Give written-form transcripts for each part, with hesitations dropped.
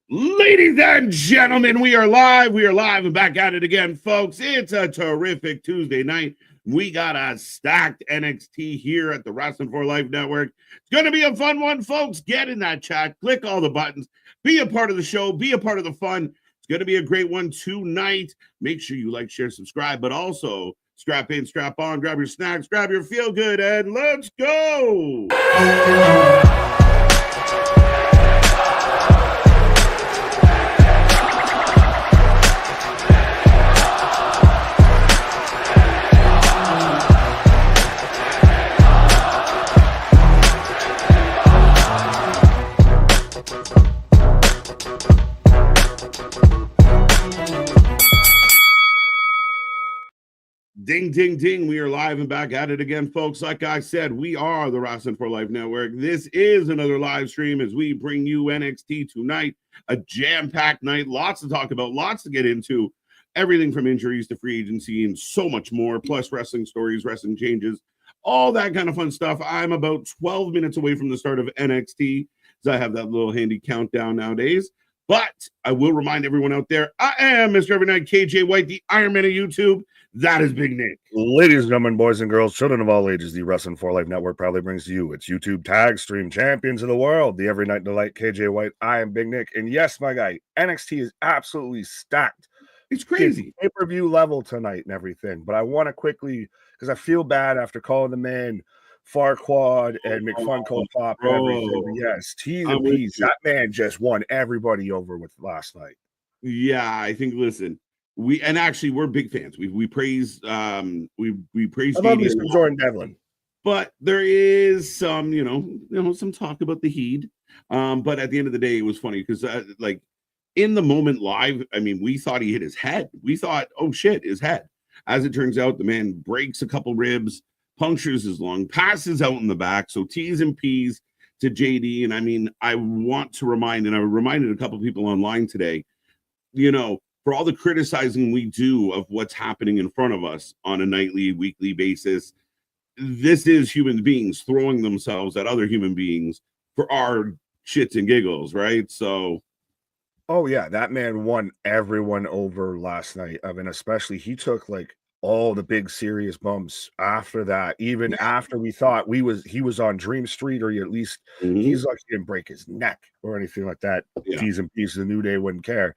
Ladies and gentlemen, we are live. We are live and back at it again, folks. It's a terrific Tuesday night. We got a stacked NXT here at the Wrestling for Life Network. It's going to be a fun one, folks. Get in that chat, click all the buttons, be a part of the show, be a part of the fun. It's going to be a great one tonight. Make sure you like, share, subscribe, but also strap in, strap on, grab your snacks, grab your feel good, and let's go. Ding, ding, ding. We are live and back at it again, folks. Like I said, we are the Wrestling for Life Network. This is another live stream as we bring you NXT tonight. A jam-packed night. Lots to talk about, lots to get into. Everything from injuries to free agency and so much more. Plus wrestling stories, wrestling changes, all that kind of fun stuff. I'm about 12 minutes away from the start of NXT, as I have that little handy countdown nowadays. But I will remind everyone out there, I am Mr. Every Night KJ White, the Iron Man of YouTube. That is Big Nick. Ladies and gentlemen, boys and girls, children of all ages, the Wrestling for Life Network proudly brings to you its YouTube tag stream champions of the world, the Every Night Delight KJ White. I am Big Nick. And yes, my guy, NXT is absolutely stacked. It's crazy. It's pay-per-view level tonight and everything. But I want to quickly, because I feel bad after calling the man Farquad and McFunko Pop and everything. But yes, T's and P's. That man just won everybody over with last night. Yeah, I think, listen, we're big fans. We praise we praise. I love you some Jordan Devlin, but there is some some talk about the Heat. But at the end of the day, it was funny because like in the moment live, I mean, we thought he hit his head. We thought, oh shit, his head. As it turns out, the man breaks a couple ribs, punctures his lung, passes out in the back. So T's and P's to JD. And I mean, I want to remind, and I reminded a couple people online today, for all the criticizing we do of what's happening in front of us on a nightly, weekly basis, this is human beings throwing themselves at other human beings for our shits and giggles, right? So, oh yeah, that man won everyone over last night. I mean, especially he took like all the big serious bumps after that, even after we thought he was on Dream Street, or at least he's like he didn't break his neck or anything like that. T's and P's, the New Day wouldn't care.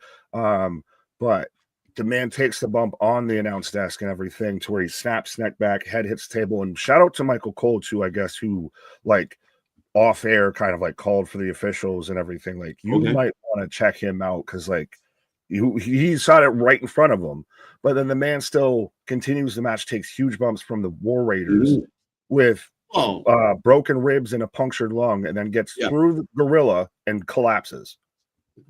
But the man takes the bump on the announce desk and everything to where he snaps neck back, head hits table. And shout out to Michael Cole too, I guess, who like off air kind of like called for the officials and everything. Like you might want to check him out because like he saw it right in front of him. But then the man still continues the match, takes huge bumps from the War Raiders with broken ribs and a punctured lung, and then gets through the gorilla and collapses.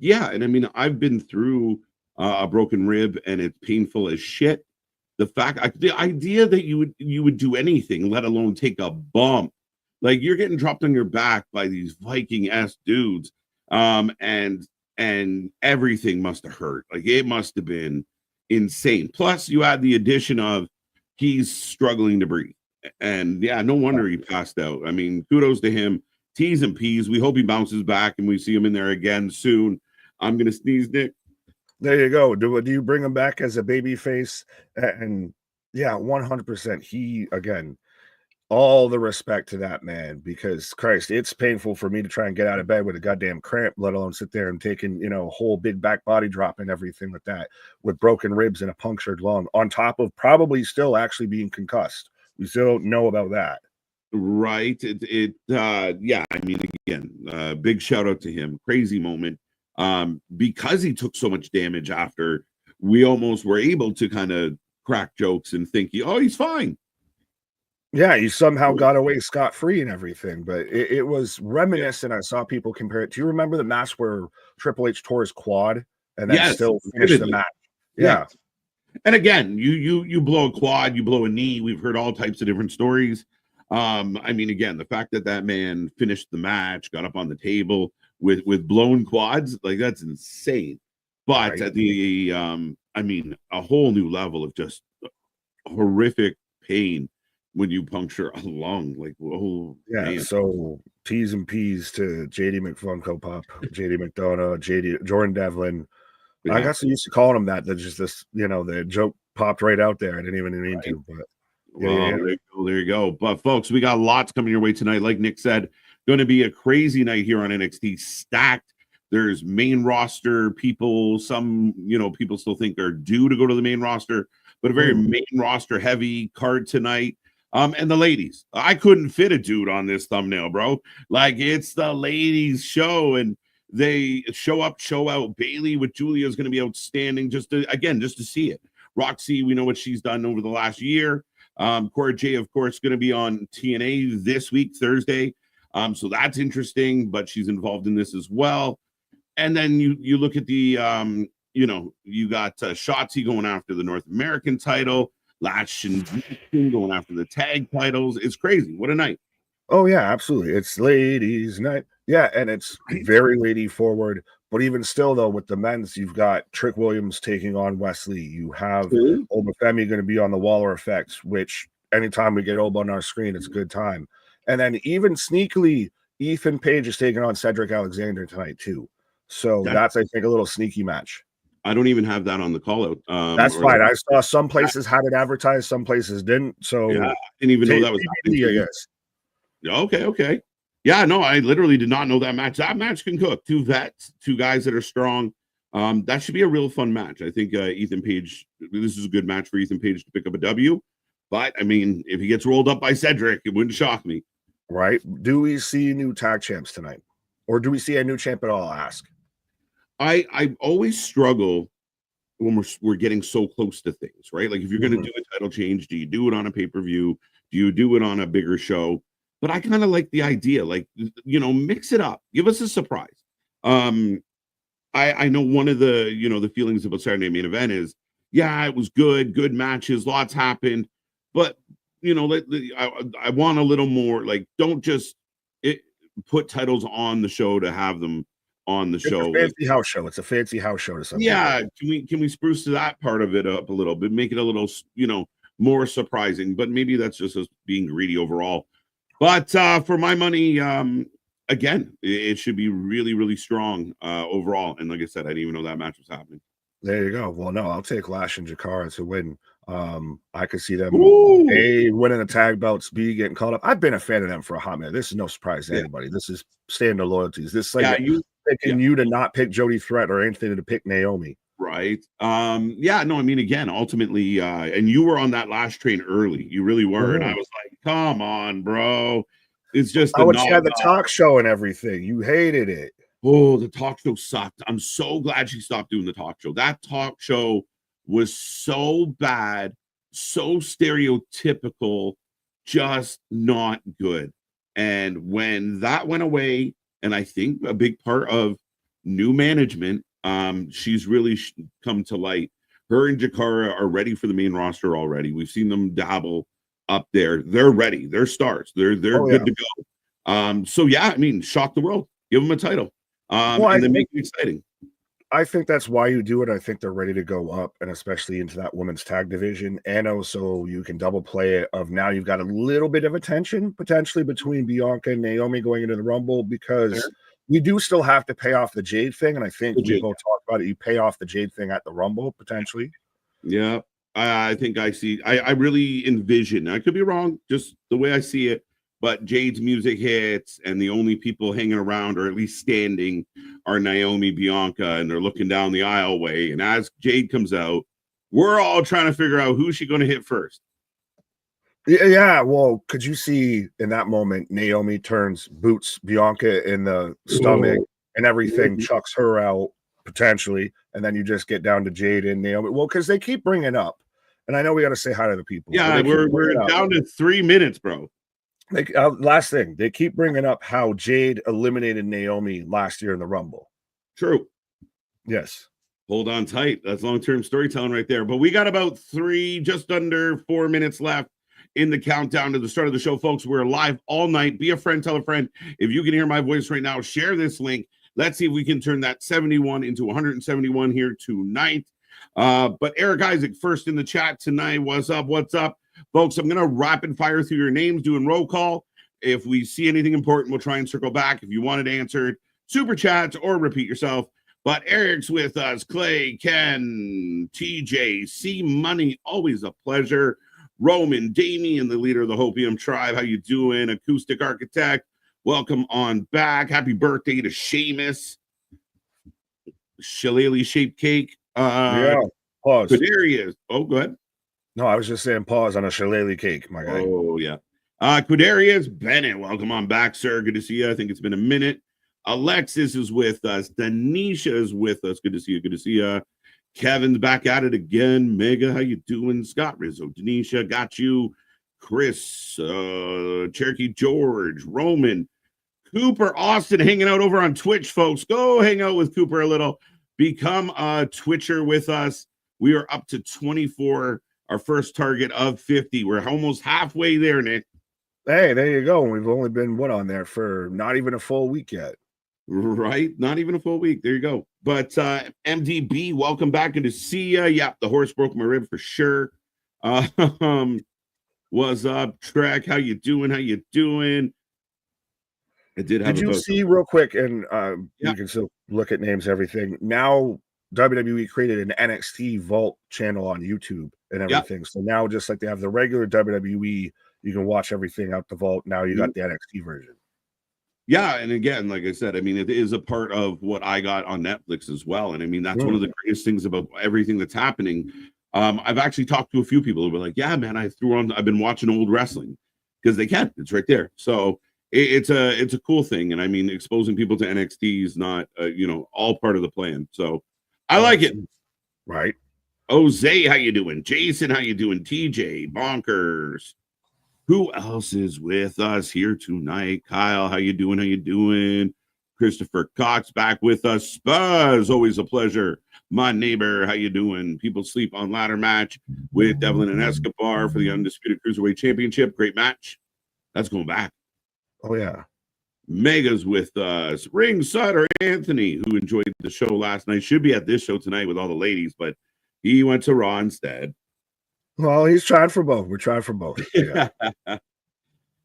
Yeah, and I mean, I've been through a broken rib and it's painful as shit. The idea that you would do anything, let alone take a bump, like you're getting dropped on your back by these Viking-ass dudes, and everything must have hurt. Like it must have been insane. Plus, you add the addition of he's struggling to breathe, and yeah, no wonder he passed out. I mean, kudos to him. T's and P's. We hope he bounces back and we see him in there again soon. I'm gonna sneeze, Nick. There you go. Do you bring him back as a baby face? And yeah, 100%. He, again, all the respect to that man, because Christ, it's painful for me to try and get out of bed with a goddamn cramp, let alone sit there and taking, a whole big back body drop and everything like that with broken ribs and a punctured lung on top of probably still actually being concussed. We still don't know about that. Right. Yeah, I mean, again, big shout out to him. Crazy moment. Because he took so much damage after, we almost were able to kind of crack jokes and think, he's fine. Yeah, he somehow got away scot-free and everything, but it was reminiscent. I saw people compare it. Do you remember the match where Triple H tore his quad and then still finished the match? Yeah. And again, you blow a quad, you blow a knee. We've heard all types of different stories. I mean, again, the fact that man finished the match, got up on the table with blown quads, like that's insane. But at the I mean, a whole new level of just horrific pain when you puncture a lung. Like, whoa, Yeah, man. so T's and P's to JD McFunko Pop, JD McDonough, JD Jordan Devlin. I Yeah, got so used to calling him that. That just this, the joke popped right out there. I didn't even mean to, but well, yeah. there you go, there you go. But folks, we got lots coming your way tonight. Like Nick said, going to be a crazy night here on NXT, stacked. There's main roster people. Some, people still think are due to go to the main roster, but a very main roster heavy card tonight. And the ladies, I couldn't fit a dude on this thumbnail, bro. Like, it's the ladies show, and they show up, show out. Bailey with Julia is going to be outstanding. Just to see it. Roxy, we know what she's done over the last year. Cora J, of course, going to be on TNA this week, Thursday. So that's interesting, but she's involved in this as well. And then you look at the, you got Shotzi going after the North American title, Lash and going after the tag titles. It's crazy. What a night. Oh, yeah, absolutely. It's ladies' night. Yeah, and it's very lady forward. But even still, though, with the men's, you've got Trick Williams taking on Wesley. You have Obafemi going to be on the Waller effects, which anytime we get Oba on our screen, it's a good time. And then even sneakily, Ethan Page is taking on Cedric Alexander tonight, too. So that's I think, a little sneaky match. I don't even have that on the call out. That's fine. I saw some places had it advertised, some places didn't. So yeah, I didn't even know that was happening. I guess. Okay. Yeah, no, I literally did not know that match. That match can cook. Two vets, two guys that are strong. That should be a real fun match. I think Ethan Page, this is a good match for Ethan Page to pick up a W. But, I mean, if he gets rolled up by Cedric, it wouldn't shock me. Right. Do we see new tag champs tonight? Or do we see a new champ at all, I'll ask? I always struggle when we're getting so close to things, right? Like, if you're going to do a title change, do you do it on a pay-per-view? Do you do it on a bigger show? But I kind of like the idea, like, mix it up. Give us a surprise. I know one of the, the feelings about Saturday Main Event is, yeah, it was good matches, lots happened. But, I want a little more, like, don't just put titles on the show to have them on the show. It's a fancy house show. It's a fancy house show to some people. Can we spruce to that part of it up a little bit, make it a little, more surprising? But maybe that's just us being greedy overall. But for my money, again, it should be really, really strong overall. And like I said, I didn't even know that match was happening. There you go. Well, no, I'll take Lash and Jakara to win. I could see them A, winning the tag belts, B, getting called up. I've been a fan of them for a hot minute. This is no surprise to anybody. This is standard loyalties. This is like picking you to not pick Jody Threat or anything to pick Naomi. Right. Again, ultimately, and you were on that last train early. You really were. And I was like, come on, bro. It's just she had the talk show and everything. You hated it. Oh, the talk show sucked. I'm so glad she stopped doing the talk show. That talk show was so bad, so stereotypical, just not good. And when that went away, and I think a big part of new management, she's really come to light. Her and Jakara are ready for the main roster already. We've seen them dabble up there. They're ready. They're stars. They're good to go. Shock the world. Give them a title. And then make it exciting. I think that's why you do it. I think they're ready to go up, and especially into that women's tag division. And also you can double play it of now you've got a little bit of a tension potentially between Bianca and Naomi going into the Rumble, because we do still have to pay off the Jade thing. And I think we both talked about it. You pay off the Jade thing at the Rumble potentially. Yeah. I think I see. I really envision, I could be wrong, just the way I see it, but Jade's music hits, and the only people hanging around, or at least standing, are Naomi, Bianca, and they're looking down the aisleway. And as Jade comes out, we're all trying to figure out who's she going to hit first. Yeah, well, could you see in that moment Naomi turns, boots Bianca in the stomach and everything, chucks her out potentially, and then you just get down to Jade and Naomi? Well, because they keep bringing up, and I know we got to say hi to the people. Yeah, we're down to 3 minutes, bro. Last thing, they keep bringing up how Jade eliminated Naomi last year in the Rumble. True. Yes. Hold on tight. That's long-term storytelling right there. But we got about just under 4 minutes left in the countdown to the start of the show, folks. We're live all night. Be a friend, tell a friend. If you can hear my voice right now, share this link. Let's see if we can turn that 71 into 171 here tonight. But Eric Isaac, first in the chat tonight. What's up? Folks, I'm going to rapid fire through your names, doing roll call. If we see anything important, we'll try and circle back. If you want it answered, super chats or repeat yourself. But Eric's with us, Clay, Ken, TJ, C Money, always a pleasure. Roman, Damien, the leader of the Hopium Tribe. How you doing? Acoustic Architect, welcome on back. Happy birthday to Seamus. Shillelagh shaped cake. Yeah, pause. Quidarius. Oh, go ahead. No, I was just saying pause on a shillelagh cake, my guy. Oh, yeah. Quidarius Bennett, welcome on back, sir. Good to see you. I think it's been a minute. Alexis is with us. Denisha is with us. Good to see you. Good to see you. Kevin's back at it again. Mega, how you doing? Scott Rizzo, Denisha, got you. Chris, Cherokee George, Roman, Cooper Austin hanging out over on Twitch, folks. Go hang out with Cooper a little. Become a Twitcher with us. We are up to 24, our first target of 50. We're almost halfway there, Nick. Hey, there you go. We've only been, on there for not even a full week yet. Right? Not even a full week. There you go. But MDB, welcome back. Good to see you. Yeah, the horse broke my rib for sure. What's up, Trek? How you doing? How you doing? I did have. Did you see real quick? And you can still look at names, everything. Now WWE created an NXT Vault channel on YouTube and everything. So now, just like they have the regular WWE, you can watch everything out the Vault. Now you got the NXT version. Yeah, and again, like I said, I mean, it is a part of what I got on Netflix as well. And I mean, that's one of the greatest things about everything that's happening. I've actually talked to a few people who were like, yeah, man, I've been watching old wrestling, because they can. It's right there. So it's a cool thing. And I mean, exposing people to NXT is not, all part of the plan. So I like it. Right. Jose, how you doing? Jason, how you doing? TJ, Bonkers. Who else is with us here tonight? Kyle, how you doing? How you doing? Christopher Cox back with us. Spuzz, always a pleasure. My neighbor, how you doing? People sleep on ladder match with Devlin and Escobar for the Undisputed Cruiserweight Championship. Great match. That's going back. Oh, yeah. Mega's with us. Ringside Anthony, who enjoyed the show last night, should be at this show tonight with all the ladies, but he went to Raw instead. Well, he's trying for both. We're trying for both. Yeah.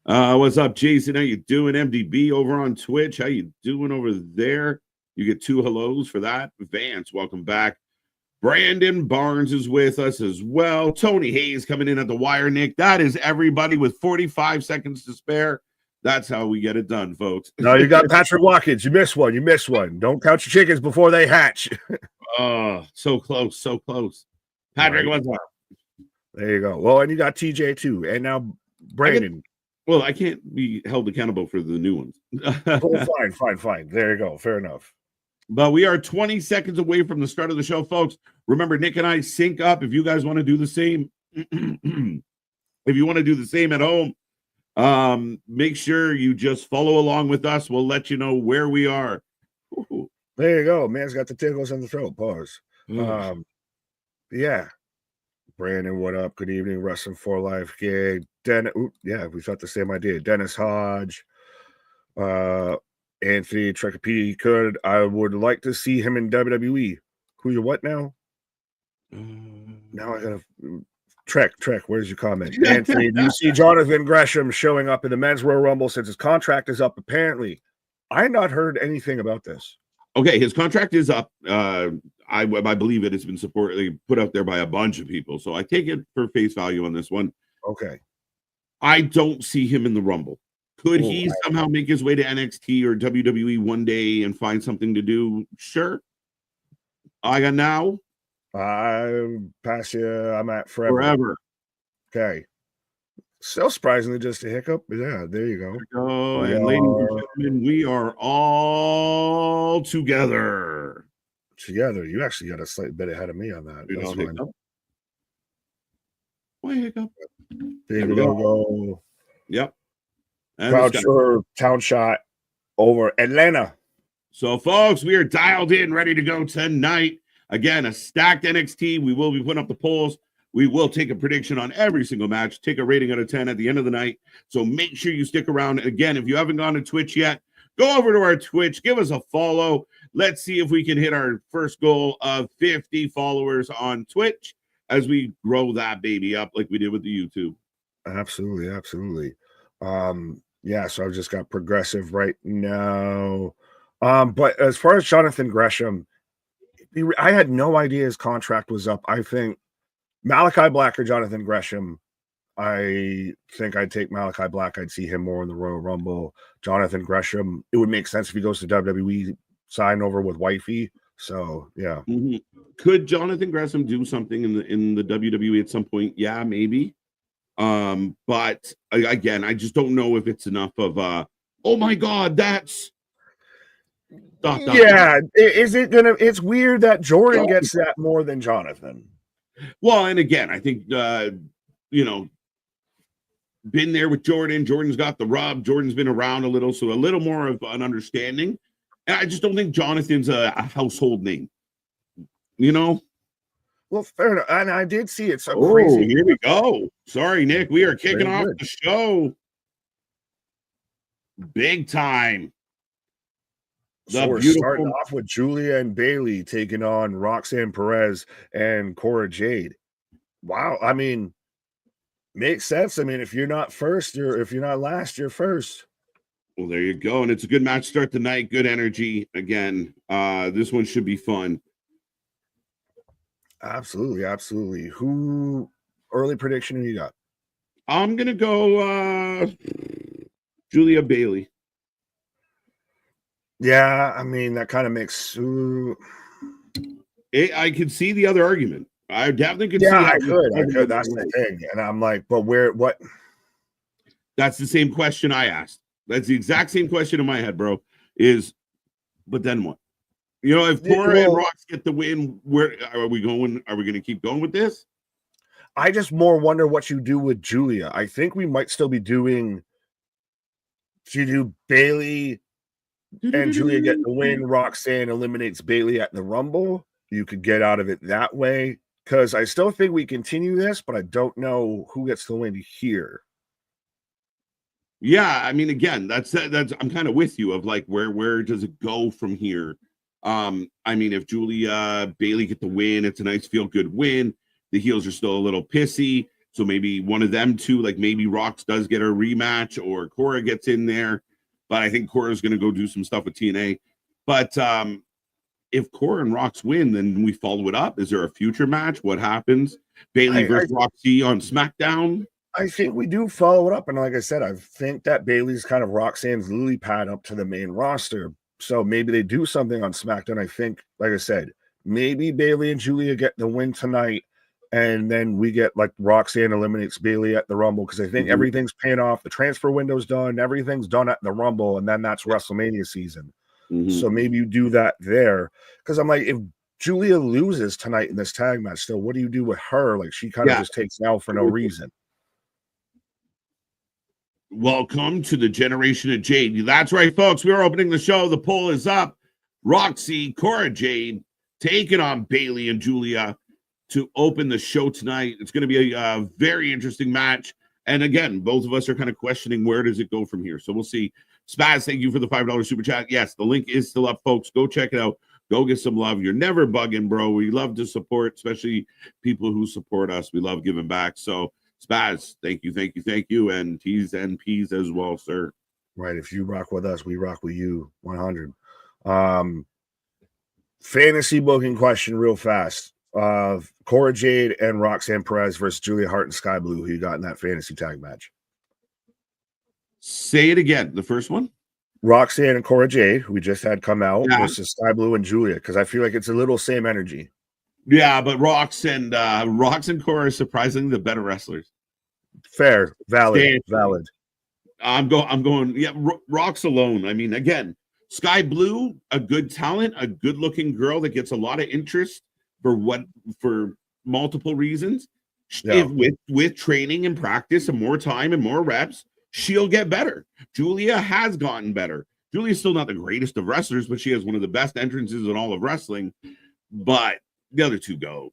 What's up, Jason? How you doing? MDB over on Twitch. How you doing over there? You get 2 hellos for that. Vance, welcome back. Brandon Barnes is with us as well. Tony Hayes coming in at the wire, Nick. That is everybody with 45 seconds to spare. That's how we get it done, folks. No, you got Patrick Watkins. You missed one. You missed one. Don't count your chickens before they hatch. Oh, so close. So close. Patrick, what's up? There you go. Well, and you got TJ too. And now Brandon. I can't be held accountable for the new ones. Fine. There you go. Fair enough. But we are 20 seconds away from the start of the show, folks. Remember, Nick and I sync up. If you guys want to do the same, if you want to do the same at home, make sure you just follow along with us. We'll let you know where we are. Ooh. There you go. Man's got the tickles in the throat. Pause. Yeah. Brandon, what up? Good evening. Wrestling for Life gig. We thought the same idea. Dennis Hodge, Anthony Trecapede I would like to see him in WWE. Who you what now? Now I gotta Trek, where's your comment? Anthony, do you see Jonathan Gresham showing up in the Men's Royal Rumble since his contract is up? Apparently, I had not heard anything about this. Okay, his contract is up. I believe it has been put out there by a bunch of people. So I take it for face value on this one. Okay. I don't see him in the Rumble. Could he somehow make his way to NXT or WWE one day and find something to do? Sure. I got now. I pass you. I'm at forever. Okay. So surprisingly, just a hiccup. But yeah, there you go. And ladies and gentlemen, we are all together. You actually got a slight bit ahead of me on that. That's fine. Why hiccup? There we go. Yep. Town shot over Atlanta. So, folks, we are dialed in, ready to go tonight. Again, a stacked NXT. We will be putting up the polls. We will take a prediction on every single match, take a rating out of 10 at the end of the night. So make sure you stick around. Again, if you haven't gone to Twitch yet, go over to our Twitch, give us a follow. Let's see if we can hit our first goal of 50 followers on Twitch as we grow that baby up like we did with the YouTube. Absolutely, absolutely. Yeah, so I've just got Progressive right now. But as far as Jonathan Gresham, I had no idea his contract was up. I think Malachi Black or Jonathan Gresham. I think I'd take Malachi Black. I'd see him more in the Royal Rumble. Jonathan Gresham, it would make sense if he goes to WWE, sign over with Wifey. So yeah. Mhm. Could Jonathan Gresham do something in the WWE at some point? Yeah, maybe. But again, I just don't know if it's enough of oh my god, that's dot dot dot. Yeah, is it gonna? It's weird that Jordan gets that more than Jonathan. Well, and again, I think you know, been there with Jordan. Jordan's got the rub. Jordan's been around a little, so a little more of an understanding. And I just don't think Jonathan's a household name. You know? Well, fair enough. And I did see it. So Oh, crazy. here we go. Sorry, Nick. We are kicking off the show. Big time. So we're starting off with Julia and Bailey taking on Roxanne Perez and Cora Jade. Wow. I mean, makes sense. I mean, if you're not first, if you're not last, you're first. Well, there you go. And it's a good match start tonight. Good energy. Again, this one should be fun. Absolutely, absolutely. Who early prediction you got? I'm gonna go Julia Bailey. Yeah, I mean that kind of makes. I could see the other argument. I definitely could. Yeah, I could. That's the thing, and I'm like, but where? What? That's the same question I asked. That's the exact same question in my head, bro. But then what? You know, if Cora and Rox get the win, where are we going? Are we going to keep going with this? I just more wonder what you do with Julia. I think we might still be doing. Do you do Bailey and Julia get the win? Roxanne eliminates Bailey at the Rumble. You could get out of it that way. Because I still think we continue this, but I don't know who gets the win here. Yeah, I mean, again, that's I'm kind of with you of like where does it go from here? I mean, if Julia Bailey get the win, it's a nice feel good win. The heels are still a little pissy, so maybe one of them two, like maybe Rox does get a rematch or Cora gets in there. But I think Cora's going to go do some stuff with TNA. But if Cora and Rox win, then we follow it up. Is there a future match? What happens? Bailey versus Roxy on SmackDown? I think we do follow it up. And like I said, I think that Bailey's kind of Roxanne's lily pad up to the main roster. So maybe they do something on SmackDown. I think, like I said, maybe Bailey and Julia get the win tonight. And then we get like Roxanne eliminates Bailey at the Rumble because I think everything's paying off. The transfer window's done. Everything's done at the Rumble. And then that's WrestleMania season. So maybe you do that there. Because I'm like, if Julia loses tonight in this tag match, still, what do you do with her? Like she kind of just takes out for no reason. Welcome to the Generation of Jade. That's right, folks. We are opening the show. The poll is up. Roxy, Cora Jade taking on Bailey and Julia to open the show tonight. It's going to be a very interesting match. And again, both of us are kind of questioning where does it go from here. So we'll see. Spaz, thank you for the $5 super chat. Yes, the link is still up, folks. Go check it out. Go get some love. You're never bugging, bro. We love to support, especially people who support us. We love giving back. So Spaz, thank you. And T's and P's as well, sir. Right. If you rock with us, we rock with you 100. Fantasy booking question real fast. Cora Jade and Roxanne Perez versus Julia Hart and Sky Blue. Who you got in that fantasy tag match? Say it again. The first one? Roxanne and Cora Jade, who we just had come out, versus Sky Blue and Julia, because I feel like it's a little same energy. Yeah, but Rox and Cora are surprisingly the better wrestlers. Fair, valid. I'm going. Yeah, Rox alone. I mean, again, Sky Blue, a good talent, a good-looking girl that gets a lot of interest for multiple reasons. Yeah. If with training and practice and more time and more reps, she'll get better. Julia has gotten better. Julia's still not the greatest of wrestlers, but she has one of the best entrances in all of wrestling. But the other two go.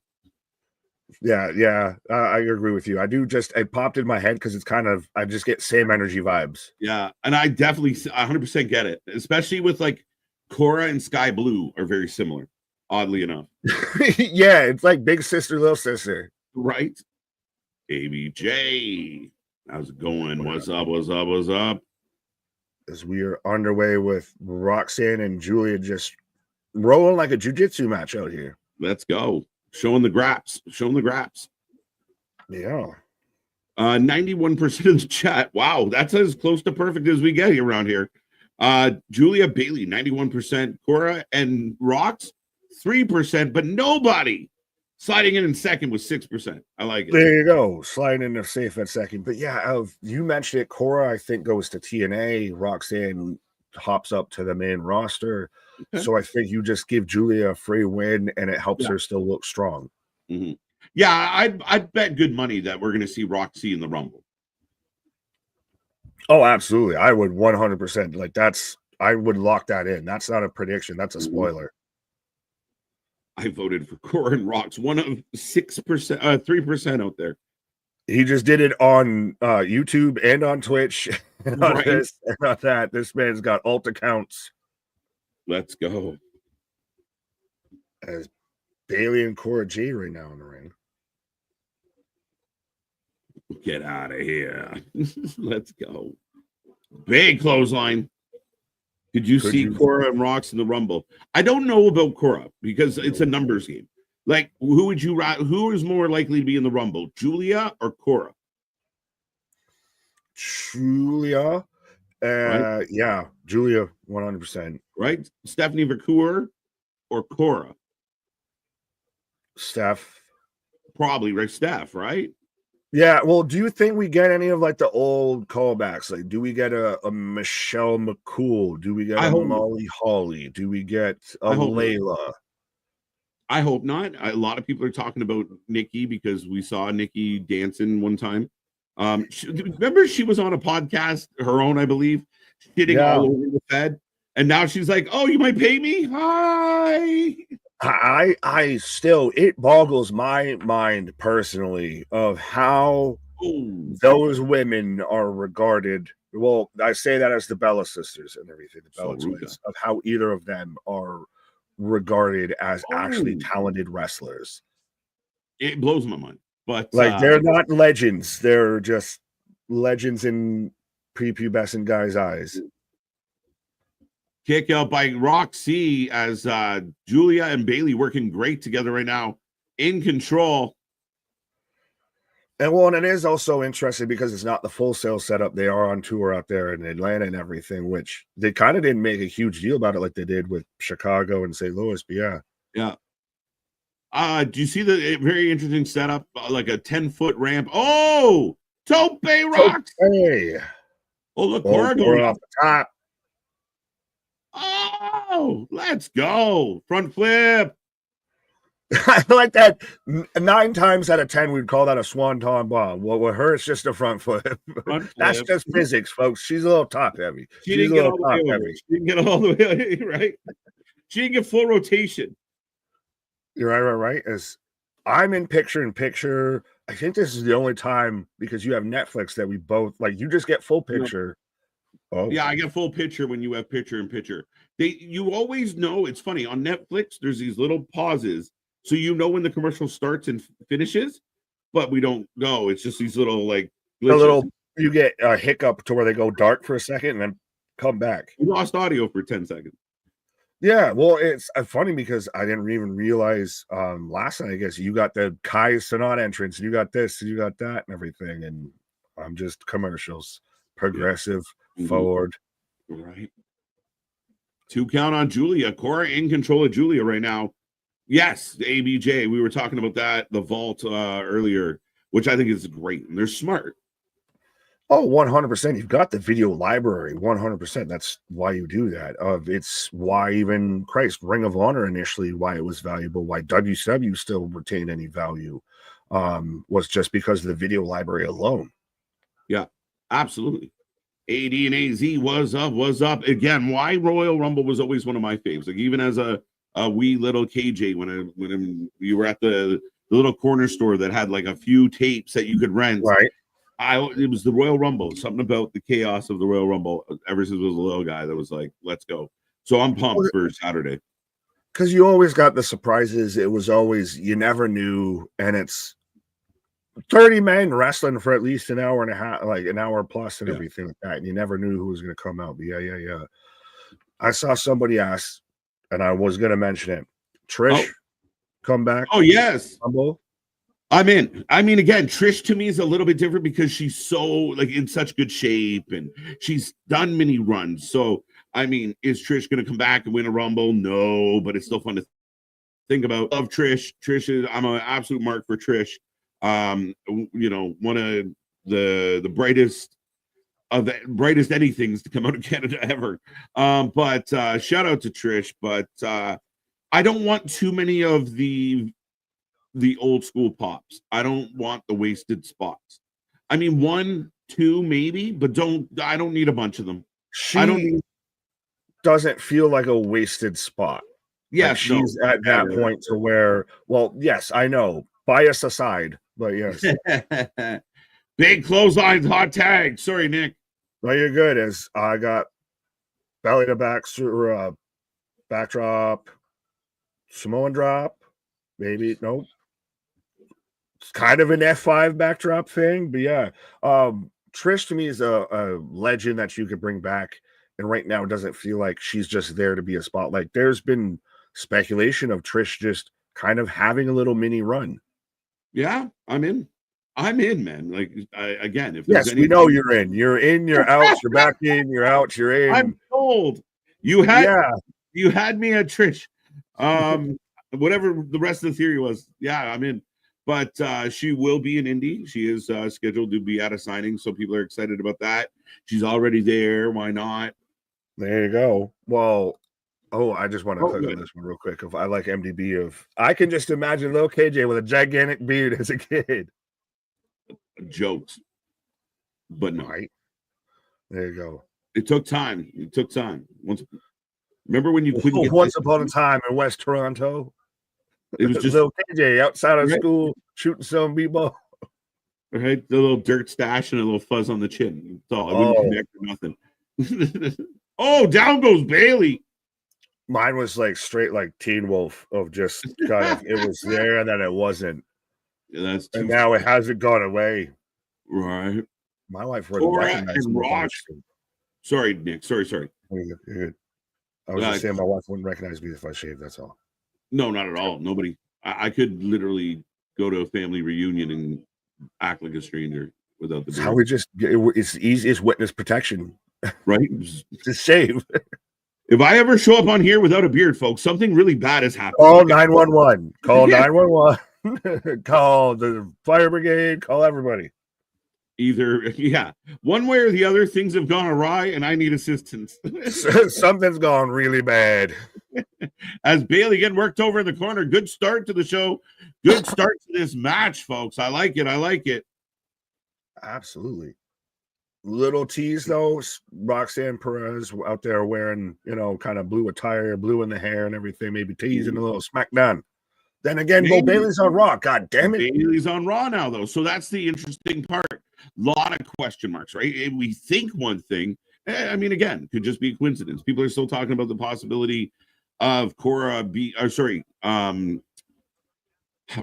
Yeah, I agree with you. It popped in my head because it's kind of, I just get same energy vibes. Yeah, and I definitely 100% get it, especially with like Cora and Sky Blue are very similar, oddly enough. Yeah, it's like big sister, little sister. Right? ABJ. How's it going? What's up? What's up? What's up? As we are underway with Roxanne and Julia just rolling like a jiu-jitsu match out here. Let's go. Showing the graps. Showing the graps. Yeah. 91% of the chat. Wow, that's as close to perfect as we get around here. Julia Bailey, 91%. Cora and Rox, 3%, but nobody sliding in second with 6%. I like it. There you go. Sliding in there safe at second. But yeah, you mentioned it. Cora, I think, goes to TNA. Roxanne hops up to the main roster. Okay. So I think you just give Julia a free win and it helps her still look strong. Mm-hmm. Yeah, I'd bet good money that we're going to see Roxy in the Rumble. Oh, absolutely. I would 100%. Like I would lock that in. That's not a prediction. That's a spoiler. I voted for Cora and Rox, one of 6%, 3% out there. He just did it on YouTube and on Twitch and on this and on that. This man's got alt accounts. Let's go. As Bailey and Cora J right now in the ring. Get out of here. Let's go. Big clothesline. Could you see Cora and Rox in the Rumble? I don't know about Cora because it's a numbers game. Like, who is more likely to be in the Rumble, Julia or Cora? Julia. Right? Yeah, Julia, 100%. Right? Stephanie Vacour or Cora? Steph. Probably, right? Steph, right? Yeah, well, do you think we get any of like the old callbacks? Like, do we get a Michelle McCool? Do we get a Molly Holly? Do we get a Layla? I hope not. A lot of people are talking about Nikki because we saw Nikki dancing one time. Remember she was on a podcast, her own, I believe, shitting all over the Fed. And now she's like, oh, you might pay me? Hi. I still, it boggles my mind personally of how those women are regarded. Well, I say that as the Bella sisters and everything, the Bella twins, of how either of them are regarded as actually talented wrestlers. It blows my mind. But like they're not legends, they're just legends in prepubescent guys' eyes. Kick out by Roxy as Julia and Bailey working great together right now, in control. And well, and it is also interesting because it's not the Full Sail setup. They are on tour out there in Atlanta and everything, which they kind of didn't make a huge deal about it like they did with Chicago and St. Louis. But yeah. Do you see the very interesting setup, like a 10-foot ramp? Oh, Tope Rocks! Hey. Oh, look, Cora going off the top. Oh, let's go. Front flip. I like that. 9 times out of 10, we'd call that a swanton bomb. Well, with her, it's just a front flip. That's just physics, folks. She's a little top heavy. She didn't get all the way, right? She didn't get full rotation. You're right. As I'm in picture, I think this is the only time because you have Netflix that we both like. You just get full picture. Oh. Yeah, I get full picture when you have picture in picture. You always know. It's funny on Netflix. There's these little pauses, so you know when the commercial starts and finishes, but we don't go. It's just these little like glitches. You get a hiccup to where they go dark for a second and then come back. We lost audio for 10 seconds. Yeah, well, it's funny because I didn't even realize last night. I guess you got the Kai Sanat entrance, and you got this, and you got that, and everything, and I'm just commercials, progressive. Forward. Right. 2 count on Julia. Cora in control of Julia right now. Yes, the ABJ. We were talking about that, the vault earlier, which I think is great. And they're smart. Oh, 100%. You've got the video library. 100%. That's why you do that. It's why even Ring of Honor initially, why it was valuable, why WCW still retained any value, was just because of the video library alone. Yeah, absolutely. AD and AZ was up again. Why Royal Rumble was always one of my faves. Like even as a wee little KJ when you were at the little corner store that had like a few tapes that you could rent. Right. It was the Royal Rumble. Something about the chaos of the Royal Rumble. Ever since I was a little guy, that was like, let's go. So I'm pumped for Saturday. Because you always got the surprises. It was always you never knew, and it's 30 men wrestling for at least an hour and a half, like an hour plus and Yeah. everything like that. And you never knew who was going to come out. But yeah. I saw somebody ask, and I was going to mention it. Trish, come back. Oh, yes. Rumble. I'm in. I mean, again, Trish to me is a little bit different because she's so like in such good shape and she's done many runs. So, I mean, is Trish going to come back and win a Rumble? No, but it's still fun to think about. Love Trish. Trish is, I'm an absolute mark for Trish. You know, one of the brightest of the brightest anythings to come out of Canada ever. But shout out to Trish. But I don't want too many of the old school pops. I don't want the wasted spots. I mean, 1, 2 maybe, but I don't need a bunch of them. She doesn't feel like a wasted spot. Yeah, like she's at that point to where, well, yes, I know, bias aside, but yes. Big clotheslines, hot tag. Sorry, Nick. No, you're good. As I got belly to back backdrop, Samoan drop, maybe nope. It's kind of an F5 backdrop thing, but yeah. Trish to me is a legend that you could bring back, and right now it doesn't feel like she's just there to be a spotlight. There's been speculation of Trish just kind of having a little mini run. Yeah, I'm in, man. Like again, if yes, we know you're in, you're out, you're back in, you're out, you're in. I'm told you had me at Trish. Whatever the rest of the theory was, yeah, I'm in. But she will be in Indy. She is scheduled to be at a signing, so people are excited about that. She's already there. Why not? There you go. Well, I just want to click on this one real quick. If I like MDB I can just imagine little KJ with a gigantic beard as a kid. Jokes, but no. Right. There you go. It took time. Remember when you couldn't once upon a time in West Toronto? It was just little KJ outside of school shooting some b-ball. Right, the little dirt stash and a little fuzz on the chin. That's all. I wouldn't connect or nothing. Down goes Bailey. Mine was like straight like Teen Wolf of just kind of it was there and then it wasn't. Yeah, and now it hasn't gone away. Right. My wife wouldn't recognize me. Sorry, Nick. Sorry. You're good. I was just saying my wife wouldn't recognize me if I shaved. That's all. No, not at all. Nobody. I could literally go to a family reunion and act like a stranger without the beard. How we just it's easy. It's witness protection, right? Just shave. If I ever show up on here without a beard, folks, something really bad has happened. Call 911. Call 911. Call the fire brigade. Call everybody. Either, one way or the other, things have gone awry, and I need assistance. Something's gone really bad. As Bailey getting worked over in the corner. Good start to the show. Good start to this match, folks. I like it. Absolutely. Little tease though, Roxanne Perez out there wearing, kind of blue attire, blue in the hair and everything, maybe teasing a little SmackDown. Then again, Bailey's on Raw. God damn it. Bailey's on Raw now, though. So that's the interesting part. A lot of question marks, right? And we think one thing. I mean, again, could just be a coincidence. People are still talking about the possibility of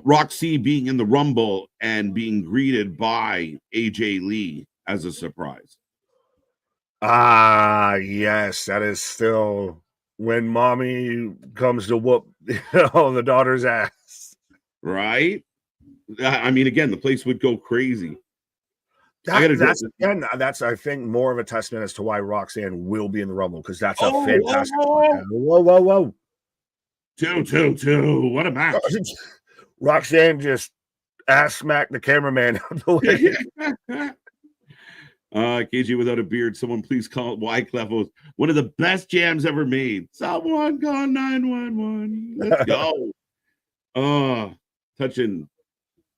Roxy being in the Rumble and being greeted by AJ Lee as a surprise. Yes, that is still when mommy comes to whoop the daughter's ass. Right? I mean, again, the place would go crazy. That's I think more of a testament as to why Roxanne will be in the Rumble, because that's a fantastic. Whoa. 2-2-2. What a match. Roxanne just ass smacked the cameraman out the way. KJ without a beard. Someone please call it Wyclef. One of the best jams ever made. Someone call 911. Let's go. Touching.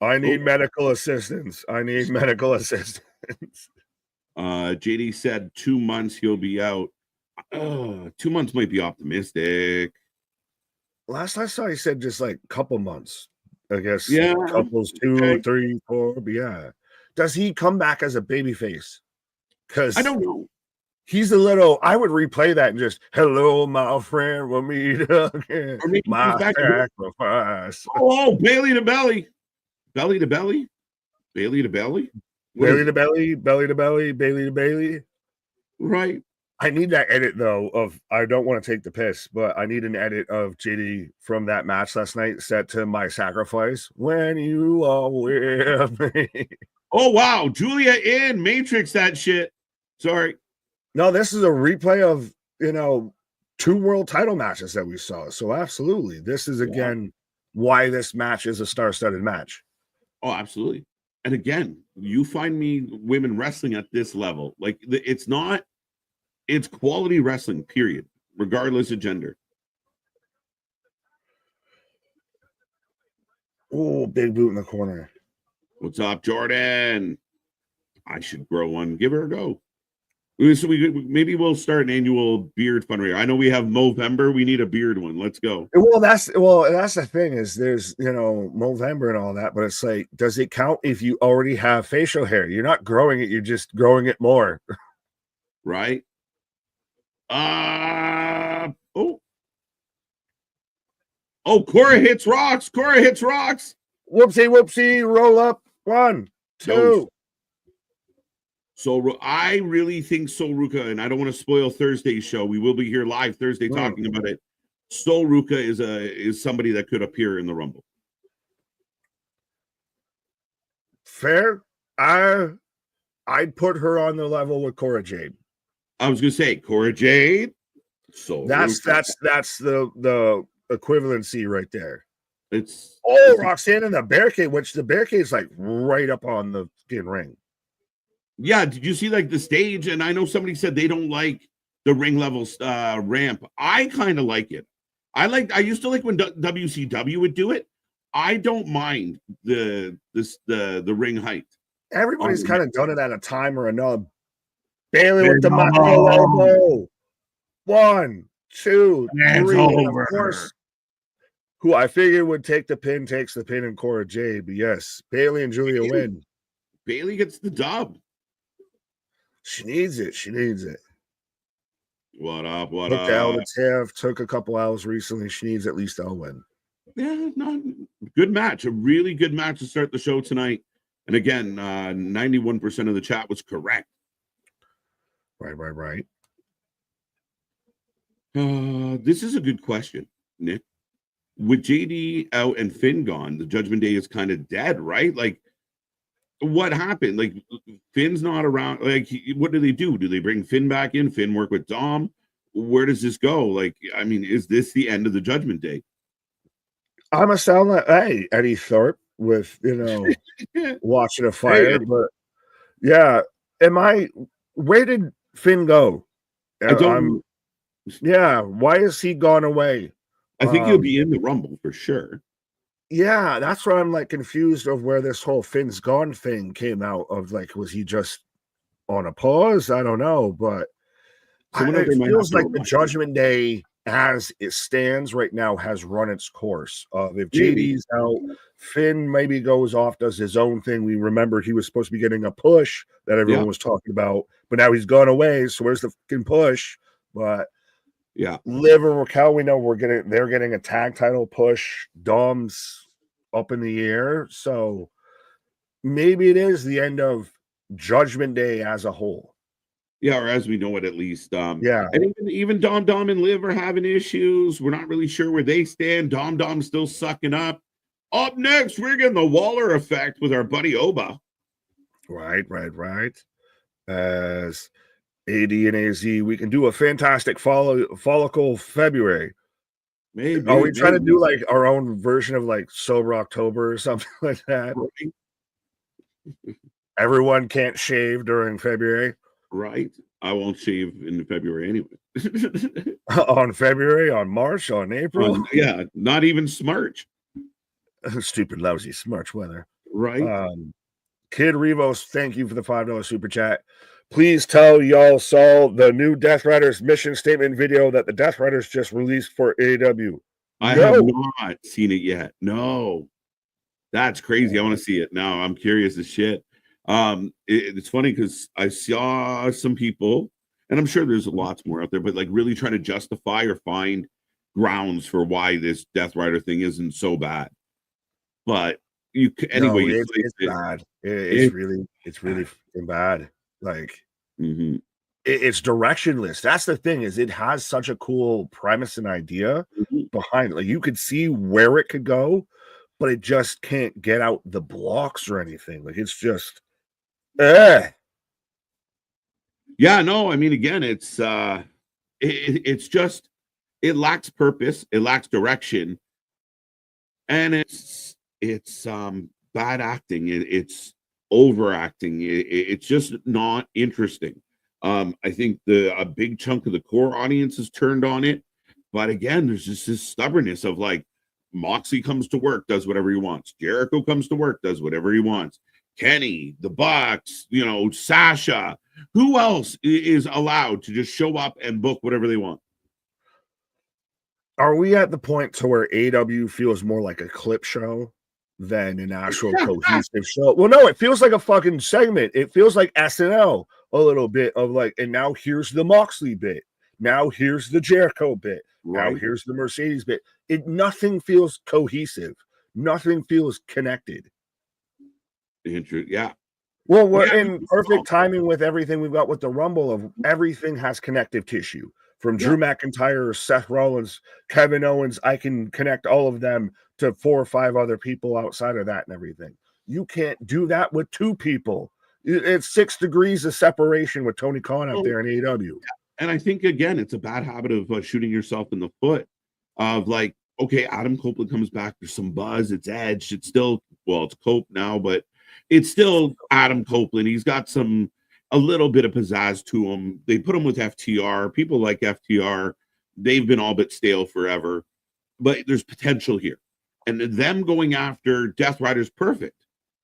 I need medical assistance. JD said 2 months he'll be out. 2 months might be optimistic. Last I saw, he said just like a couple months. I guess. Yeah. Couples 2, 3, 4. But yeah. Does he come back as a babyface? Because I don't know. He's a little. I would replay that and just, hello, my friend, we'll meet again. My sacrifice. Bailey to belly. Belly to belly. Bailey to belly? What Belly is to it? belly, belly to belly, Bailey to Bailey. Right. I need that edit though of I don't want to take the piss, but I need an edit of JD from that match last night set to My Sacrifice. When you are with me. Oh wow, Julia in Matrix that shit. Sorry. No, this is a replay of, 2 world title matches that we saw. So absolutely. This is Wow. again why this match is a star-studded match. Oh, absolutely. And again, you find me women wrestling at this level. Like it's not, it's quality wrestling, period, regardless of gender. Oh, big boot in the corner. What's up, Jordan? I should grow one. Give her a go. So maybe we'll start an annual beard fundraiser. I know we have Movember. We need a beard one. Let's go. Well, that's the thing is there's Movember and all that, but it's like, does it count if you already have facial hair? You're not growing it, you're just growing it more. Right? Cora hits rocks. Cora hits rocks. Whoopsie, whoopsie, roll up. 1, 2. So I really think Sol Ruka, and I don't want to spoil Thursday's show. We will be here live Thursday talking about it. Sol Ruka is somebody that could appear in the Rumble. Fair. I'd put her on the level with Cora Jade. I was gonna say Cora Jade. So that's the equivalency right there. It's Roxanne in the barricade, which the barricade's like right up on the skin ring. Yeah, did you see like the stage? And I know somebody said they don't like the ring level ramp. I kind of like it. I used to like when WCW would do it. I don't mind the ring height. Everybody's kind of done it at a time or another. Bailey with the Macho elbow. 1, 2, 3. Of course, who I figured would take the pin takes the pin in Cora Jade. But yes, Bailey and Julia win. Bailey gets the dub. She needs it. She needs it. What up? What took up? L to Tiff, took a couple L's recently. She needs at least a win. Yeah, no, good match. A really good match to start the show tonight. And again, 91% of the chat was correct. Right. This is a good question, Nick. With JD out and Finn gone, the Judgment Day is kind of dead, right? Like, what happened? Like, Finn's not around. Like, what do? Do they bring Finn back in? Finn work with Dom? Where does this go? Like, I mean, is this the end of the Judgment Day? I'm a sound like, hey, Eddie Thorpe with, watching a fire. Hey, but yeah, where did Finn go? I don't. Why is he gone away? I think he'll be in the Rumble for sure. Yeah, that's why I'm like confused of where this whole Finn's gone thing came out of. Like, was he just on a pause? I don't know, but it feels like the Judgment Day as it stands right now has run its course. If JD's out, Finn maybe goes off, does his own thing. We remember he was supposed to be getting a push that everyone was talking about, but now he's gone away. So where's the fucking push? But yeah, Liv or Raquel, we know they're getting a tag title push. Dom's up in the air, so maybe it is the end of Judgment Day as a whole. Yeah, or as we know it, at least. Yeah, and even Dom and Liv are having issues. We're not really sure where they stand. Dom's still sucking up. Up next, we're getting the Waller effect with our buddy Oba. Right. As AD and AZ, we can do a fantastic follicle February. Maybe. Are we trying to do like our own version of like Sober October or something like that? Right. Everyone can't shave during February. Right. I won't shave in February anyway. On February, on March, on April. Not even Smarch. Stupid, lousy Smarch weather. Right. Kid Revos, thank you for the $5 super chat. Please tell y'all saw the new Death Riders mission statement video that the Death Riders just released for AEW. I have not seen it yet. No. That's crazy. I want to see it now. I'm curious as shit. It's funny because I saw some people, and I'm sure there's lots more out there, but like really trying to justify or find grounds for why this Death Rider thing isn't so bad. But anyway No, you slice it's it. bad. It's It's really fucking bad. Like mhm, it's directionless. That's the thing is it has such a cool premise and idea mhm. behind it. Like you could see where it could go, but it just can't get out the blocks or anything. Like it's just eh. Yeah, no, I mean, again, it's just it lacks purpose, it lacks direction, and it's bad acting. It's overacting. It's just not interesting. I think a big chunk of the core audience is turned on it, but again, there's just this stubbornness of like Moxley comes to work, does whatever he wants. Jericho comes to work, does whatever he wants. Kenny, the Bucks, Sasha. Who else is allowed to just show up and book whatever they want? Are we at the point to where AW feels more like a clip show than an actual cohesive show? Well, no, it feels like a fucking segment. It feels like SNL a little bit of like, and now here's the Moxley bit. Now here's the Jericho bit. Now Right. here's the Mercedes bit. Nothing feels cohesive. Nothing feels connected. Yeah. Well, we're Yeah. in perfect timing with everything we've got with the Rumble of everything has connective tissue. From Yeah. Drew McIntyre, Seth Rollins, Kevin Owens, I can connect all of them to 4 or 5 other people outside of that and everything. You can't do that with 2 people. It's 6 degrees of separation with Tony Khan out there in AEW. And I think again, it's a bad habit of shooting yourself in the foot. Of like, okay, Adam Copeland comes back. There's some buzz. It's Edge. It's still it's Cope now, but it's still Adam Copeland. He's got a little bit of pizzazz to him. They put him with FTR. People like FTR. They've been all but stale forever, but there's potential here. And them going after Death Rider's perfect.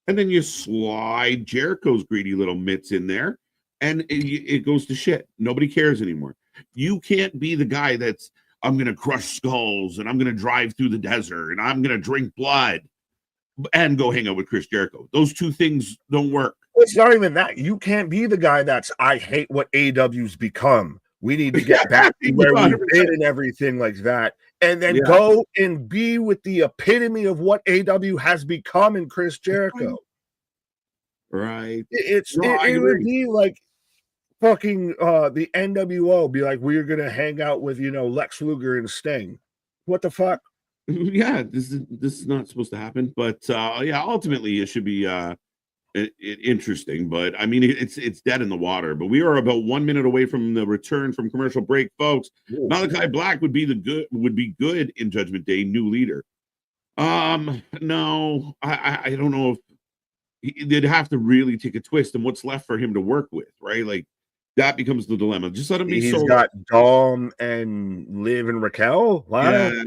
And then you slide Jericho's greedy little mitts in there, and it goes to shit. Nobody cares anymore. You can't be the guy that's, I'm going to crush skulls and I'm going to drive through the desert and I'm going to drink blood and go hang out with Chris Jericho. Those two things don't work. It's not even that. You can't be the guy that's, I hate what AW's become. We need to get back to where we've been and everything like that. And then go and be with the epitome of what AW has become in Chris Jericho. Right. It would be like fucking the NWO be like, we're gonna hang out with Lex Luger and Sting. What the fuck? Yeah, this is not supposed to happen, but yeah, ultimately it should be interesting. But I mean, it's dead in the water. But we are about 1 minute away from the return from commercial break, folks. Ooh. Malachi Black would be good in Judgment Day, new leader. No, I don't know if they'd have to really take a twist and what's left for him to work with, right? Like that becomes the dilemma. Just let him be solo. He's got Dom and Liv and Raquel. Wow. Yeah,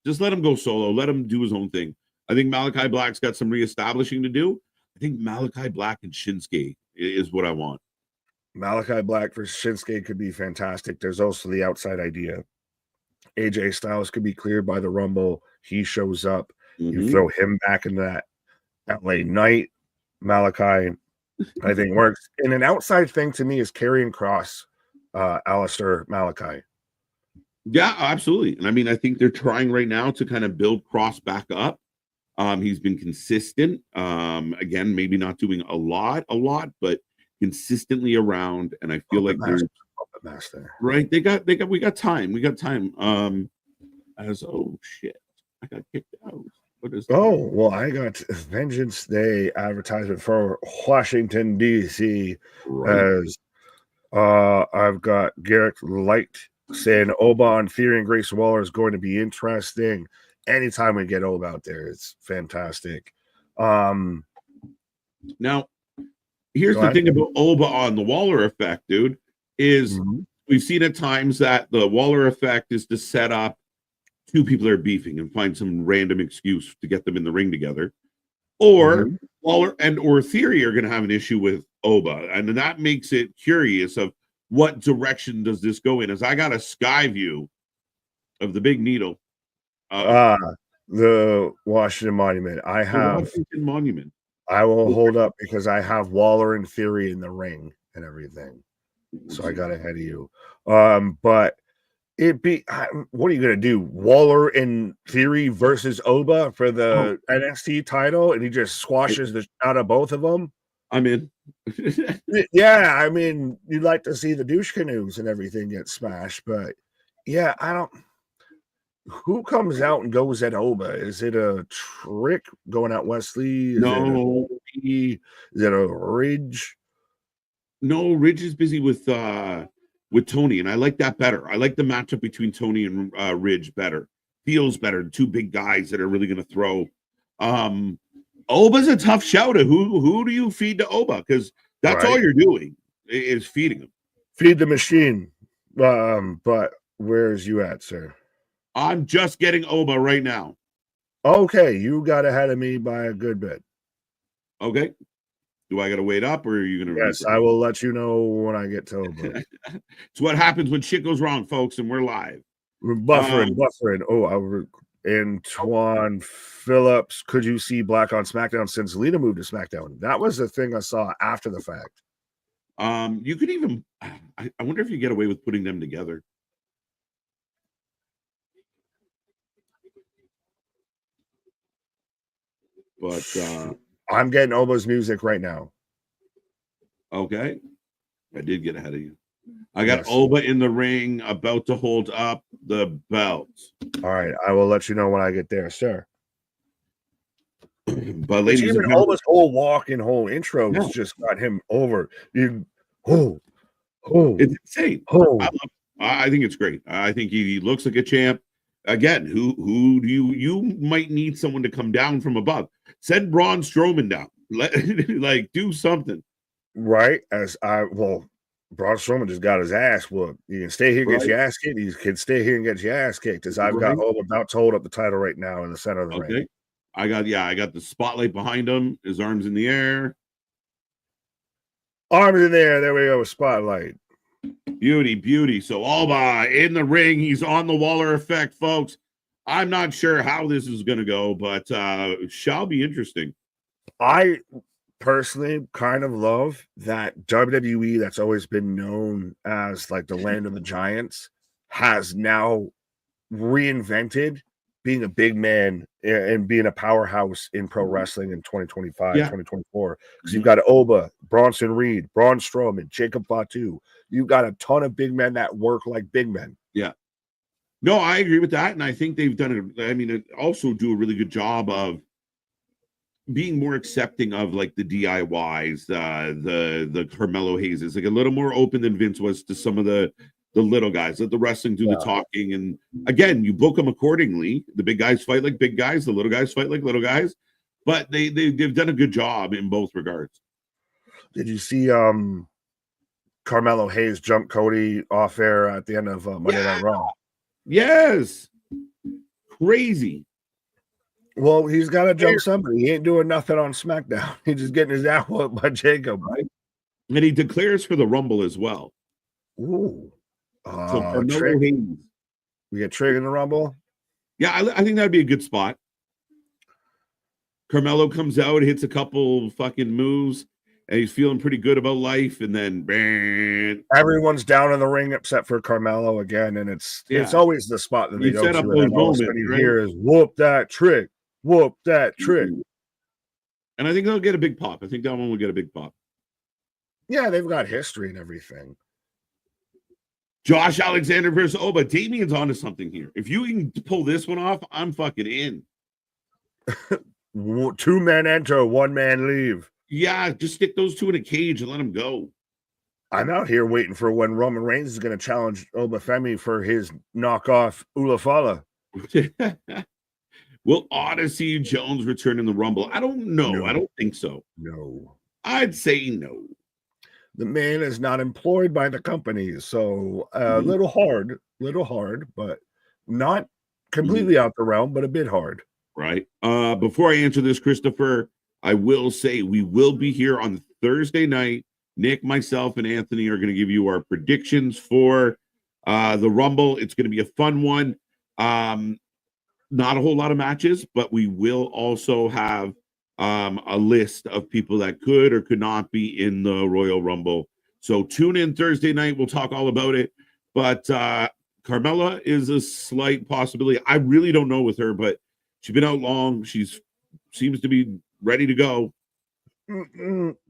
just let him go solo. Let him do his own thing. I think Malachi Black's got some reestablishing to do. I think Malachi Black and Shinsuke is what I want. Malachi Black versus Shinsuke could be fantastic. There's also the outside idea. AJ Styles could be cleared by the Rumble. He shows up. You throw him back in that LA Knight. Malachi, I think, works. And an outside thing to me is Karrion Kross, Alistair Malachi. Yeah, absolutely. And I mean, I think they're trying right now to kind of build Kross back up. He's been consistent. Again, maybe not doing a lot, but consistently around. And I feel like there's right. We got time. Oh shit, I got kicked out. What is that? Well, I got Vengeance Day advertisement for Washington, D.C. Right. As I've got Garrett Light saying Oba on Theory and Grace Waller is going to be interesting. Anytime we get Oba out there, it's fantastic. Now, here's the thing about Oba on the Waller effect, dude, is we've seen at times that the Waller effect is to set up 2 people that are beefing and find some random excuse to get them in the ring together. Or Waller or Theory are going to have an issue with Oba. And that makes it curious of what direction does this go in. As I got a sky view of the big needle. The Washington Monument. I have Washington Monument. I will hold up because I have Waller and Theory in the ring and everything. So I got ahead of you. But what are you gonna do? Waller in theory versus Oba for Oh, the NXT title, and he just squashes the out of both of them. I'm in. Yeah, I mean, you'd like to see the douche canoes and everything get smashed, but yeah, I don't. Who comes out and goes at Oba? Is it a Trick going at Wesley? Is it a No, Is it a Ridge? no, Ridge is busy with Tony, and I like that better. I like the matchup between Tony and Ridge better. Feels better. Two big guys that are really going to throw. Oba's a tough shout. Who do you feed to Oba? Because that's all Right? you're doing is feeding him. Feed the machine. But where's you at, sir? I'm just getting Oba right now. Okay, you got ahead of me by a good bit. Okay. Do I got to wait up, or are you going to? Yes, I will let you know when I get to Oba. It's what happens when shit goes wrong, folks, and we're live. We're buffering. Oh, Antoine Phillips. Could you see Black on SmackDown since Lita moved to SmackDown? That was the thing I saw after the fact. You could even. I wonder if you get away with putting them together. But I'm getting Oba's music right now. Okay. I did get ahead of you. I got Oba in the ring about to hold up the belts. All right. I will let you know when I get there, sir. But ladies and gentlemen, Oba's whole walk and whole intro has just got him over. It's insane. I think it's great. I think he looks like a champ. Again, who do you might need someone to come down from above. Send Braun Strowman down. Like do something. Right. Braun Strowman just got his ass whooped. You can stay here and get your ass kicked. You can stay here and get your ass kicked. As I've got Oba about to hold up the title right now in the center of the ring. I got the spotlight behind him, his arms in the air. Arms in there. There we go. Spotlight. Beauty. So Oba in the ring. He's on the Waller effect, folks. I'm not sure how this is going to go, but shall be interesting. I personally kind of love that WWE, that's always been known as like the land of the giants, has now reinvented being a big man and being a powerhouse in pro wrestling in 2025, 2024. Because you've got Oba, Bronson Reed, Braun Strowman, Jacob Fatu. You've got a ton of big men that work like big men. Yeah. No, I agree with that. And I think they've done it. I mean, it also do a really good job of being more accepting of like the DIYs, the Carmelo Hayes, like a little more open than Vince was to some of the little guys. Let the wrestling do the talking, and again, you book them accordingly. The big guys fight like big guys, the little guys fight like little guys, but they've done a good job in both regards. Did you see Carmelo Hayes jump Cody off air at the end of Monday Night Raw? Yes, crazy. Well, he's got to jump somebody. He ain't doing nothing on SmackDown. He's just getting his ass whooped by Jacob. Right? And he declares for the Rumble as well. Ooh. So Carmelo Hayes. We get Trig in the Rumble? Yeah, I think that'd be a good spot. Carmelo comes out, hits a couple fucking moves, and he's feeling pretty good about life. And then everyone's down in the ring except for Carmelo again. And it's always the spot that they go to. And all you hear is whoop that trick. Whoop that trick. And I think they'll get a big pop. I think that one will get a big pop. Yeah, they've got history and everything. Josh Alexander versus Oba. Damien's onto something here. If you can pull this one off, I'm fucking in. 2 men enter, 1 man leave. Yeah, just stick those two in a cage and let them go. I'm out here waiting for when Roman Reigns is going to challenge Obafemi for his knockoff Ulafala. Will Odyssey Jones return in the Rumble? I don't know. No. I don't think so. No. I'd say no. The man is not employed by the company, so a little hard, but not completely out the realm, but a bit hard. Right. Before I answer this, Christopher, I will say we will be here on Thursday night. Nick, myself, and Anthony are going to give you our predictions for the Rumble. It's going to be a fun one. Not a whole lot of matches, but we will also have a list of people that could or could not be in the Royal Rumble. So tune in Thursday night. We'll talk all about it. But Carmella is a slight possibility. I really don't know with her, but she's been out long. She's seems to be ready to go.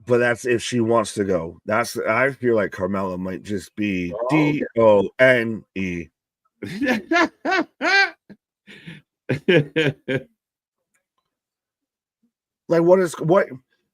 But that's if she wants to go. I feel like Carmella might just be okay. DONE. Like what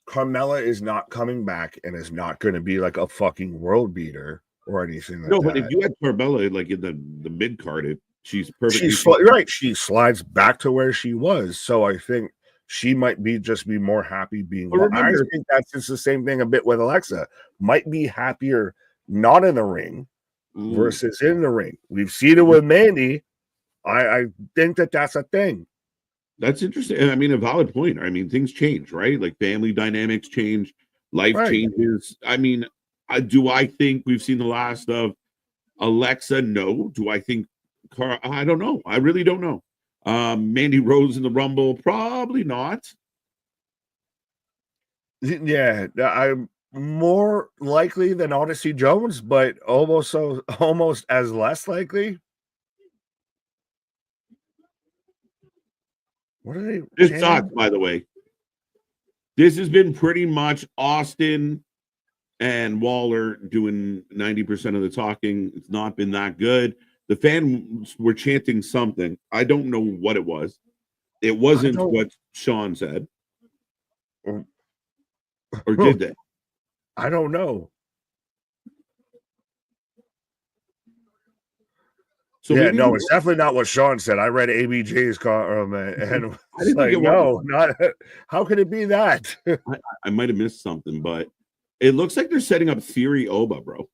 Carmella is not coming back and is not going to be like a fucking world beater or anything like that. No, but if you had Carmella like in the mid card, she's perfectly right. She slides back to where she was. So I think she might be more happy being. I think that's just the same thing a bit with Alexa. Might be happier not in the ring versus in the ring. We've seen it with Mandy. I think that's a thing. That's interesting. I mean, a valid point. I mean, things change, right? Like family dynamics change, life changes. I mean, do I think we've seen the last of Alexa? No. Do I think I don't know. I really don't know. Mandy Rose in the Rumble? Probably not. Yeah, I'm more likely than Odyssey Jones, but almost as less likely. What are they? This sucks, by the way. This has been pretty much Austin and Waller doing 90% of the talking. It's not been that good. The fans were chanting something. I don't know what it was. It wasn't what Sean said. Or did they? I don't know. So yeah, no, it's definitely not what Sean said. I read ABJ's comment, and it's like, no, not. How could it be that? I might have missed something, but it looks like they're setting up Theory Oba, bro.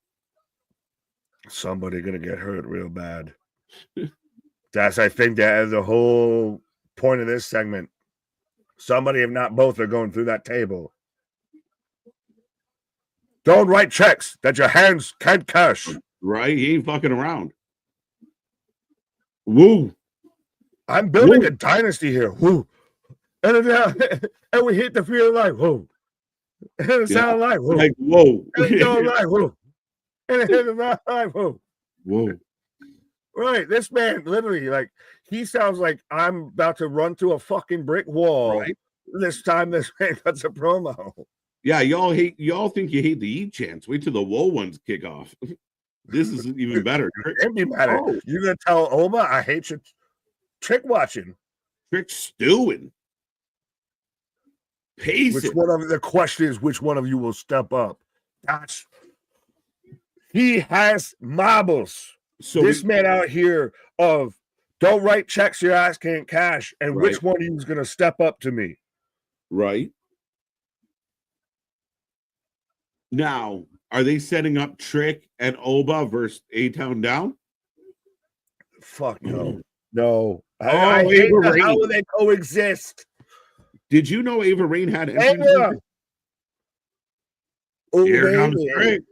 Somebody gonna get hurt real bad. I think that is the whole point of this segment. Somebody, if not both, are going through that table. Don't write checks that your hands can't cash. Right? He ain't fucking around. Woo. I'm building a dynasty here. Woo. And we hit the field like, whoa. And it sound like, whoa. Like, whoa. And it goes like, whoa. And it hit like, whoa. Whoa. Right. This man, literally, like, he sounds like I'm about to run through a fucking brick wall. Right. This time this man cuts a promo. Yeah, y'all think you hate the E chants. Wait till the whoa ones kick off. This is even better. It'd be better. Oh. You're gonna tell Oma I hate your trick watching. Trick stewing. Pacing. The question is which one of you will step up? He has marbles. So this man out here of don't write checks your ass can't cash, and which one of you is gonna step up to me? Right. Now, are they setting up Trick and Oba versus A-Town Down? Fuck no. No. I hate how will they coexist? Did you know Ava Rain had Here comes Trick.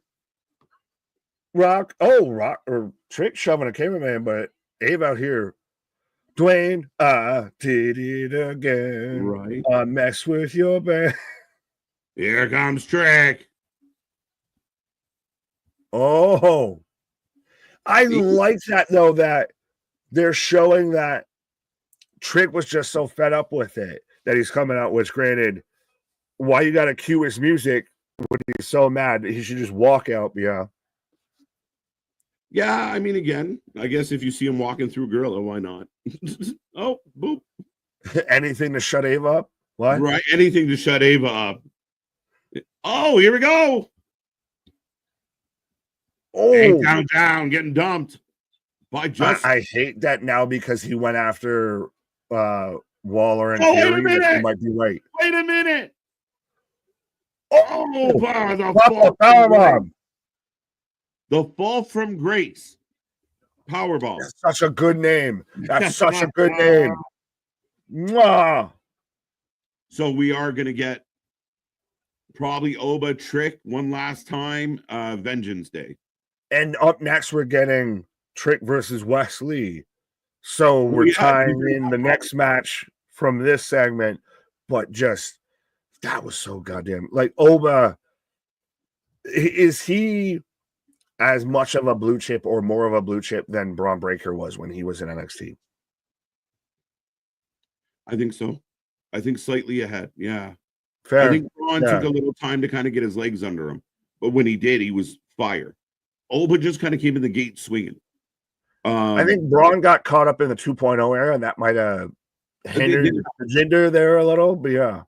Rock or Trick shoving a cameraman, but Ava out here. Dwayne, I did it again. Right. I mess with your band. Here comes Trick. Oh, I like that though, that they're showing that Trick was just so fed up with it that he's coming out, which granted, why you gotta cue his music when he's so mad that he should just walk out, yeah. Yeah, I mean, again, I guess if you see him walking through Gorilla, why not? Oh, boop. Anything to shut Ava up? What? Right, anything to shut Ava up. Oh, here we go. Oh, down, getting dumped by just. I hate that now because he went after Waller and Theory. Wait a minute. He might be right. Wait a minute. Oh, the fall from grace. Powerball. That's such a good name. That's such a good name. Mwah. So we are going to get probably Oba Trick one last time, Vengeance Day. And up next, we're getting Trick versus Wesley. So we're tying in the next match from this segment, but just that was so goddamn like Oba. Is he as much of a blue chip or more of a blue chip than Braun Breaker was when he was in NXT. I think so. I think slightly ahead. Yeah. Fair. I think Braun took a little time to kind of get his legs under him. But when he did, he was fire. Oba just kind of came in the gate swinging. I think Braun got caught up in the 2.0 era, and that might have hindered the gender there a little. But yeah.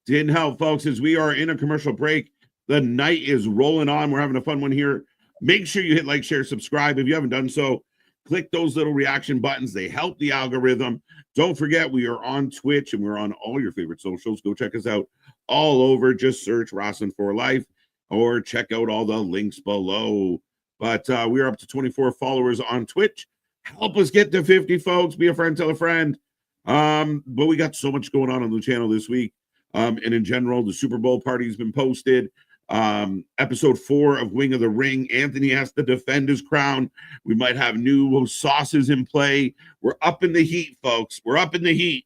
Didn't help, folks, as we are in a commercial break. The night is rolling on. We're having a fun one here. Make sure you hit like, share, subscribe. If you haven't done so, click those little reaction buttons. They help the algorithm. Don't forget, we are on Twitch and we're on all your favorite socials. Go check us out all over. Just search Wrestling for Life or check out all the links below. But we're up to 24 followers on Twitch. Help us get to 50, folks. Be a friend, tell a friend. But we got so much going on the channel this week. And in general, the Super Bowl party has been posted. Episode 4 of Wing of the Ring. Anthony has to defend his crown. We might have new sauces in play. We're up in the heat, folks. We're up in the heat.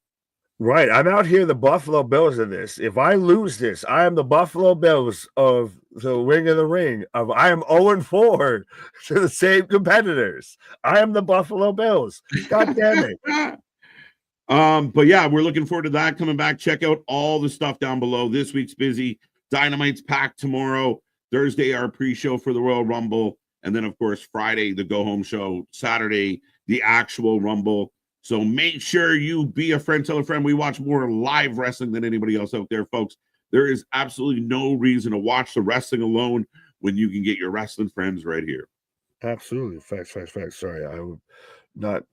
Right. I'm out here, the Buffalo Bills of this. If I lose this, I am the Buffalo Bills of the Wing of the Ring. I am 0-4 to the same competitors. I am the Buffalo Bills. God damn it. But yeah, we're looking forward to that coming back. Check out all the stuff down below. This week's busy. Dynamite's packed tomorrow. Thursday, our pre-show for the Royal Rumble. And then, of course, Friday, the go-home show. Saturday, the actual Rumble. So make sure you be a friend, tell a friend. We watch more live wrestling than anybody else out there, folks. There is absolutely no reason to watch the wrestling alone when you can get your wrestling friends right here. Absolutely. Facts. Sorry, I'm not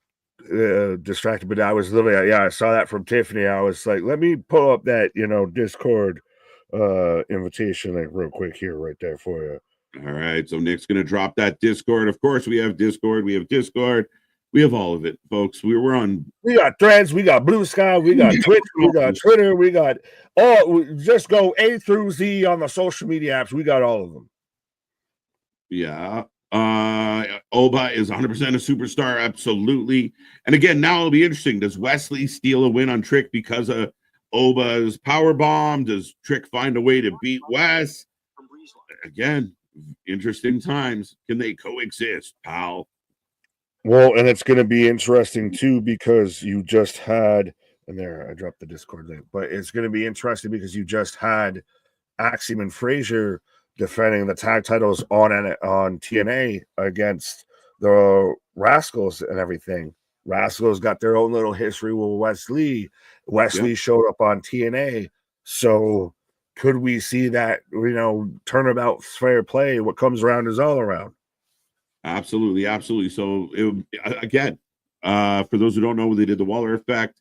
distracted, but I was literally, I saw that from Tiffany. I was like, let me pull up that, Discord invitation link real quick here right there for you. All right, so Nick's gonna drop that Discord. Of course, we have Discord, we have all of it, folks. We got Threads, we got Blue Sky, we got Twitch, we got Twitter, we got just go A through Z on the social media apps. We got all of them. Yeah. Oba is 100% a superstar, absolutely. And again, now it'll be interesting. Does Wesley steal a win on Trick because of Oba's power bomb? Does Trick find a way to beat Wes? Again, interesting times. Can they coexist, pal? Well, and it's going to be interesting too because you just had, and there I dropped the Discord link, but it's going to be interesting because you just had Axiom and Frazier defending the tag titles on TNA against the Rascals and everything. Rascals got their own little history with Wesley. Wesley showed up on TNA. So could we see that, turnabout fair play? What comes around is all around. Absolutely. So again, for those who don't know, they did the Waller effect.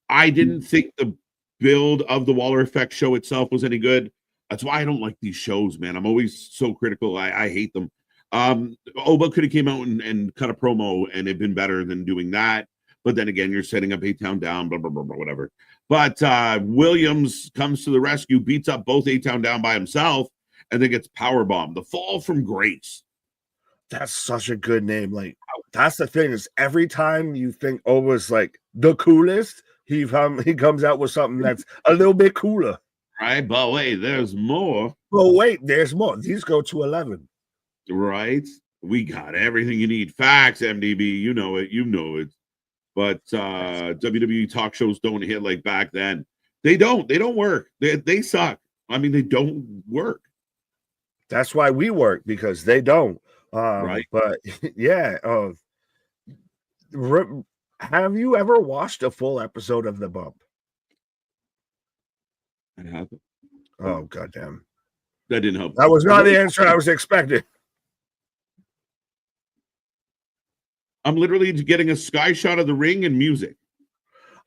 I didn't think the build of the Waller effect show itself was any good. That's why I don't like these shows, man. I'm always so critical. I hate them. Oba could have came out and cut a promo and it'd been better than doing that. But then again, you're setting up A-Town Down, blah, blah, blah, blah, whatever. But Williams comes to the rescue, beats up both A-Town Down by himself, and then gets powerbombed. The fall from grace. That's such a good name. Like, that's the thing is every time you think Oba's like the coolest, he comes out with something that's a little bit cooler. Right, but wait, there's more. But wait, there's more. These go to 11. Right? We got everything you need. Facts, MDB. You know it. But WWE talk shows don't hit like back then. They don't work. They suck. I mean, they don't work. That's why we work, because they don't. Right. But yeah. Have you ever watched a full episode of The Bump? I haven't. Oh, goddamn. That didn't help. That was not the answer I was expecting. I'm literally getting a sky shot of the ring and music.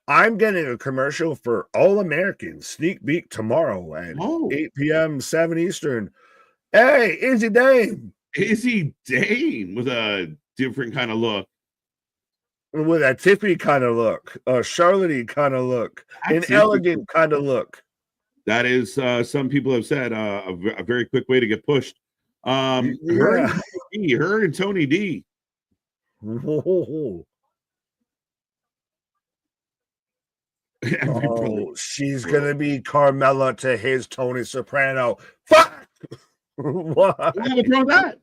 I'm getting a commercial for All American Sneak Peek tomorrow at 8 p.m. 7 Eastern. Hey, Izzy Dane. Izzy Dane with a different kind of look. With a tippy kind of look, a Charlotte-y kind of look, an elegant kind of look. That is, some people have said, a very quick way to get pushed. Her and Tony D. Whoa. She's gonna be Carmella to his Tony Soprano. Fuck. What? What's wrong with that?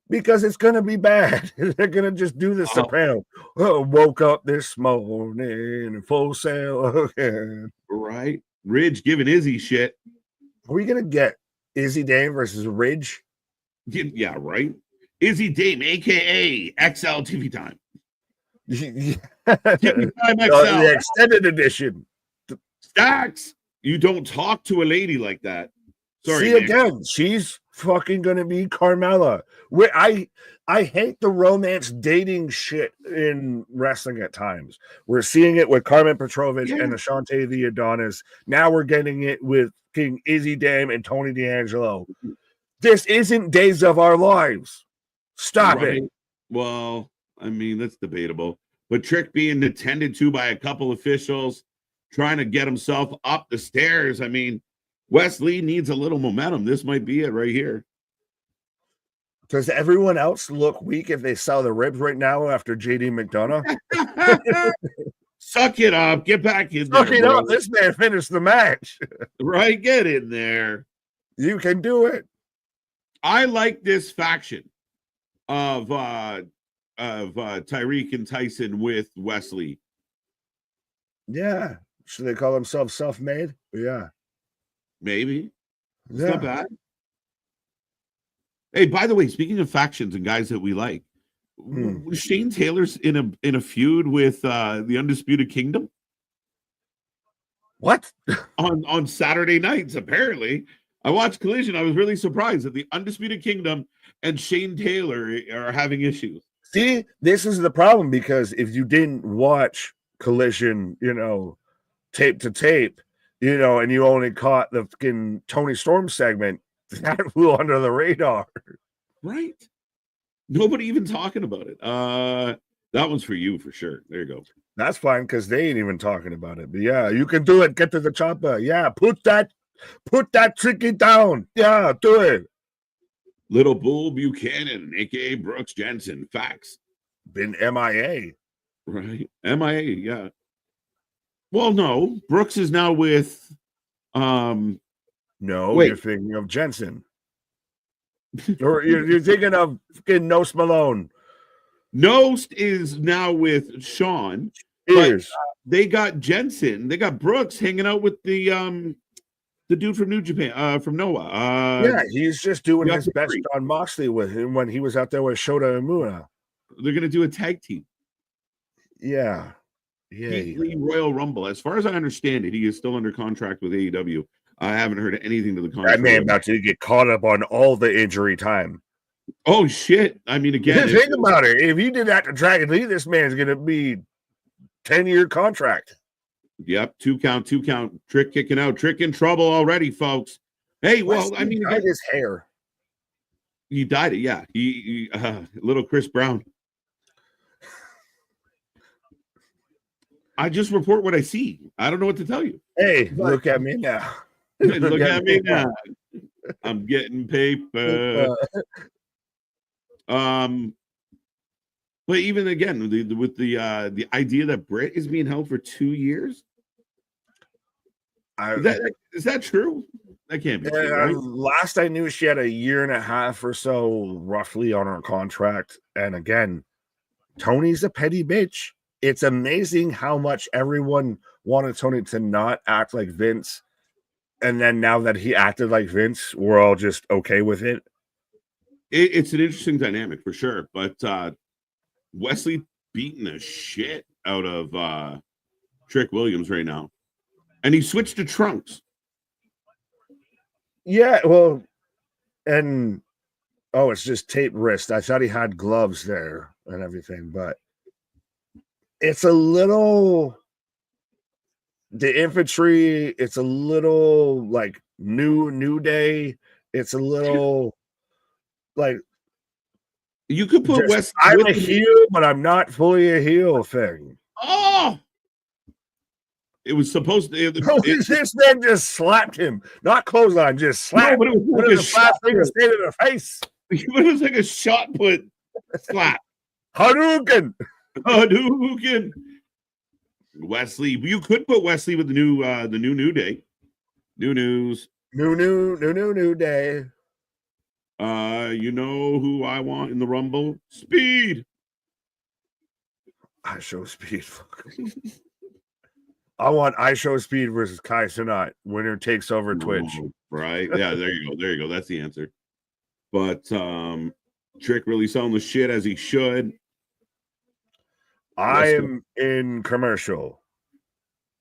because it's gonna be bad. They're gonna just do the Soprano. Oh, woke up this morning in full sail again. Right. Ridge giving Izzy shit. Are we gonna get Izzy Dame versus Ridge? Yeah, right. Izzy Dame, aka XL TV Time. TV Time XL. The extended edition. Stacks. You don't talk to a lady like that. Sorry. See, again, she's fucking gonna be Carmella. I hate the romance dating shit in wrestling at times. We're seeing it with Carmen Petrovich and Ashante the Adonis. Now we're getting it with King Izzy Dame and Tony D'Angelo. This isn't Days of Our Lives. Stop it. Well, I mean, that's debatable. But Trick being attended to by a couple officials, trying to get himself up the stairs. I mean, Wesley needs a little momentum. This might be it right here. Does everyone else look weak if they sell the ribs right now after JD McDonough? Suck it up. Get back in there. Suck it bro. up. This man finished the match. Right? Get in there. You can do it. I like this faction of Tyreek and Tyson with Wesley. Yeah. Should they call themselves self-made? Yeah. Maybe. It's not bad. Hey, by the way, speaking of factions and guys that we like, Shane Taylor's in a feud with the Undisputed Kingdom. What? on Saturday nights, apparently. I watched Collision. I was really surprised that the Undisputed Kingdom and Shane Taylor are having issues. See, this is the problem, because if you didn't watch Collision, tape to tape, and you only caught the fucking Tony Storm segment, that flew under the radar. Right. Nobody even talking about it. That one's for you for sure. There you go. That's fine, because they ain't even talking about it. But yeah, you can do it. Get to the chopper. Yeah, put that tricky down. Yeah, do it. Little Bull Buchanan, aka Brooks Jensen. Facts. Been MIA. Right. MIA, yeah. Well, no. Brooks is now with No, wait. You're thinking of Jensen. Or you're thinking of fucking Nost Malone. Nost is now with Sean. They got Jensen. They got Brooks hanging out with the dude from New Japan, from Noah. Yeah, he's just doing his best on Moxley with him when he was out there with Shota Umuna. They're gonna do a tag team. Yeah. Royal Rumble. As far as I understand it, he is still under contract with AEW. I haven't heard anything to the contrary. That man about to get caught up on all the injury time. Oh shit! I mean, again, think about it. If he did that to Dragon Lee, this man's gonna be 10-year contract. Yep, 2 count. Trick kicking out. Trick in trouble already, folks. Hey, well, I mean, dyed his hair. He dyed it. Yeah, he little Chris Brown. I just report what I see. I don't know what to tell you. Hey, look at me now. Look at me now. I'm getting paper. But even again, with the idea that Britt is being held for 2 years, is that true? That can't be true, right? Last I knew, she had a 1.5 years or so, roughly, on her contract. And again, Tony's a petty bitch. It's amazing how much everyone wanted Tony to not act like Vince. And then now that he acted like Vince, we're all just okay with it. It's an interesting dynamic for sure. But Wesley beating the shit out of Trick Williams right now. And he switched to trunks. Yeah, well, and it's just taped wrist. I thought he had gloves there and everything, but it's a little, the infantry, it's a little like new day. It's a little like, you could put West. I'm a heel, but I'm not fully a heel thing. Oh, it was supposed to. This man just slapped him, not clothesline, just slapped. No, but it was like a shot thing to stay to the face. It was like a shot put slap. Hadouken. Wesley, you could put Wesley with the new Day. New news. New day. You know who I want in the Rumble? Speed. I Show Speed. I want I Show Speed versus Kai Cenat. Winner takes over Twitch. Right? Yeah, there you go. There you go. That's the answer. But Trick really selling the shit as he should. I am in commercial.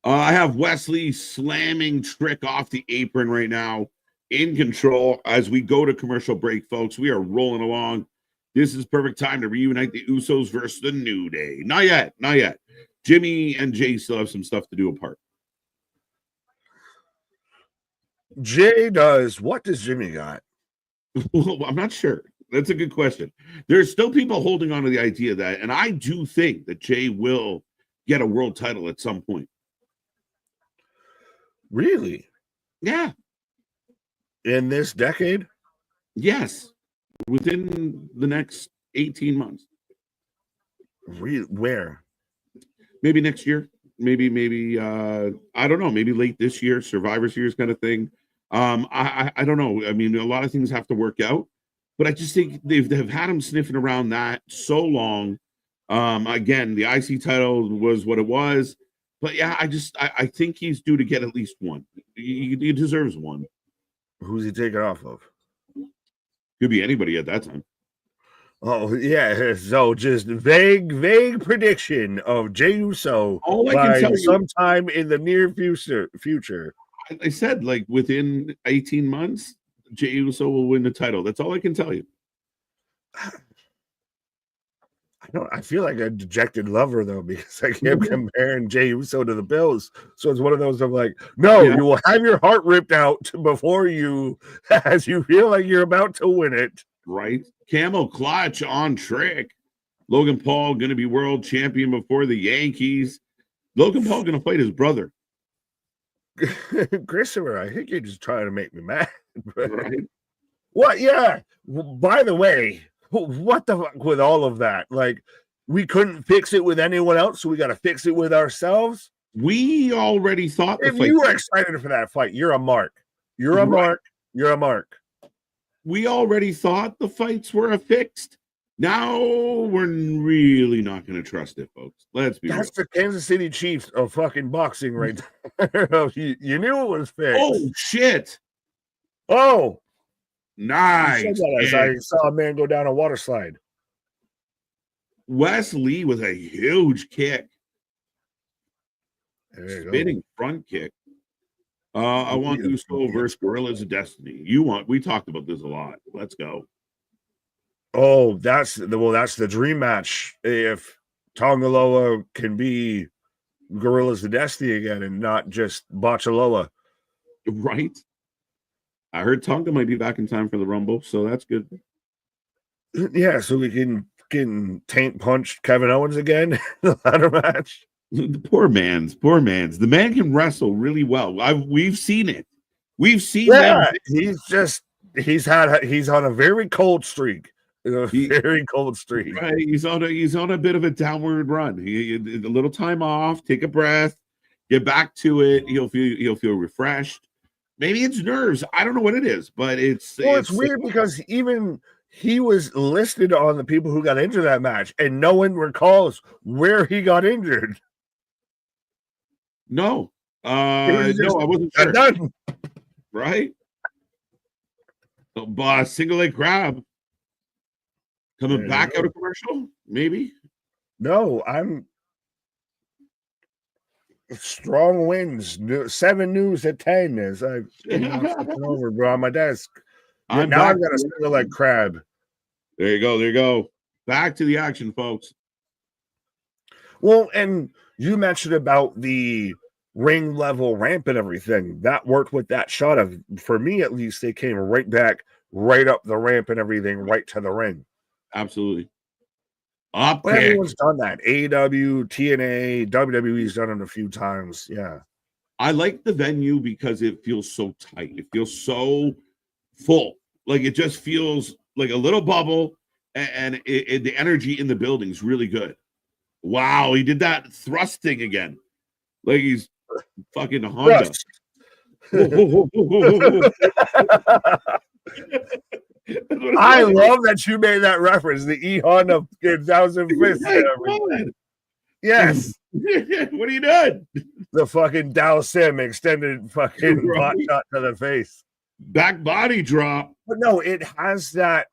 I have Wesley slamming Trick off the apron right now, in control as we go to commercial break, folks. We are rolling along. This is perfect time to reunite the Usos versus the New Day. Not yet, not yet. Jimmy and Jay still have some stuff to do apart. Jay does. What does Jimmy got? Well, I'm not sure. That's a good question. There's still people holding on to the idea that, and I do think that Jay will get a world title at some point. Really? Yeah. In this decade? Yes. Within the next 18 months. Where? Maybe next year. Maybe I don't know, maybe late this year, Survivor Series kind of thing. I don't know. I mean, a lot of things have to work out, but I just think they've had him sniffing around that so long. Again, the IC title was what it was, but yeah, I think he's due to get at least one. He deserves one. Who's he taking off of? Could be anybody at that time. Oh yeah, so just vague prediction of Jey Uso All I can tell you, sometime in the near future. I said like within 18 months, Jey Uso will win the title. That's all I can tell you. I feel like a dejected lover though, because I kept comparing Jey Uso to the Bills. So it's one of those of like, no, you will have your heart ripped out before you, as you feel like you're about to win it. Right? Camel clutch on Trick. Logan Paul going to be world champion before the Yankees. Logan Paul going to fight his brother. Christopher, I think you're just trying to make me mad. Right? What? Yeah. By the way, what the fuck with all of that? Like, we couldn't fix it with anyone else, so we got to fix it with ourselves. We already thought if you were excited for that fight, you're a mark. You're a mark. You're a mark. We already thought the fights were fixed. Now we're really not going to trust it, folks. Let's be That's real. The Kansas City Chiefs of fucking boxing right there. you knew it was fixed. Oh, shit. Oh. Nice. I saw a man go down a water slide. Wes Lee with a huge kick. Spinning front kick. I want Uso versus Gorillas of Destiny. We talked about this a lot. Let's go. Oh, that's the dream match. If Tongaloa can be Gorillas of Destiny again and not just Botchaloa. Right. I heard Tonga might be back in time for the Rumble, so that's good. Yeah, so we can taint punch Kevin Owens again in the ladder match. The poor man's. The man can wrestle really well. We've seen it. We've seen that. He's on a very cold streak. Very cold streak. Right. He's on a bit of a downward run. A little time off, take a breath, get back to it. He'll feel refreshed. Maybe it's nerves. I don't know what it is, but it's weird because even he was listed on the people who got injured that match, and no one recalls where he got injured. No, no, I wasn't sure. Done. Right? Boss, single leg crab coming back out of commercial, maybe. No, I'm strong wins. 7 news at 10 is I'm over, bro, on my desk. I've got a single leg crab. There you go. Back to the action, folks. Well, and you mentioned about the ring level ramp and everything. That worked with that shot of, for me at least, they came right back, right up the ramp and everything, right to the ring. Absolutely. Everyone's done that. AEW, TNA, WWE's done it a few times. Yeah. I like the venue because it feels so tight. It feels so full. Like it just feels like a little bubble, and the energy in the building is really good. Wow, he did that thrusting again. Like he's fucking Honda. I love that you made that reference. The E-Hon of 1,000 fists. Yes. What are you doing? The fucking Dow Sim extended fucking pot shot to the face. Back body drop. But no, it has that.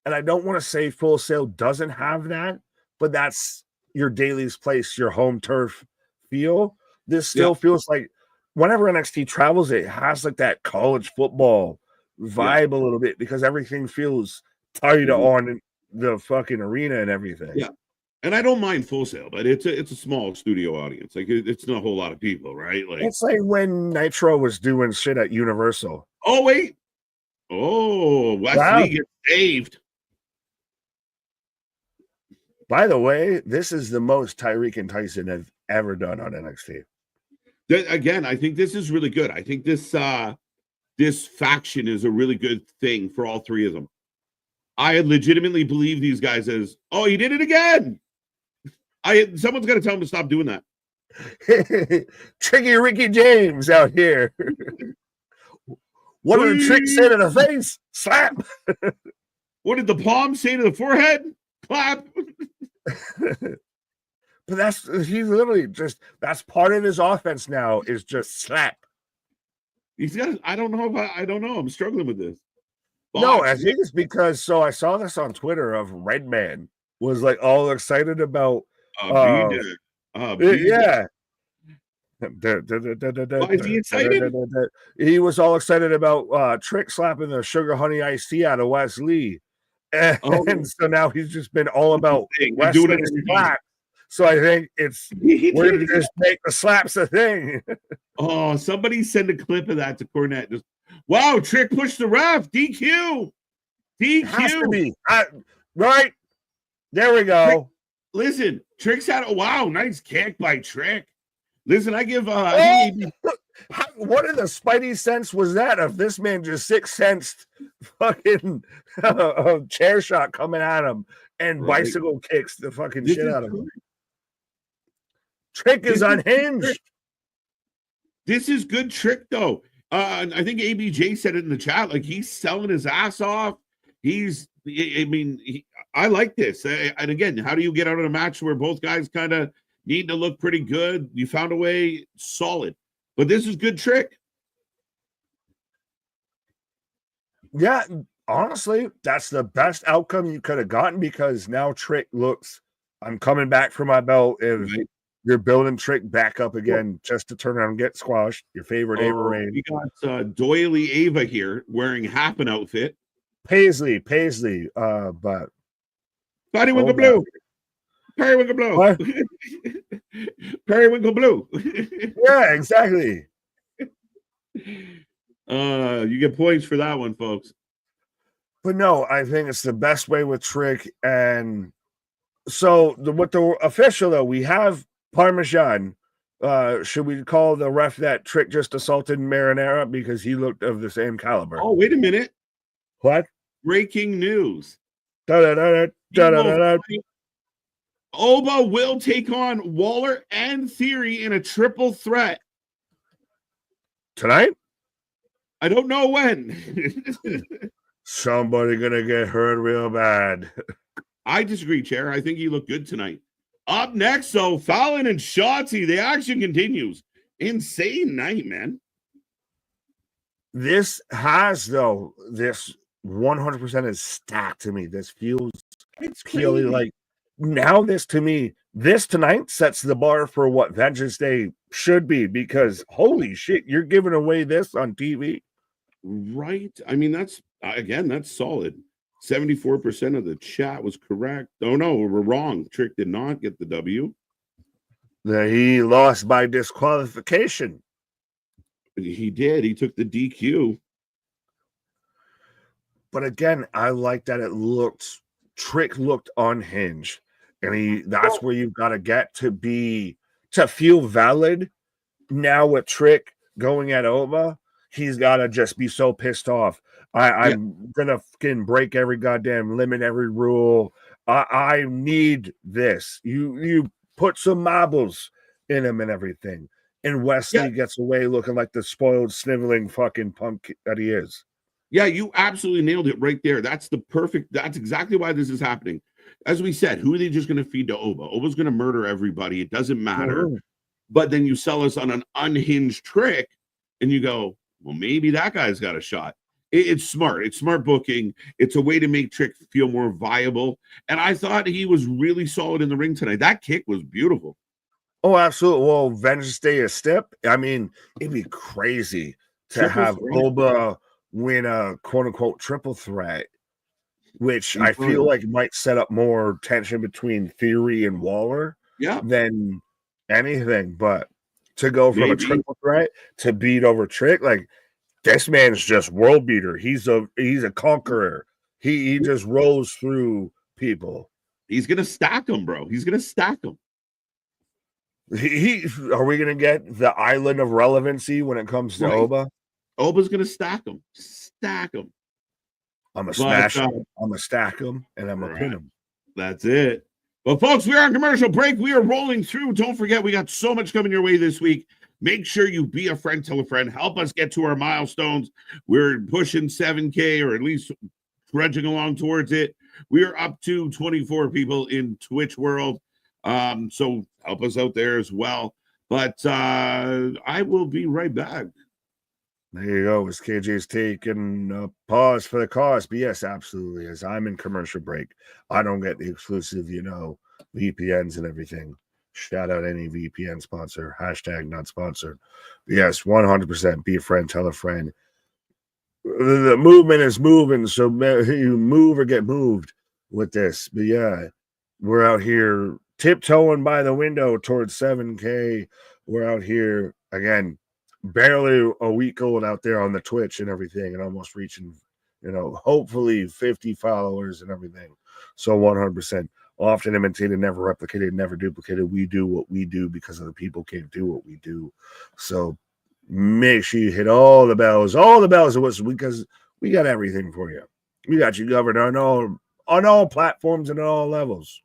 And I don't want to say Full Sail doesn't have that, but that's your Daily's Place, your home turf feel. This still feels like whenever NXT travels, it has like that college football vibe a little bit because everything feels tight on the fucking arena and everything. Yeah. And I don't mind Full Sail, but it's a small studio audience. Like it's not a whole lot of people, right? Like it's like when Nitro was doing shit at Universal. Oh wait. Oh, Wesley gets saved. By the way, this is the most Tyreek and Tyson have ever done on NXT. Again, I think this is really good. I think this faction is a really good thing for all three of them. I legitimately believe these guys as, oh, he did it again. Someone's got to tell him to stop doing that. Tricky Ricky James out here. What did the trick say to the face? Slap. What did the palm say to the forehead? Clap. But he's literally just, that's part of his offense now is just slap. He's got, I don't know. I'm struggling with this. No, I think it's because, so I saw this on Twitter of Redman was like all excited about. Yeah. Why is he excited? He was all excited about Trick slapping the sugar honey iced tea out of Wes Lee. And so now he's just been all about Wesley slap. So I think it's we're gonna just make the slaps a thing. Oh, somebody send a clip of that to Cornette. Just wow, Trick pushed the ref. DQ. Has to be. Right. There we go. Trick, listen, Trick's had a wow, nice kick by Trick. Listen, I give what in the Spidey sense was that of this man just sixth sensed fucking chair shot coming at him and bicycle kicks the fucking shit out of him. Trick is unhinged. This is good Trick though. I think ABJ said it in the chat. Like he's selling his ass off. I like this. And again, how do you get out of a match where both guys kind of need to look pretty good? You found a way, solid. But this is good Trick. Yeah, honestly, that's the best outcome you could have gotten because now Trick looks, I'm coming back for my belt. If you're building Trick back up again just to turn around and get squashed, your favorite Ava Rain. We got Doily Ava here wearing half an outfit. Paisley, but Periwinkle Blue. Periwinkle Blue. Periwinkle Blue. Yeah, exactly. You get points for that one, folks. But no, I think it's the best way with Trick. And so with the official though, we have Parmesan. Should we call the ref that Trick just assaulted Marinara because he looked of the same caliber? Oh, wait a minute. What? Breaking news. Oba will take on Waller and Theory in a triple threat. Tonight? I don't know when. Somebody gonna get hurt real bad. I disagree, Chair. I think he looked good tonight. Up next, though, Fallon and Shotzi. The action continues. Insane night, man. This has, though, this 100% is stacked to me. This feels purely like now this to me, this tonight sets the bar for what Vengeance Day should be because holy shit, you're giving away this on TV. Right. I mean, that's solid. 74% of the chat was correct. Oh no, we're wrong. Trick did not get the W. He lost by disqualification. He did. He took the DQ. But again, I like that Trick looked unhinged. And that's where you've got to get to feel valid. Now with Trick going at Oba, he's got to just be so pissed off. I'm gonna fucking break every goddamn limit, every rule. I need this. You put some marbles in him and everything. And Wesley gets away looking like the spoiled, sniveling fucking punk that he is. Yeah, you absolutely nailed it right there. That's exactly why this is happening. As we said, who are they just going to feed to Oba? Oba's going to murder everybody. It doesn't matter. Mhm. But then you sell us on an unhinged trick and you go, well, maybe that guy's got a shot. It's smart. It's smart booking. It's a way to make Trick feel more viable. And I thought he was really solid in the ring tonight. That kick was beautiful. Oh, absolutely. Well, Vengeance Day is step. I mean, it'd be crazy to Triple have threat. Oba win a quote unquote triple threat, which I feel Fun. like might set up more tension between Theory and Waller Yeah, than anything. But to go from a maybe. triple threat to beat over Trick, like this man's just world beater. He's a conqueror. He just rolls through people. He's going to stack them, bro. He's going to stack them. He are we gonna get the island of relevancy when it comes to Right? Oba? Oba's going to stack them. Stack them. I'm gonna But smash them, I'm gonna stack them, and I'm gonna pin right, them. that's it. Well, folks, we are on commercial break. We are rolling through. Don't forget, we got so much coming your way this week. Make sure you be a friend, tell a friend. Help us get to our milestones. We're pushing 7K or at least trudging along towards it. We are up to 24 people in Twitch world. So help us out there as well. But I will be right back. There you go. It's KJ's taking a pause for the cause. But yes, absolutely. As I'm in commercial break, I don't get the exclusive, VPNs and everything. Shout out any VPN sponsor. Hashtag not sponsored. But yes, 100%. Be a friend, tell a friend. The movement is moving, so you move or get moved with this. But yeah, we're out here tiptoeing by the window towards 7K. We're out here again, barely a week old out there on the Twitch and everything, and almost reaching, hopefully 50 followers and everything. So 100%. Often imitated, never replicated, never duplicated. We do what we do because other people can't do what we do. So make sure you hit all the bells and whistles, because we got everything for you. We got you covered on all platforms and on all levels.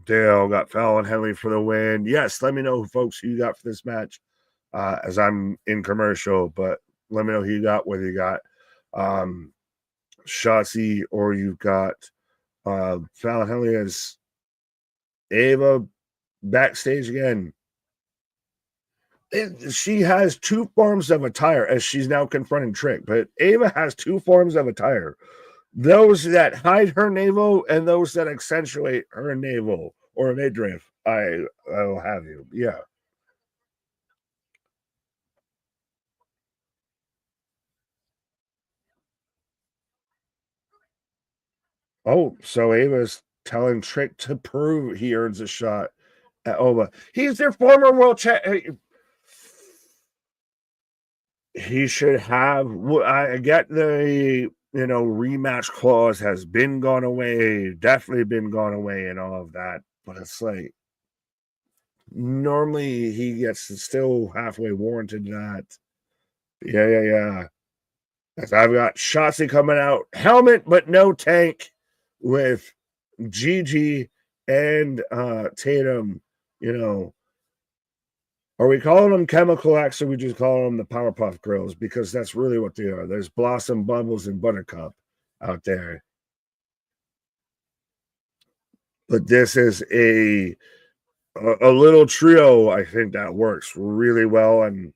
Dale got Fallon Henley for the win. Yes, let me know, folks, who you got for this match. As I'm in commercial, but let me know who you got, whether you got Shotzi or you've got Fallon Henley as Ava backstage again. She has two forms of attire as she's now confronting Trick, but Ava has two forms of attire. Those that hide her navel and those that accentuate her navel or midriff. I'll have you. Yeah. Oh, so Ava's telling Trick to prove he earns a shot at Ova. He's their former world champion. He should have. I get the rematch clause has been gone away, definitely been gone away, and all of that. But it's like normally he gets still halfway warranted that. Yeah. As I've got Shotzi coming out, helmet but no tank, with Gigi and Tatum. Are we calling them Chemical X, or we just call them the Powerpuff Girls? Because that's really what they are. There's Blossom, Bubbles, and Buttercup out there. But this is a little trio, I think, that works really well. And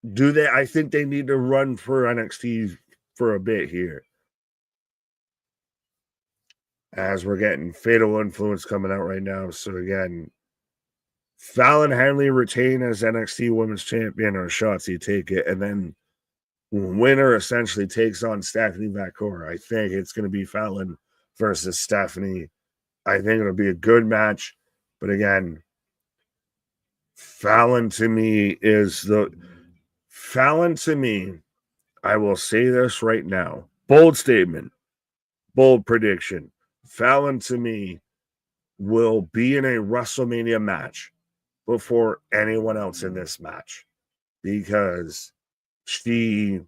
I think they need to run for NXT for a bit here, as we're getting Fatal Influence coming out right now. So again, Fallon Henley retain as NXT Women's Champion, or Shotzi take it, and then winner essentially takes on Stephanie Vacour. I think it's going to be Fallon versus Stephanie. I think it'll be a good match, but again, Fallon to me. I will say this right now. Bold statement, bold prediction. Fallon to me will be in a WrestleMania match before anyone else in this match, because she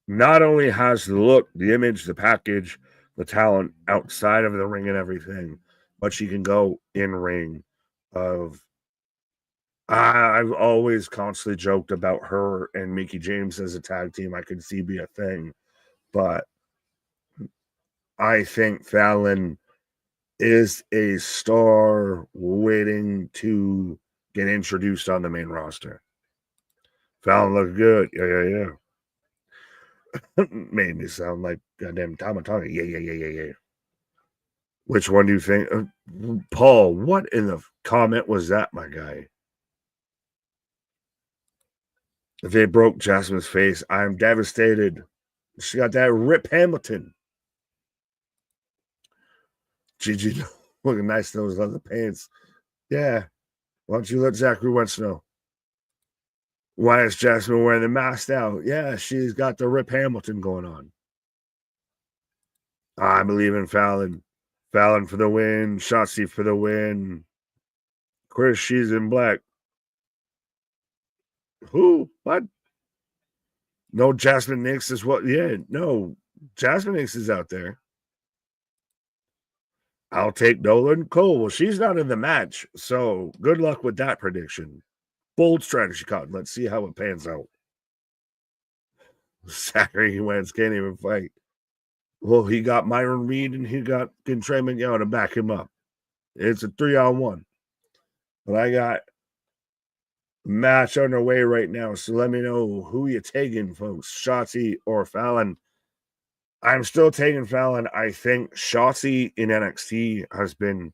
not only has the look, the image, the package, the talent outside of the ring and everything, but she can go in ring of I've always constantly joked about her and Mickie James as a tag team. I could see be a thing, but I think Fallon is a star waiting to get introduced on the main roster. Fallon looked good. Yeah. Made me sound like goddamn Tamatanga. Yeah. Which one do you think? Paul, what in the comment was that, my guy? If they broke Jasmine's face, I'm devastated. She got that Rip Hamilton. Gigi looking nice in those leather pants. Yeah. Why don't you let Zachary Wentz know? Why is Jasmine wearing the mask now? Yeah, she's got the Rip Hamilton going on. I believe in Fallon. Fallon for the win. Shotzi for the win. Chris, she's in black. Who? What? No, Jasmine Nix is what? Yeah, no. Jasmine Nix is out there. I'll take Nolan Cole. Well, she's not in the match, so good luck with that prediction. Bold strategy, Cotton. Let's see how it pans out. Zachary Wentz can't even fight. Well, he got Myron Reed and he got Trey McGowan to back him up. It's a 3-on-1. But I got match underway right now, so let me know who you're taking, folks. Shotzi or Fallon. I'm still taking Fallon. I think Shotzi in NXT has been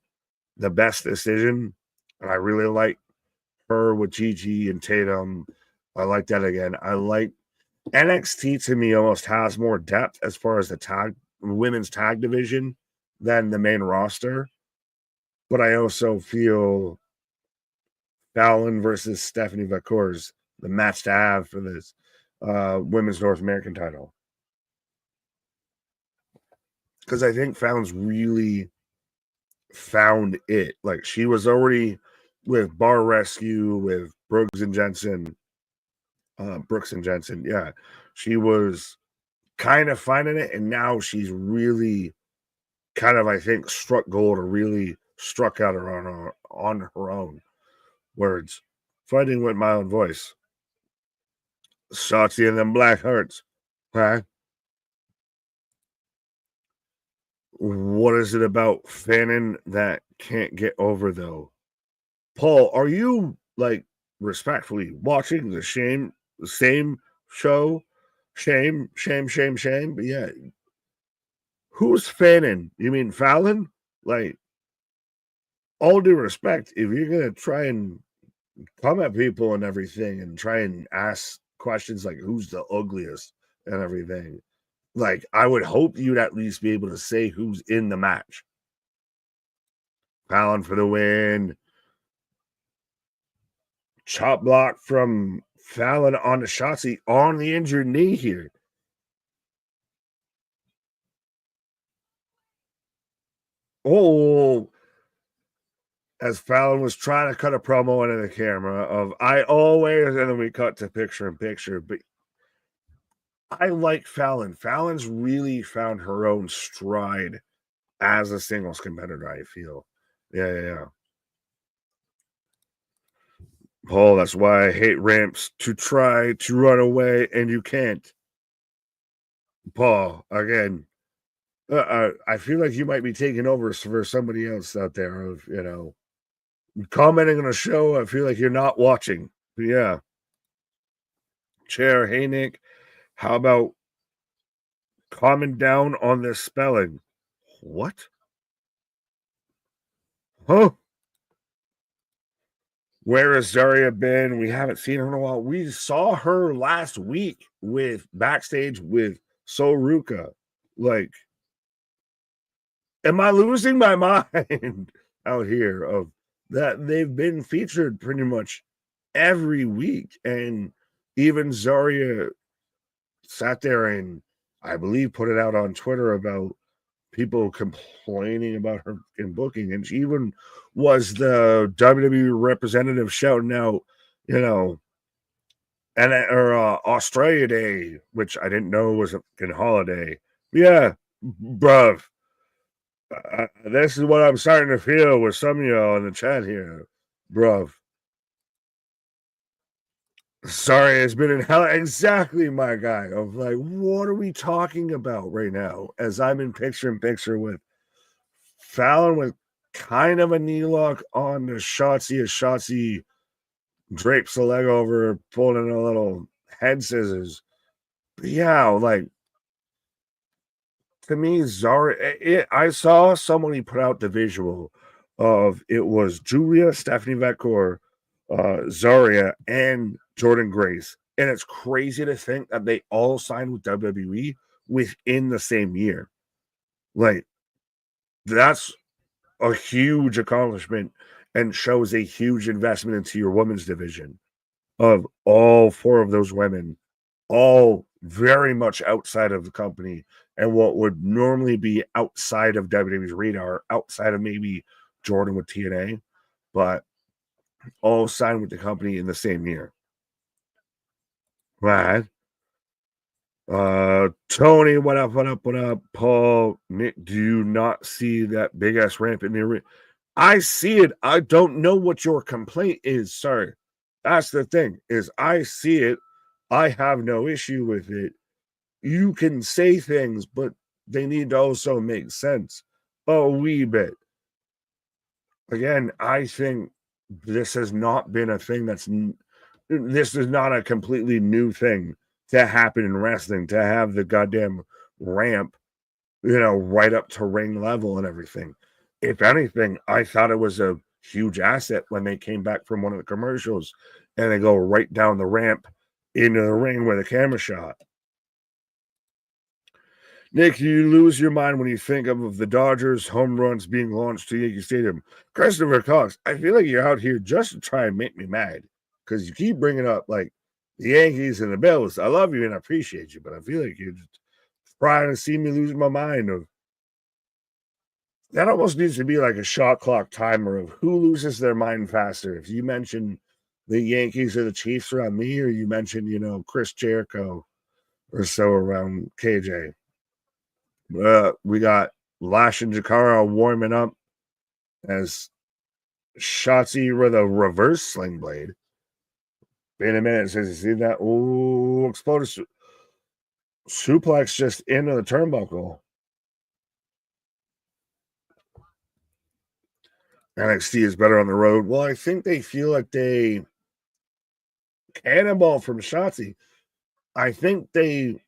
the best decision. And I really like her with Gigi and Tatum. I like that again. I like NXT to me almost has more depth as far as the women's tag division than the main roster. But I also feel Fallon versus Stephanie Vacour is the match to have for this women's North American title. Because I think Fallon's really found it. Like, she was already with Bar Rescue, with Brooks and Jensen. Yeah. She was kind of finding it, and now she's really kind of, I think, struck gold or really struck out on her own words. Fighting with my own voice. Shotzi and them black hearts. Huh? What is it about Fannin that can't get over, though? Paul, are you, like, respectfully watching the same show? Shame. But yeah. Who's Fannin? You mean Fallon? Like, all due respect, if you're going to try and come at people and everything and try and ask questions like who's the ugliest and everything, like, I would hope you'd at least be able to say who's in the match. Fallon for the win. Chop block from Fallon on the Shotzi on the injured knee here. Oh, as Fallon was trying to cut a promo into the camera of I always, and then we cut to picture in picture. But I like Fallon. Fallon's really found her own stride as a singles competitor, I feel. Yeah. Paul, that's why I hate ramps, to try to run away and you can't. Paul, again, I feel like you might be taking over for somebody else out there of, commenting on a show. I feel like you're not watching. But yeah. Chair, hey, Nick, how about calming down on this spelling? What? Huh? Where has Zarya been? We haven't seen her in a while. We saw her last week backstage with Soruka. Like, am I losing my mind out here of that? They've been featured pretty much every week. And even Zarya sat there and I believe put it out on Twitter about people complaining about her in booking, and she even was the WWE representative shouting out, Australia Day, which I didn't know was a fucking holiday. Yeah, bruv. This is what I'm starting to feel with some of y'all in the chat here, bruv. Sorry, it's been in hell. Exactly, my guy. Of like, what are we talking about right now? As I'm in picture with Fallon with kind of a knee lock on the Shotzi, as Shotzi drapes the leg over, pulling a little head scissors. But yeah, like to me, Zara. I saw somebody put out the visual of it was Julia, Stephanie Vetkour, Zarya, and Jordan Grace. And it's crazy to think that they all signed with WWE within the same year. Like, that's a huge accomplishment and shows a huge investment into your women's division of all four of those women, all very much outside of the company and what would normally be outside of WWE's radar, outside of maybe Jordan with TNA, but all signed with the company in the same year. Right. Tony, what up, what up, what up? Paul, Nick, do you not see that big ass ramp in the arena? I see it. I don't know what your complaint is, sir. That's the thing, is I see it. I have no issue with it. You can say things, but they need to also make sense a wee bit. Again, I think this has not been a thing this is not a completely new thing to happen in wrestling, to have the goddamn ramp, right up to ring level and everything. If anything, I thought it was a huge asset when they came back from one of the commercials and they go right down the ramp into the ring with a camera shot. Nick, you lose your mind when you think of the Dodgers home runs being launched to Yankee Stadium. Christopher Cox, I feel like you're out here just to try and make me mad because you keep bringing up like the Yankees and the Bills. I love you and I appreciate you, but I feel like you're just trying to see me lose my mind. That almost needs to be like a shot clock timer of who loses their mind faster. If you mention the Yankees or the Chiefs around me, or you mention, Chris Jericho or so around KJ. We got Lash and Jakara warming up as Shotzi with a reverse sling blade. In a minute, says you see that? Oh, exploded suplex just into the turnbuckle. NXT is better on the road. Well, I think they feel like they cannonball from Shotzi. I think they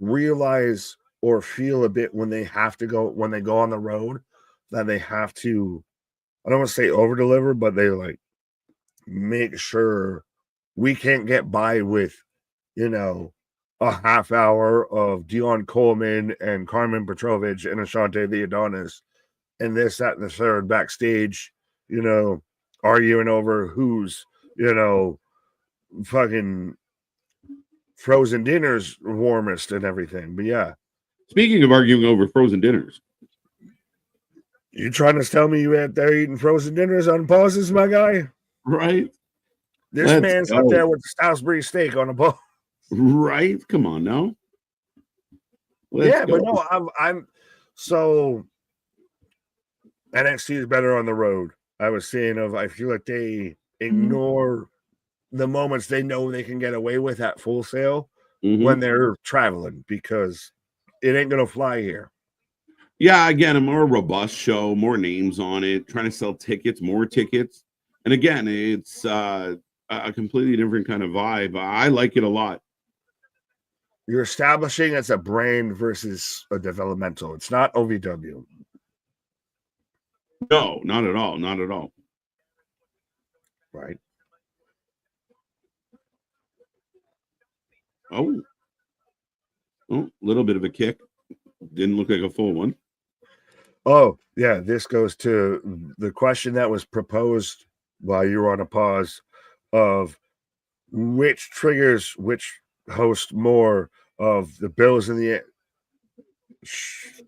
realize or feel a bit when they go on the road that they have to, I don't want to say over deliver, but they like make sure we can't get by with, a half hour of Dion Coleman and Carmen Petrovich and Ashante the Adonis and this, that, and the third backstage, arguing over who's, fucking frozen dinners warmest and everything. But yeah. Speaking of arguing over frozen dinners, you trying to tell me you out there eating frozen dinners on pauses, my guy? right? This man's up there with the Salisbury steak on a pause. Right? Come on now. But no, I'm so NXT is better on the road. I was saying I feel like they ignore the moments they know they can get away with at Full Sail when they're traveling because it ain't gonna fly here. Yeah, again, a more robust show, more names on it, trying to sell tickets, more tickets. And again, it's a completely different kind of vibe. I like it a lot. You're establishing as a brand versus a developmental. It's not OVW. No, not at all. Not at all. Right. Oh, a little bit of a kick. Didn't look like a full one. Oh, yeah. This goes to the question that was proposed while you were on a pause of which triggers which host more of the Bills and the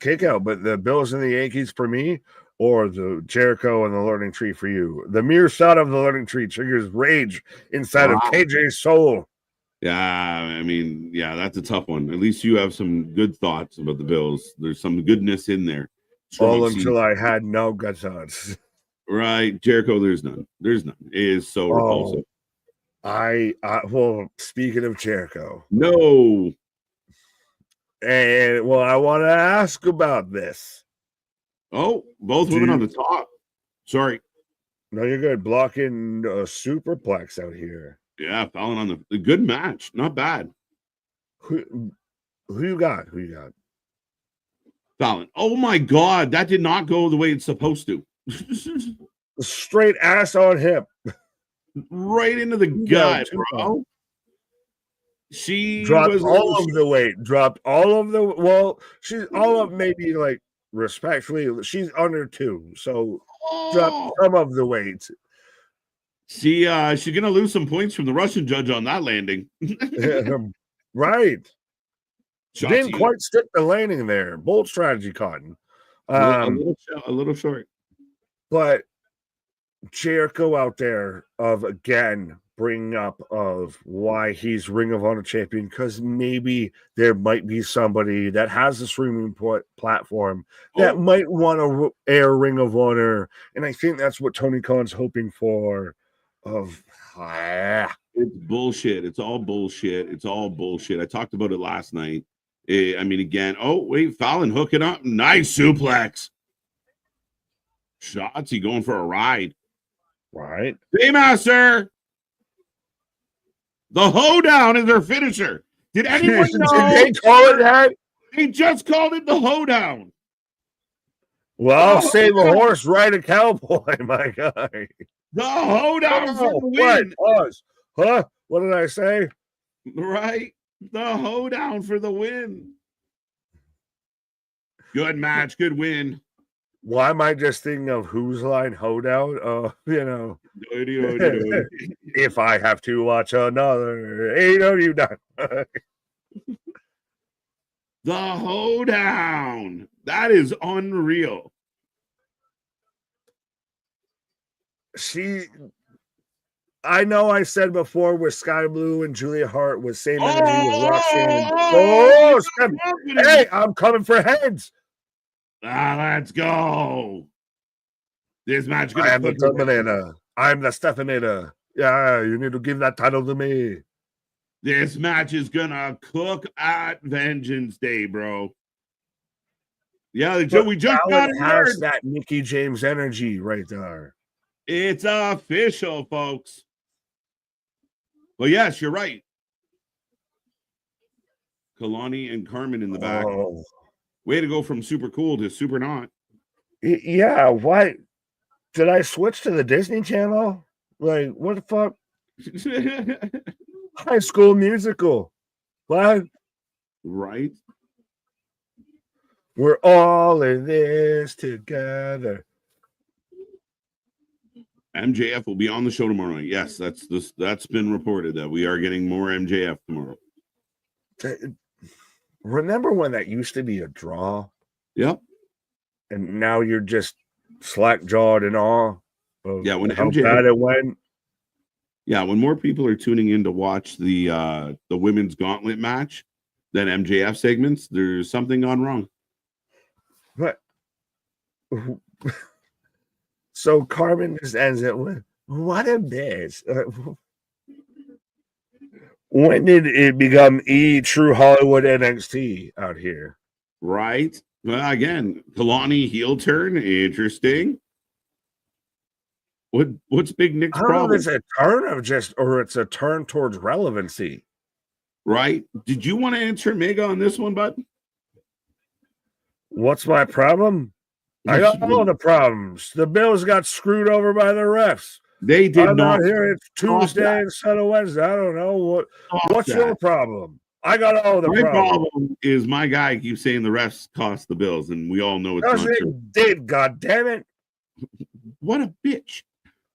kick out, but the Bills and the Yankees for me, or the Jericho and the Learning Tree for you. The mere thought of the Learning Tree triggers rage inside of KJ's soul. Yeah, I mean, yeah, that's a tough one. At least you have some good thoughts about the Bills. There's some goodness in there. All until I had no good thoughts. Right, Jericho, there's none. There's none. It is so repulsive. Well, speaking of Jericho, No. and well, I want to ask about this. Oh, both women on the top. Sorry. No, you're good. Blocking a superplex out here. Yeah, Fallon on the good match. Not bad. Who you got? Who you got? Fallon. Oh my God, that did not go the way it's supposed to. Straight ass on hip. Right into the gut, bro. She dropped was all of the weight. Dropped all of the she's all of maybe like respectfully, she's under 2, so dropped some of the weight. She's gonna lose some points from the Russian judge on that landing. Right. Shot Didn't quite stick the landing there. Bold strategy, Cotton. A little short. But Jericho out there of again bringing up of why he's Ring of Honor champion, because maybe there might be somebody that has a streaming platform that might want to air Ring of Honor, and I think that's what Tony Khan's hoping for. It's bullshit. It's all bullshit. It's all bullshit. I talked about it last night. I mean, again. Oh wait, Fallon hooking up, nice suplex. Shotzi going for a ride. Right. Baymaster. The hoedown is their finisher. Did anyone know? Did they call it that? They just called it the hoedown. Well, save a horse, ride a cowboy, my guy. The hoedown for the win. Pause. Huh? What did I say? Right. The hoedown for the win. Good match. Good win. Why am I just thinking of whose line hoedown? If I have to watch another AEW done. The hoedown. That is unreal. I know I said before with Sky Blue and Julia Hart was same energy with Roxanne. Hey, I'm coming for heads. Let's go. This match. I am the Terminator. I'm the Stephanator. Yeah, you need to give that title to me. This match is gonna cook at Vengeance Day, bro. Yeah, we just got it. Has that Mickey James energy right there. It's official, folks. Well, yes, you're right. Kalani and Carmen in the back. Way to go from super cool to super not. Yeah, what? Did I switch to the Disney Channel? Like, what the fuck? High School Musical. What? Right. We're all in this together. MJF will be on the show tomorrow night. Yes, that's been reported that we are getting more MJF tomorrow. Remember when that used to be a draw? Yep. And now you're just slack-jawed and all. Yeah, when how MJF, bad it went. Yeah, when more people are tuning in to watch the women's gauntlet match than MJF segments, there's something gone wrong. But so Carmen just ends it with, what a bitch. When did it become True Hollywood NXT out here? Right. Well, again, Kalani heel turn. Interesting. What's Big Nick's problem? I don't know if it's a turn or it's a turn towards relevancy. Right. Did you want to answer Mega on this one, bud? What's my problem? I got all the problems. The Bills got screwed over by the refs. They did I'm not. Out here. It's Tuesday instead of Wednesday. I don't know what's your problem. I got all the problems. My problem is my guy keeps saying the refs cost the Bills, and we all know it's not true. Did, God damn it! What a bitch!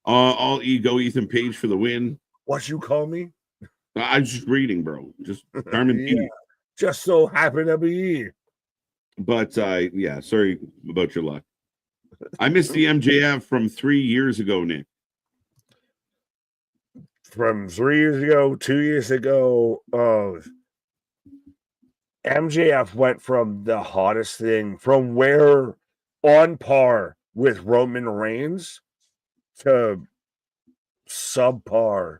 All ego, Ethan Page for the win. What you call me? I was just reading, bro. Just Carmen. Yeah. Just so happy to be here. But yeah, sorry about your luck. I missed the MJF from 3 years ago, Nick. From 3 years ago, 2 years ago, MJF went from the hottest thing, from where on par with Roman Reigns to subpar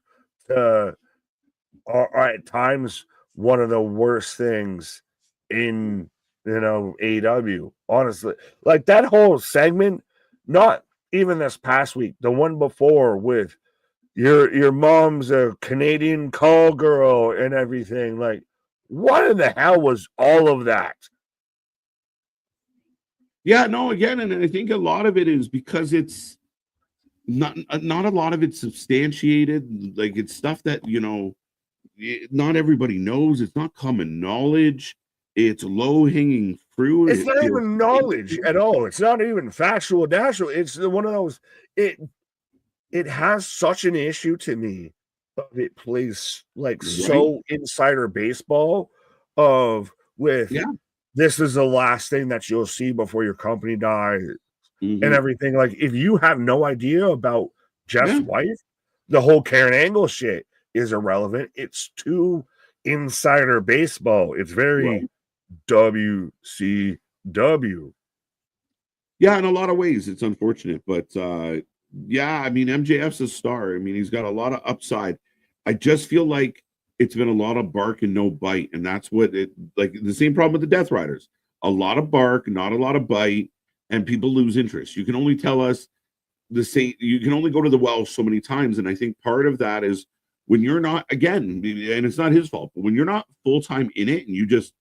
are at times one of the worst things in AEW. Honestly, like that whole segment, not even this past week, the one before with your mom's a Canadian call girl and everything. Like, what in the hell was all of that? Yeah, no, again, and I think a lot of it is because it's not a lot of it's substantiated. Like it's stuff that not everybody knows. It's not common knowledge. It's low hanging fruit. It's It not feels even knowledge at all. It's not even factual. Natural. It's one of those. It has such an issue to me. It plays like right. so insider baseball of with Yeah. this is the last thing that you'll see before your company dies and Hmm. everything. Like if you have no idea about Jeff's Yeah. wife, the whole Karen Angle shit is irrelevant. It's too insider baseball. It's very Right. WCW. Yeah, in a lot of ways, it's unfortunate, but yeah, I mean, MJF's a star. I mean, he's got a lot of upside. I just feel like it's been a lot of bark and no bite, and that's what it like the same problem with the Death Riders. A lot of bark, not a lot of bite, and people lose interest. You can only tell us the same. You can only go to the well so many times, and I think part of that is when you're not again, and it's not his fault, but when you're not full time in it, and you just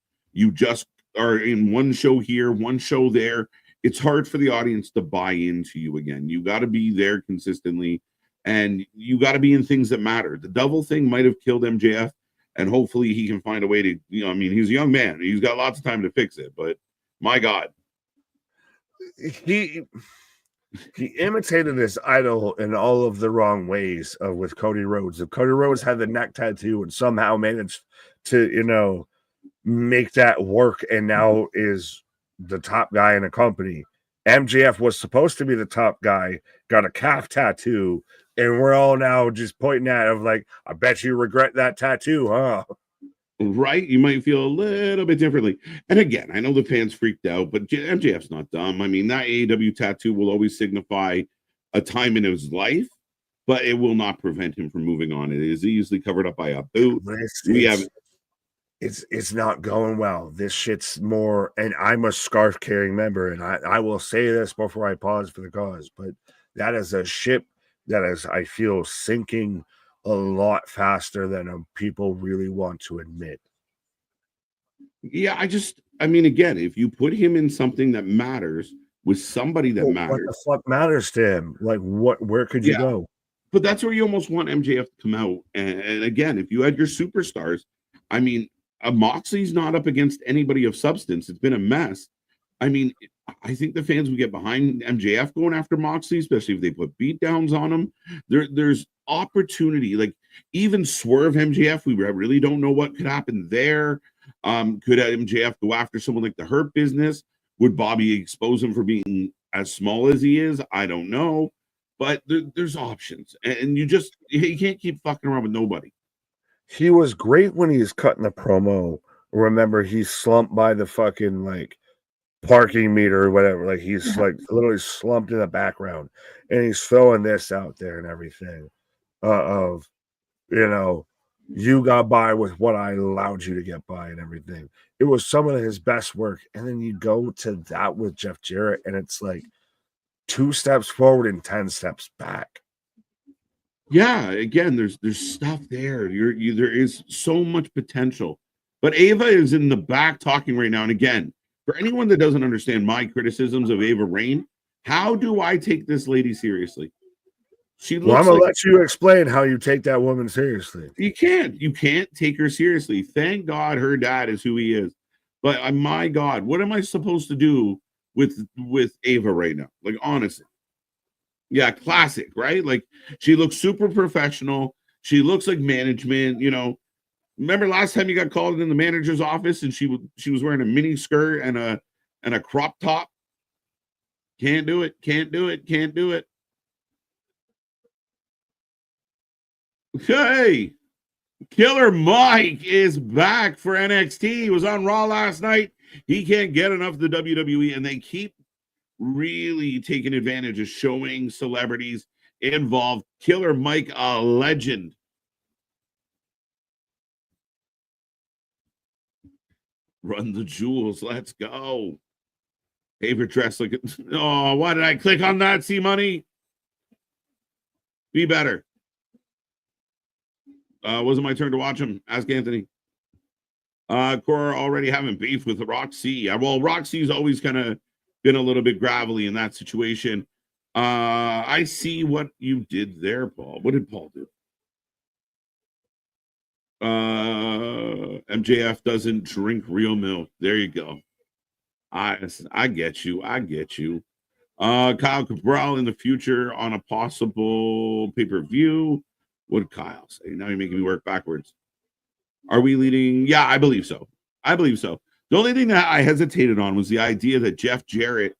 are in one show here, one show there, it's hard for the audience to buy into you again. You got to be there consistently, and you got to be in things that matter. The double thing might have killed MJF, and hopefully he can find a way to, I mean, he's a young man. He's got lots of time to fix it, but my God. He imitated his idol in all of the wrong ways with Cody Rhodes. If Cody Rhodes had the neck tattoo and somehow managed to, make that work and now is the top guy in a company. MJF was supposed to be the top guy, got a calf tattoo, and we're all now just pointing at him like, I bet you regret that tattoo, huh? Right? You might feel a little bit differently. And again, I know the fans freaked out, but MJF's not dumb. I mean, that AEW tattoo will always signify a time in his life, but it will not prevent him from moving on. It is easily covered up by a boot. But We have it's not going well. This shit's more, and I'm a scarf carrying member, and I will say this before I pause for the cause, but that is a ship that is, I feel, sinking a lot faster than people really want to admit. yeah, I mean, again, if you put him in something that matters with somebody that Well, what the matters, fuck matters to him? Like, where could you yeah, go? but that's where you almost want MJF to come out. And again, if you had your superstars, I mean, Moxley's not up against anybody of substance. It's been a mess. I mean, I think the fans would get behind MJF going after Moxley, especially if they put beatdowns on him. There's opportunity. Like even Swerve MJF, we really don't know what could happen there. Could MJF go after someone like the Hurt Business? Would Bobby expose him for being as small as he is? I don't know, but there's options, and you can't keep fucking around with nobody. He was great when he was cutting the promo. Remember, he slumped by the fucking like parking meter or whatever. Like he's like literally slumped in the background, and he's throwing this out there and everything. Of you got by with what I allowed you to get by and everything. It was some of his best work, and then you go to that with Jeff Jarrett, and it's like 2 steps forward and 10 steps back. Yeah, again, there's stuff there. There is so much potential. But Ava is in the back talking right now. And again, for anyone that doesn't understand my criticisms of Ava Rain, how do I take this lady seriously? She Well, I'm looks gonna like let you explain how you take that woman seriously. you can't take her seriously. Thank God her dad is who he is. But my God, what am I supposed to do with Ava right now? Like honestly. Yeah, classic, right? Like she looks super professional. She looks like management, Remember last time you got called in the manager's office and she was wearing a mini skirt and a crop top? Can't do it, can't do it, can't do it. Hey, Killer Mike is back for NXT. He was on Raw last night. He can't get enough of the WWE, and they keep really taking advantage of showing celebrities involved. Killer Mike, a legend. Run the jewels. Let's go. Favorite dress. Look at. Oh, why did I click on that? See money. Be better. Wasn't my turn to watch him. Ask Anthony. Cora already having beef with Roxy. Well, Roxy's always kind of been a little bit gravelly in that situation. I see what you did there, Paul. What did Paul do? MJF doesn't drink real milk. There you go. I get you. I get you. Kyle Cabral in the future on a possible pay-per-view. What did Kyle say? Now you're making me work backwards. Are we leading? Yeah, I believe so. I believe so. The only thing that I hesitated on was the idea that Jeff Jarrett,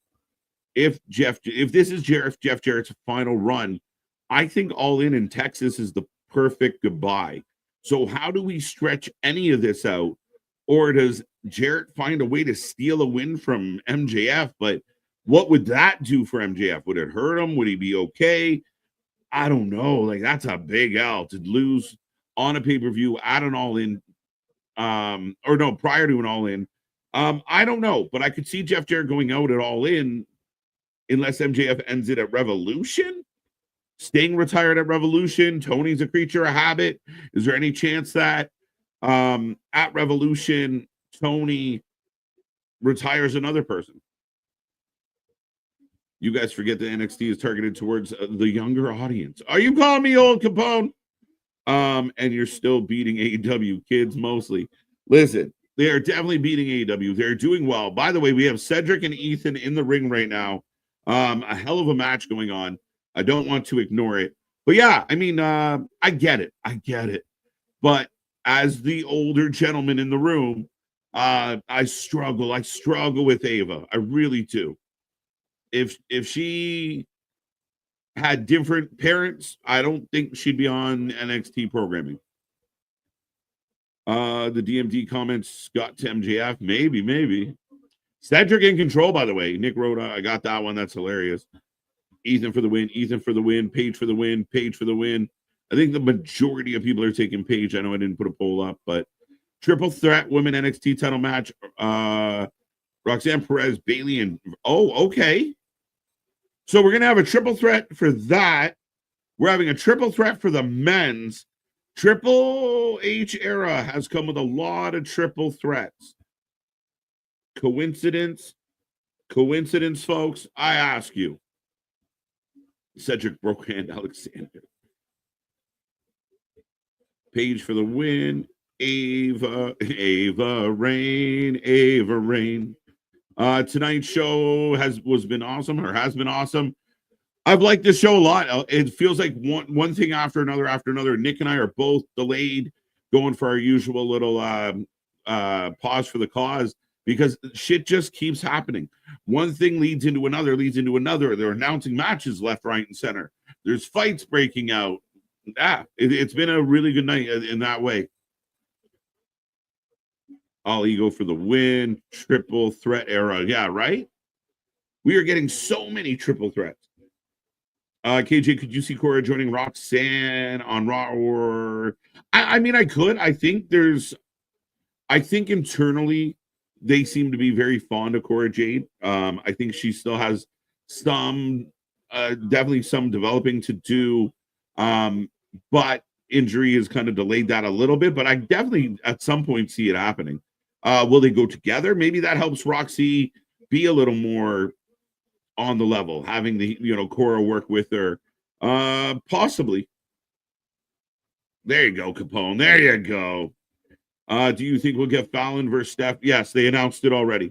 if this is Jeff Jarrett's final run, I think All In Texas is the perfect goodbye. So how do we stretch any of this out? Or does Jarrett find a way to steal a win from MJF? But what would that do for MJF? Would it hurt him? Would he be okay? I don't know. Like, that's a big L to lose on a pay-per-view at an All In, or no, prior to an All In. I don't know, but I could see Jeff Jarrett going out at All In unless MJF ends it at Revolution. Sting retired at Revolution. Tony's a creature of habit. Is there any chance that at Revolution Tony retires another person? You guys forget that NXT is targeted towards the younger audience. Are you calling me old, Capone? And you're still beating AEW kids mostly. Listen, they are definitely beating AEW. They're doing well. By the way, we have Cedric and Ethan in the ring right now. A hell of a match going on. I don't want to ignore it. But yeah, I mean, I get it. I get it. But as the older gentleman in the room, I struggle. I struggle with Ava. I really do. If she had different parents, I don't think she'd be on NXT programming. The DMD comments got to MJF. Maybe. Cedric in control, by the way. Nick Rhoda, I got that one. That's hilarious. Ethan for the win. Ethan for the win. Paige for the win. Paige for the win. I think the majority of people are taking Paige. I know I didn't put a poll up, but triple threat women NXT title match. Roxanne Perez, Bailey, and okay. So we're gonna have a triple threat for that. We're having a triple threat for the men's. Triple H era has come with a lot of triple threats. Coincidence? Coincidence, folks? I ask you. Cedric broke hand Alexander. Paige for the win. Ava Rain. Tonight's show has been awesome. I've liked this show a lot. It feels like one thing after another. Nick and I are both delayed, going for our usual little pause for the cause, because shit just keeps happening. One thing leads into another. They're announcing matches left, right, and center. There's fights breaking out. It's been a really good night in that way. All ego for the win. Triple threat era. Yeah, right? We are getting so many triple threats. KJ, could you see Cora joining Roxanne on Raw? Or I mean, I could. I think internally they seem to be very fond of Cora Jade. I think she still has definitely some developing to do. But injury has kind of delayed that a little bit. But I definitely at some point see it happening. Will they go together? Maybe that helps Roxy be a little more on the level, having the Cora work with her. Possibly. There you go, Capone. There you go. Do you think we'll get Fallon versus Steph? Yes, they announced it already.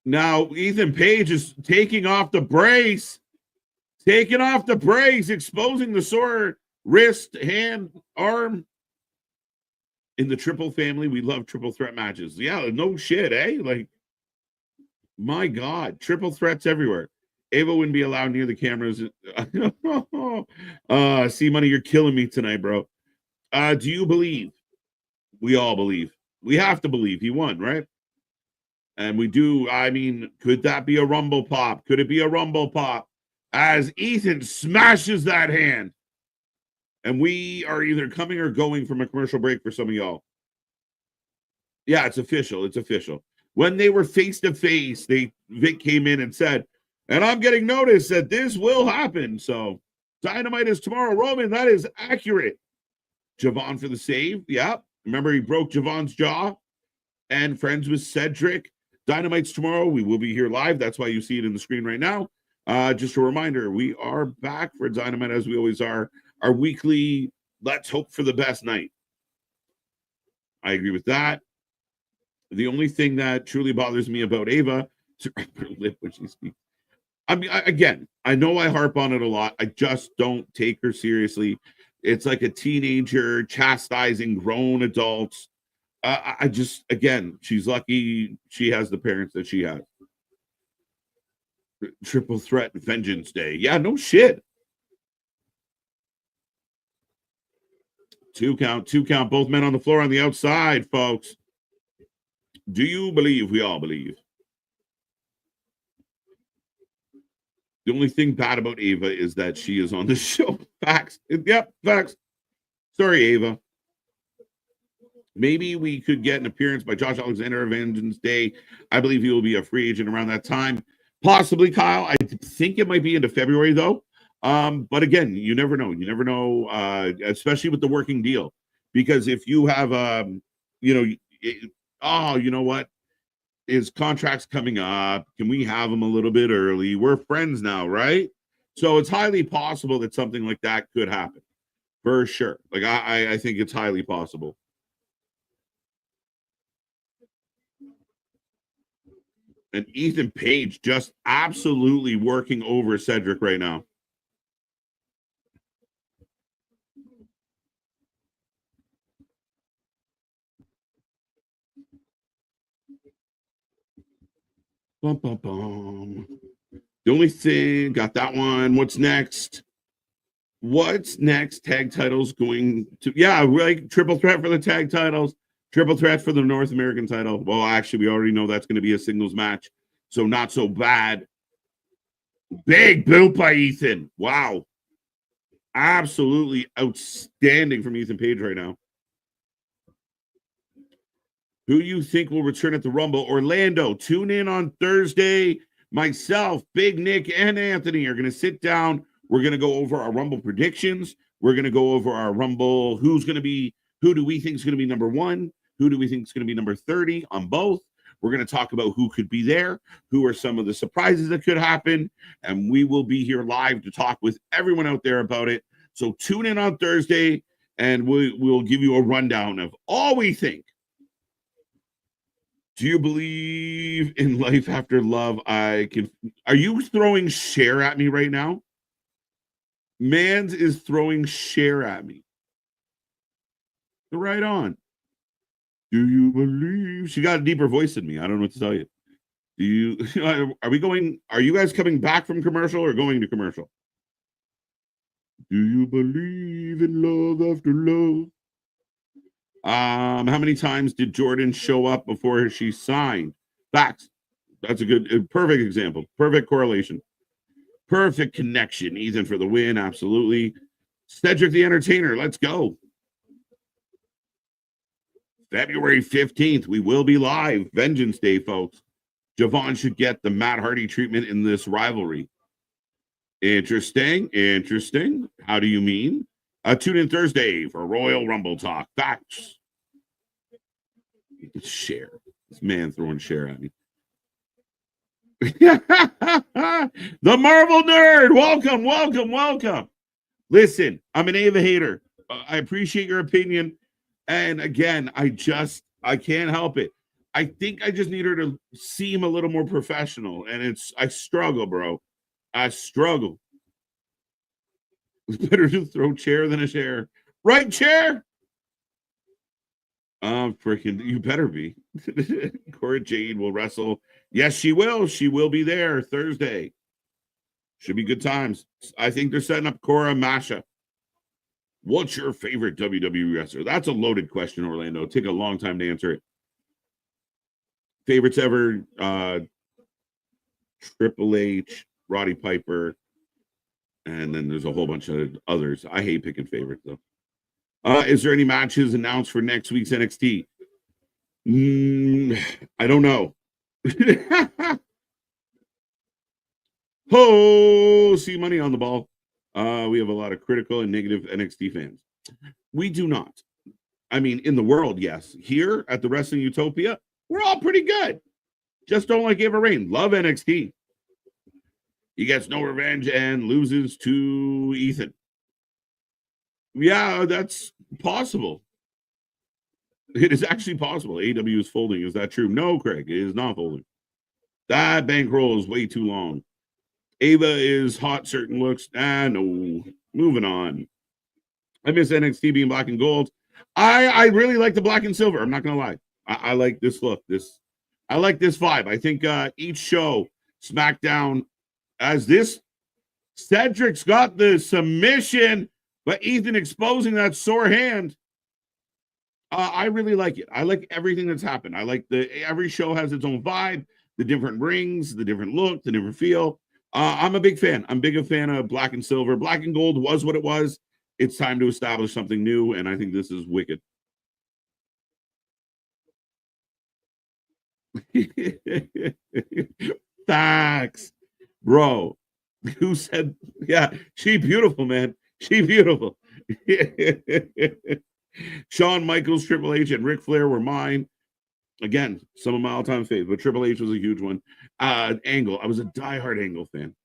Now, Ethan Page is taking off the brace, exposing the sore wrist, hand, arm. In the triple family, we love triple threat matches. Yeah, no shit, eh? Like, my God, triple threats everywhere. Ava wouldn't be allowed near the cameras. See, Money, you're killing me tonight, bro. Do you believe? We all believe. We have to believe he won, right? And we do. I mean, could that be a Rumble pop? Could it be a Rumble pop? As Ethan smashes that hand. And we are either coming or going from a commercial break for some of y'all. Yeah, it's official. It's official. When they were face to face, Vic came in and said, and I'm getting notice that this will happen. So Dynamite is tomorrow. Roman, that is accurate. Javon for the save. Yeah. Remember, he broke Javon's jaw and friends with Cedric. Dynamite's tomorrow. We will be here live. That's why you see it in the screen right now. Just a reminder, we are back for Dynamite as we always are. Our weekly let's hope for the best night. I agree with that. The only thing that truly bothers me about Ava is her lip when she speaks. I mean, again, I know I harp on it a lot. I just don't take her seriously. It's like a teenager chastising grown adults. I just, again, she's lucky she has the parents that she has. Triple threat vengeance day. Yeah, no shit. 2 count, 2 count. Both men on the floor on the outside, folks. Do you believe? We all believe. The only thing bad about Ava is that she is on the show. Facts. Yep, facts. Sorry, Ava. Maybe we could get an appearance by Josh Alexander of Vengeance Day. I believe he will be a free agent around that time. Possibly, Kyle. I think it might be into February, though. But again, you never know. You never know, especially with the working deal. Because if you have, you know what? His contract's coming up. Can we have him a little bit early? We're friends now, right? So it's highly possible that something like that could happen. For sure. Like, I think it's highly possible. And Ethan Page just absolutely working over Cedric right now. Bum, bum, bum. The only thing, got that one. What's next? What's next? Tag titles going to, yeah, like triple threat for the tag titles, triple threat for the North American title. Well, actually, we already know that's going to be a singles match, so not so bad. Big boot by Ethan. Wow. Absolutely outstanding from Ethan Page right now. Who you think will return at the Rumble? Orlando. Tune in on Thursday. Myself, Big Nick, and Anthony are going to sit down. We're going to go over our Rumble predictions. We're going to go over our Rumble. Who do we think is going to be number 1? Who do we think is going to be number 30 on both? We're going to talk about who could be there, who are some of the surprises that could happen, and we will be here live to talk with everyone out there about it. So tune in on Thursday, and we'll give you a rundown of all we think. Do you believe in life after love? Are you throwing share at me right now? Mans is throwing share at me. Right on. Do you believe? She got a deeper voice than me. I don't know what to tell you. Do you? Are you guys coming back from commercial or going to commercial? Do you believe in love after love? How many times did Jordan show up before she signed? Facts. That's a perfect example. Perfect correlation. Perfect connection. Ethan for the win. Absolutely. Cedric the Entertainer. Let's go. February 15th. We will be live. Vengeance Day, folks. Javon should get the Matt Hardy treatment in this rivalry. Interesting. Interesting. How do you mean? Tune in Thursday for Royal Rumble Talk. Facts. Share. This man throwing share at me. The Marvel Nerd. Welcome, welcome, welcome. Listen, I'm an Ava hater. I appreciate your opinion. And again, I can't help it. I think I just need her to seem a little more professional. And I struggle, bro. I struggle. It's better to throw chair than a chair. Right, chair? Freaking, you better be. Cora Jade will wrestle. Yes, she will. She will be there Thursday. Should be good times. I think they're setting up Cora Masha. What's your favorite WWE wrestler? That's a loaded question, Orlando. Take a long time to answer it. Favorites ever? Triple H, Roddy Piper, and then there's a whole bunch of others. I hate picking favorites, though. Is there any matches announced for next week's NXT? I don't know. Oh, see money on the ball. We have a lot of critical and negative NXT fans. We do not. I mean, in the world, yes. Here at the Wrestling Utopia, we're all pretty good. Just don't like Ava Rain. Love NXT. He gets no revenge and loses to Ethan. Yeah, that's possible. It is actually possible. AW is folding. Is that true? No, Craig, it is not folding. That bankroll is way too long. Ava is hot, certain looks. No. Moving on. I miss NXT being black and gold. I really like the black and silver. I'm not gonna lie. I like this look. I like this vibe. I think each show, SmackDown, as this Cedric's got the submission, but Ethan exposing that sore hand. I really like it. I like everything that's happened. I like every show has its own vibe, the different rings, the different look, the different feel. I'm a big fan. I'm big a fan of black and silver. Black and gold was what it was. It's time to establish something new, and I think this is wicked. Facts, bro. Who said? Yeah, she beautiful, man. She beautiful. Shawn Michaels, Triple H, and Ric Flair were mine. Again, some of my all-time faves, but Triple H was a huge one. Angle. I was a diehard Angle fan.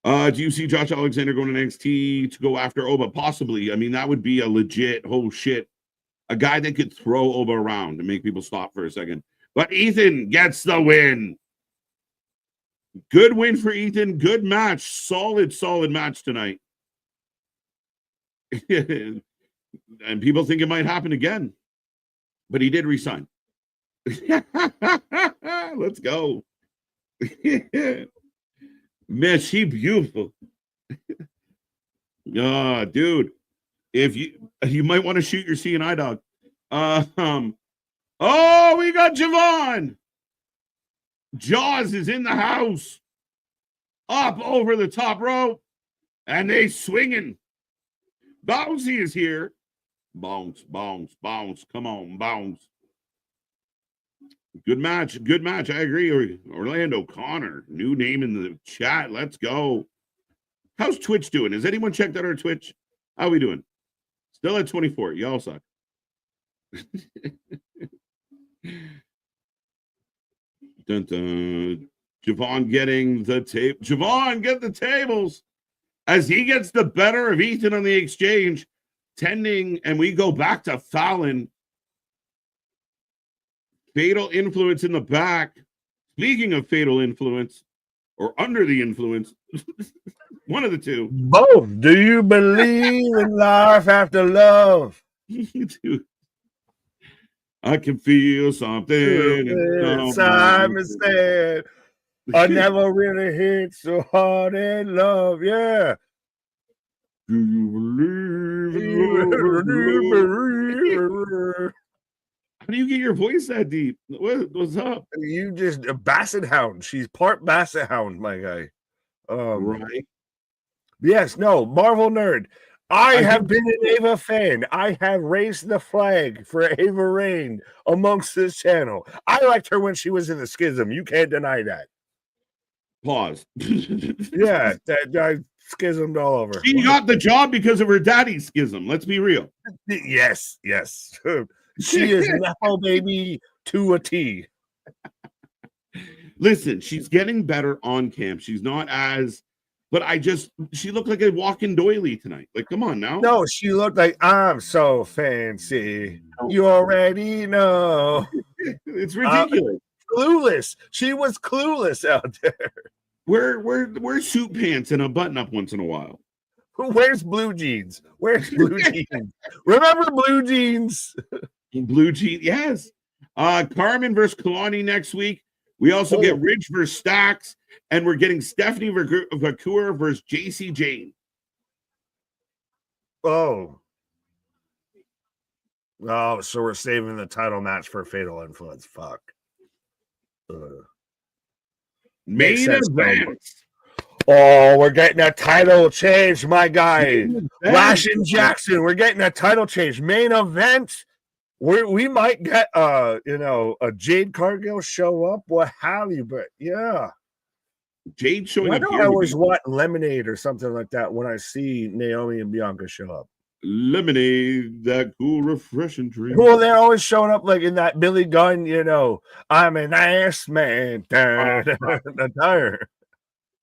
Do you see Josh Alexander going to NXT to go after Oba? Possibly. I mean, that would be a legit whole shit. A guy that could throw Oba around and make people stop for a second. But Ethan gets the win. Good win for Ethan. Good match. Solid match tonight. And people think it might happen again. But he did resign. Let's go. Man, she beautiful. Dude. If you might want to shoot your CNI dog. Oh, we got Javon. Jaws is in the house. Up over the top rope. And they swinging. Bouncy is here. Bounce. Come on, bounce. Good match. I agree. Orlando Connor, new name in the chat. Let's go. How's Twitch doing? Has anyone checked out our Twitch? How are we doing? Still at 24. Y'all suck. Dun, dun. Javon getting the tape. Javon, get the tables. As he gets the better of Ethan on the exchange, tending, and we go back to Fallon. Fatal influence in the back. Speaking of fatal influence, or under the influence, one of the two. Both. Do you believe in life after love? Dude. I can feel something inside me said, I never really hit so hard in love. Yeah. Do you believe? How do you get your voice that deep? What's up? You just a basset hound. She's part basset hound, my guy. Right. Yes, no, Marvel nerd. I have been an Ava fan. I have raised the flag for Ava Rain amongst this channel. I liked her when she was in the schism. You can't deny that. Pause. Yeah, I schismed all over. She got the job because of her daddy's schism. Let's be real. Yes. She is Nepo baby to a T. Listen, she's getting better on camp. She's not as, but she looked like a walking doily tonight. Like, come on now. No, she looked like I'm so fancy. You already know. It's ridiculous. Clueless. She was clueless out there. Wear suit pants and a button-up once in a while. Where's blue jeans? Remember blue jeans? Blue jeans, yes. Carmen versus Kalani next week. We also get Ridge versus Stacks, and we're getting Stephanie Vacour versus JC Jane. Oh, so we're saving the title match for Fatal Influence. Fuck. Main event. Oh, we're getting a title change, my guy. Lash and Jackson, we're getting a title change. Main event. we might get a Jade Cargill show up, what have you, but yeah. Jade showing Why up do here I would always be want lemonade or something like that when I see Naomi and Bianca show up? lemonade, that cool, refreshing drink. Well, they're always showing up like in that Billy Gunn, I'm an ass man. Attire.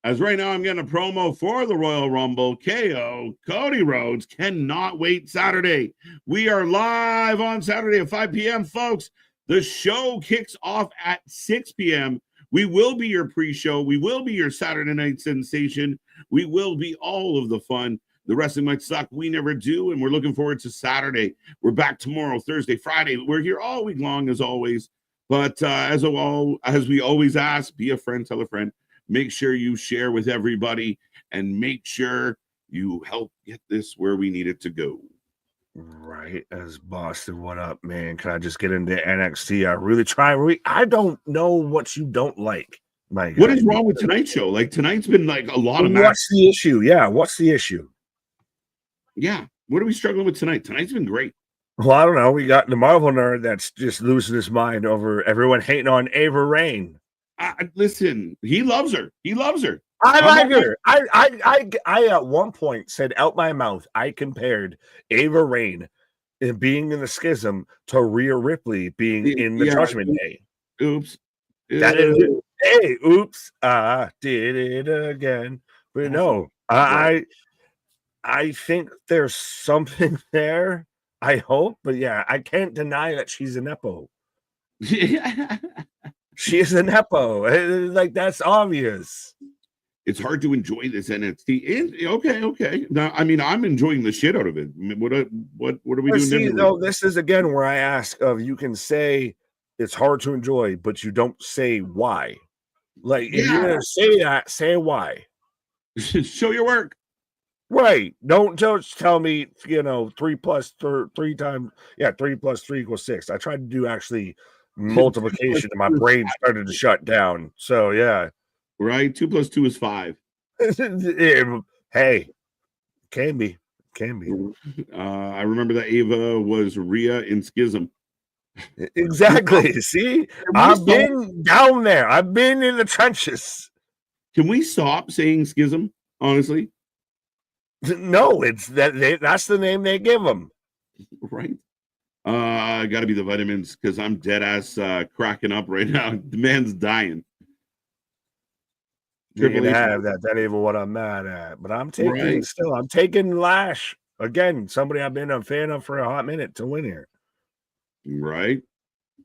As right now, I'm getting a promo for the Royal Rumble. KO, Cody Rhodes cannot wait Saturday. We are live on Saturday at 5 p.m., folks. The show kicks off at 6 p.m. We will be your pre-show. We will be your Saturday night sensation. We will be all of the fun. The wrestling might suck. We never do. And we're looking forward to Saturday. We're back tomorrow, Thursday, Friday. We're here all week long, as always. But as we always ask, be a friend, tell a friend. Make sure you share with everybody and make sure you help get this where we need it to go. Right, as Boston, what up, man? Can I just get into NXT? I really try. I don't know what you don't like, my guy. What is wrong with tonight's show? Like, tonight's been like a lot of matches. What's the issue? Yeah, what's the issue? Yeah, what are we struggling with tonight? Tonight's been great. Well, I don't know. We got the Marvel nerd that's just losing his mind over everyone hating on Ava Raine. Listen, he loves her. He loves her. I like her. I at one point said out my mouth, I compared Ava Raine in being in the schism to Rhea Ripley being in the Judgment Day. Oops. That is it. Hey, oops. I did it again. But no, I think there's something there. I hope, but yeah, I can't deny that she's a Nepo. She is a Nepo. Like, that's obvious. It's hard to enjoy this NXT. Okay. Now, I mean, I'm enjoying the shit out of it. What are we doing? See, though, this is again where I ask of you can say it's hard to enjoy, but you don't say why. Like, if you're gonna say that, say why. Show your work. Right. Don't just tell me, 3 plus 3 times. Yeah, 3 plus 3 equals 6. I tried to do actually multiplication and my brain started to shut down. So yeah. Right? 2 plus 2 is 5. Hey, can be. I remember that Ava was Rhea in Schism. Exactly. See, I've been down there. I've been in the trenches. Can we stop saying Schism? Honestly, no. It's that's the name they give them. Right. Got to be the vitamins because I'm dead ass cracking up right now. The man's dying. You can have that. That ain't even what I'm mad at. But I'm taking Lash again. Somebody I've been a fan of for a hot minute to win here. Right.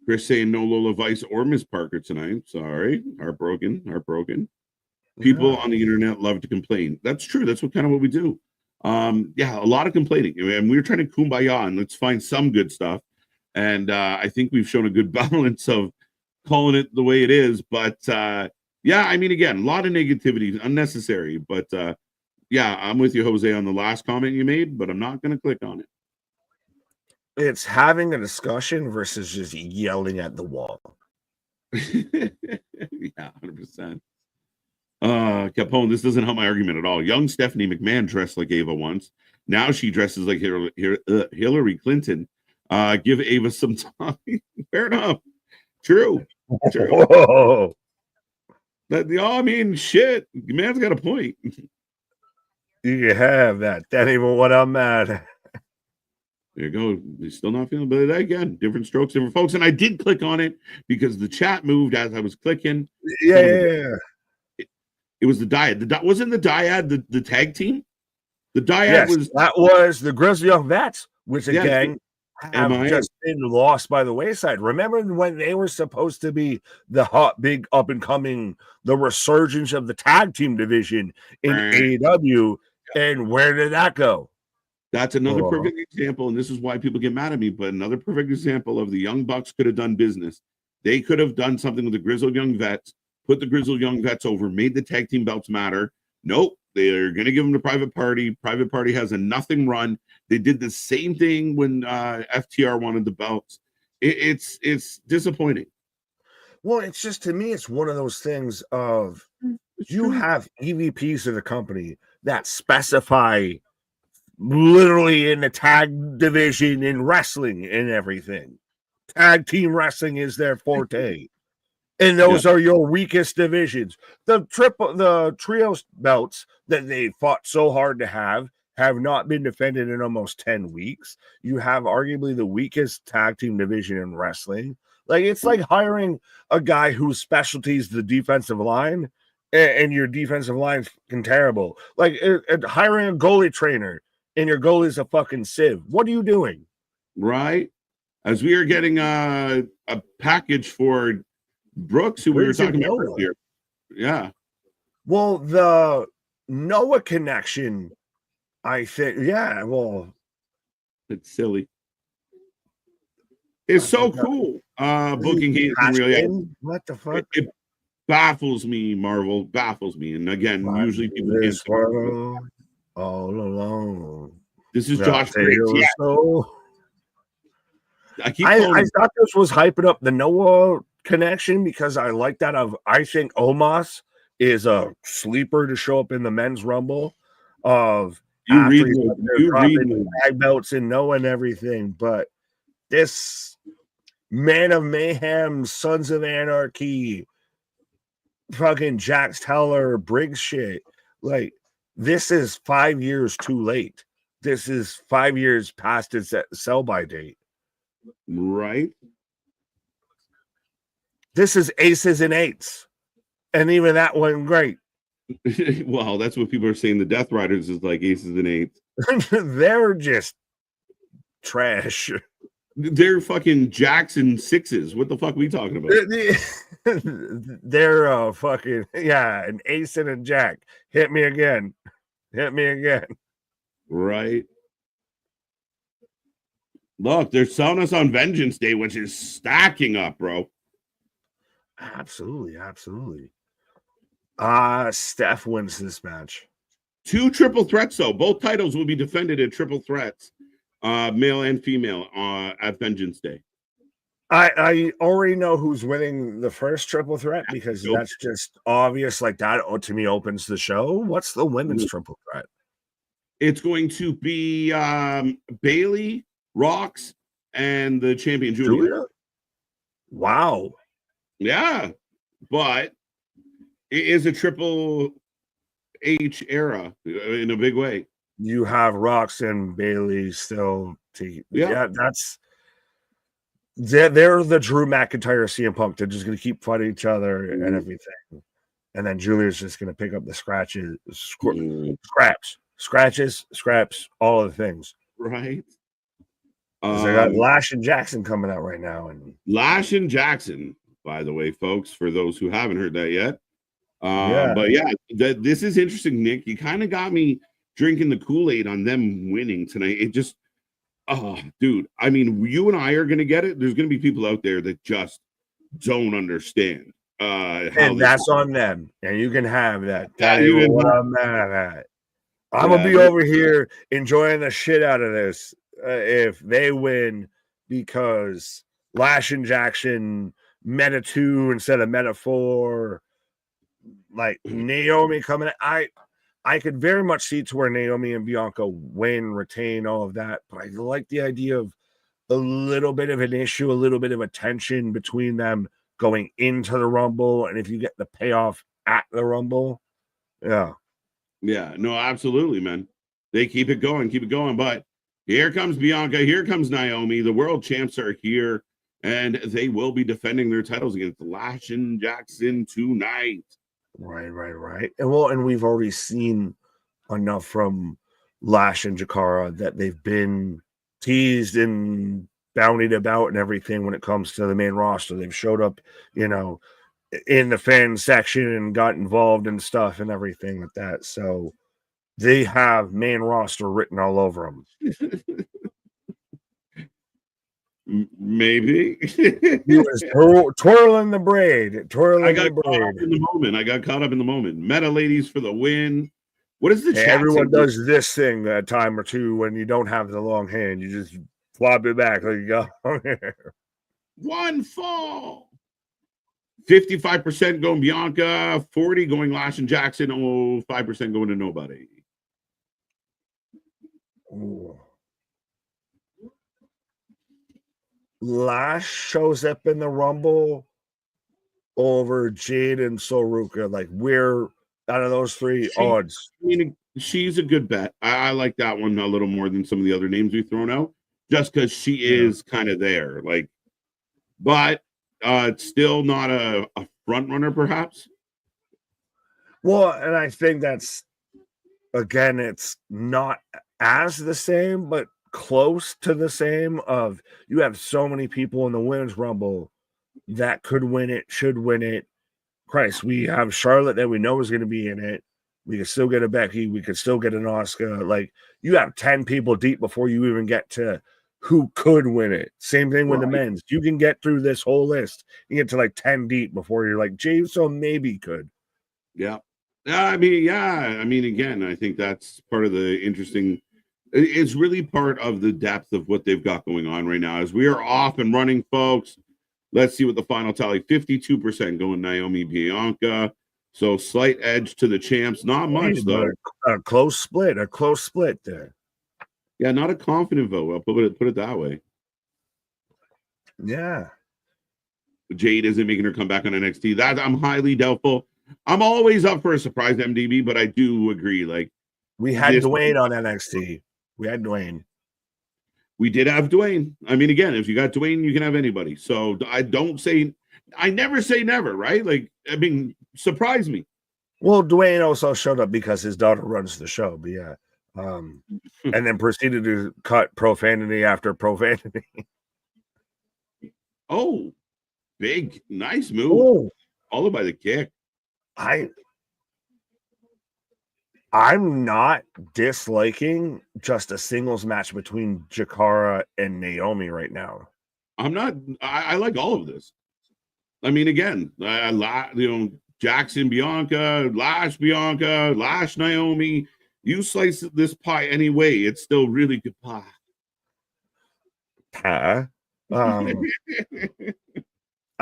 Chris saying no Lola Vice or Miss Parker tonight. Sorry. Heartbroken. People on the internet love to complain. That's true. That's what we do. A lot of complaining. And we're trying to kumbaya and let's find some good stuff. And I think we've shown a good balance of calling it the way it is. But I mean, again, a lot of negativity, unnecessary. But I'm with you, Jose, on the last comment you made, but I'm not going to click on it. It's having a discussion versus just yelling at the wall. 100%. Capone, this doesn't help my argument at all. Young Stephanie McMahon dressed like Ava once. Now she dresses like Hillary Clinton. Give Ava some time. Fair enough. True. Whoa. I mean, shit. Man's got a point. You have that. That ain't even what I'm mad at. There you go. You're still not feeling, but again, different strokes, different folks. And I did click on it because the chat moved as I was clicking. Yeah. It was the Dyad. Wasn't the Dyad the tag team? The Dyad was the Grizzly Young Vets, which again have just been lost by the wayside. Remember when they were supposed to be the hot, big, up and coming, the resurgence of the tag team division in AEW, and where did that go? That's another perfect example, and this is why people get mad at me. But another perfect example of the Young Bucks could have done business. They could have done something with the Grizzled Young Vets, put the Grizzled Young Vets over, made the tag team belts matter. Nope, they're going to give them to Private Party. Private Party has a nothing run. They did the same thing when FTR wanted the belts. It's disappointing. Well, it's just, to me, it's one of those things of you have EVPs of the company that specify literally in the tag division in wrestling and everything. Tag team wrestling is their forte. And those are your weakest divisions. The trios belts that they fought so hard to have not been defended in almost 10 weeks. You have arguably the weakest tag team division in wrestling. Like, it's like hiring a guy whose specialty is the defensive line, and your defensive line's fucking terrible. Like, hiring a goalie trainer, and your goalie's a fucking sieve. What are you doing? Right. As we are getting a package for Brooks, who we were talking about earlier. Yeah. Well, the Noah connection, I think, yeah, well, it's silly. It's so cool. Booking really. What the fuck? It baffles me, Marvel. Baffles me. And again, usually people can't all alone. This is Josh Briggs. Yeah. I thought this was hyping up the Noah connection because I like that. I think Omos is a sleeper to show up in the men's rumble of dropping tag belts and Noah and everything. But this Man of Mayhem, Sons of Anarchy, fucking Jax Teller, Briggs shit, like, this is 5 years too late. This is 5 years past its sell-by date. Right. This is aces and eights. And even that wasn't great. Well, that's what people are saying. The Death Riders is like aces and eights. They're just trash. They're fucking jacks and sixes. What the fuck are we talking about? They're fucking, yeah, an ace and a jack. Hit me again. Hit me again. Right. Look, they're selling us on Vengeance Day, which is stacking up, bro. Absolutely, absolutely. Steph wins this match. 2 triple threats, though. Both titles will be defended at triple threats, male and female, at Vengeance Day. I already know who's winning the first triple threat because that's just obvious. Like, that to me opens the show. What's the women's triple threat? It's going to be Bailey, Rox, and the champion Julia. Wow. Yeah, but it is a Triple H era in a big way. You have Rox and Bailey still. They're the Drew McIntyre, CM Punk. They're just going to keep fighting each other and everything. And then Julia's just going to pick up the scratches, scraps, all of the things. Right. I got Lash and Jackson coming out right now. And Lash and Jackson, by the way, folks, for those who haven't heard that yet. But yeah, this is interesting, Nick. You kind of got me drinking the Kool-Aid on them winning tonight. It just, dude, I mean, you and I are going to get it. There's going to be people out there that just don't understand. And that's on them. And you can have that. That is what I'm mad at. I'm going to be over here enjoying the shit out of this if they win, because Lash and Jackson meta 2 instead of meta 4. Like Naomi coming, I could very much see to where Naomi and Bianca win, retain, all of that. But I like the idea of a little bit of an issue, a little bit of a tension between them going into the Rumble. And if you get the payoff at the Rumble, yeah, no, absolutely, man. They keep it going. But here comes Bianca, here comes Naomi. The world champs are here, and they will be defending their titles against Lash and Jackson tonight. Right. And we've already seen enough from Lash and Jakara that they've been teased and bountied about and everything when it comes to the main roster. They've showed up, in the fan section and got involved and stuff and everything like that. So they have main roster written all over them. Maybe he was twirling the braid. I got caught up in the moment. Meta ladies for the win. What is the chat? Everyone does this thing a time or two when you don't have the long hand. You just flop it back. There you go. One fall. 55% going Bianca, 40 going Lash and Jackson, 5% going to nobody. Ooh. Lash shows up in the Rumble over Jade and Soruka. Like, we're out of those three She, odds. I mean, she's a good bet. I like that one a little more than some of the other names we've thrown out, just because she is kind of there. Like, but it's still not a front runner, perhaps. Well, and I think that's, again, it's not as the same, but close to the same. Of, you have so many people in the women's Rumble that could win it, should win it. Christ, we have Charlotte that we know is going to be in it. We could still get a Becky. We could still get an Asuka. Like, you have 10 people deep before you even get to who could win it. Same thing with the men's. You can get through this whole list. You get to like 10 deep before you're like, James, so maybe could. Yeah. I mean, again, I think that's part of the interesting. It's really part of the depth of what they've got going on right now. As we are off and running, folks. Let's see what the final tally. 52% going Naomi Bianca. So slight edge to the champs. Not much, though. A close split there. Yeah, not a confident vote. I'll put it that way. Yeah. Jade isn't making her comeback on NXT. That I'm highly doubtful. I'm always up for a surprise MDB, but I do agree. Like, we had Dwayne on NXT. We had Dwayne. We did have Dwayne. I mean, again, if you got Dwayne, you can have anybody. So I never say never, right? Like, I mean, surprise me. Well, Dwayne also showed up because his daughter runs the show, but yeah. And then proceeded to cut profanity after profanity. Oh, big, nice move. Oh. Followed by the kick. I'm not disliking just a singles match between Jakara and Naomi right now. I'm not. I like all of this. I mean, again, Jackson Bianca, Lash Naomi. You slice this pie any way, it's still really good pie.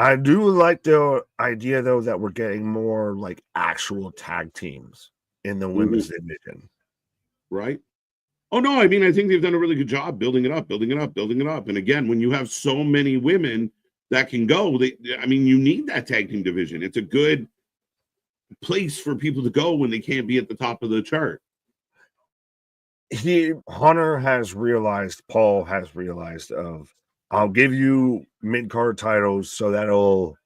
I do like the idea, though, that we're getting more like actual tag teams in the women's division. Right? Oh, no, I mean, I think they've done a really good job building it up. And again, when you have so many women that can go, you need that tag team division. It's a good place for people to go when they can't be at the top of the chart. Hunter has realized, Paul has realized I'll give you mid-card titles so that'll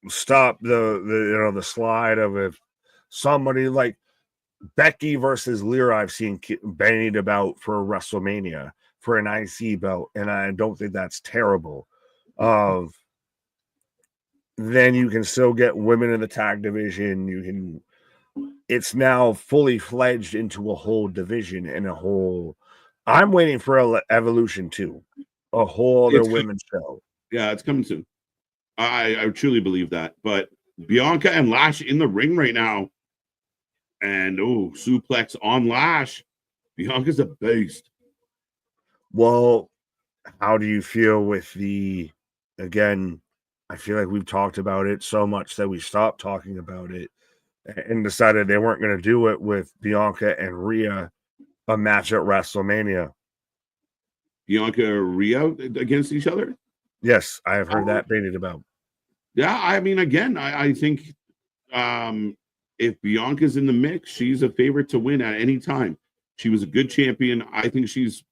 stop the slide of if somebody like Becky versus Lyra I've seen bandied about for WrestleMania for an IC belt, and I don't think that's terrible. Then you can still get women in the tag division. It's now fully fledged into a whole division and a whole. I'm waiting for Evolution 2, a whole other women's show. Yeah, it's coming soon. I truly believe that. But Bianca and Lash in the ring right now. And suplex on Lash. Bianca's a beast. Well, how do you feel with again, I feel like we've talked about it so much that we stopped talking about it and decided they weren't going to do it with Bianca and Rhea, a match at WrestleMania. Bianca and Rhea against each other? Yes, I have heard that bandied about. Yeah, I mean, again, I think if Bianca's in the mix, she's a favorite to win at any time. She was a good champion. I think she's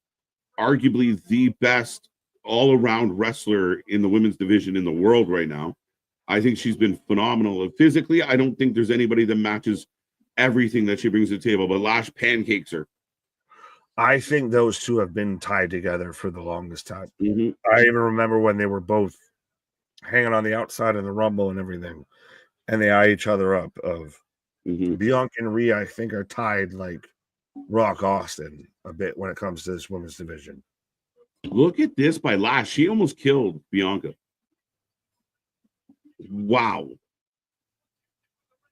arguably the best all-around wrestler in the women's division in the world right now. I think she's been phenomenal. Physically, I don't think there's anybody that matches everything that she brings to the table, but Lash pancakes her. I think those two have been tied together for the longest time. Mm-hmm. I even remember when they were both hanging on the outside in the Rumble and everything, and they eye each other up. Bianca and Rhea, I think, are tied like Rock Austin a bit when it comes to this women's division. Look at this by Lash. She almost killed Bianca. Wow.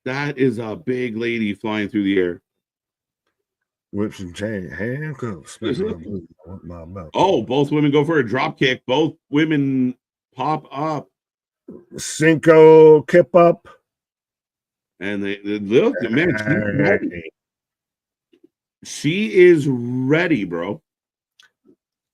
That is a big lady flying through the air. Whips and chain, handcuffs. Oh, both women go for a drop kick. Both women pop up. Cinco kip up. And they look, man. She is ready, bro.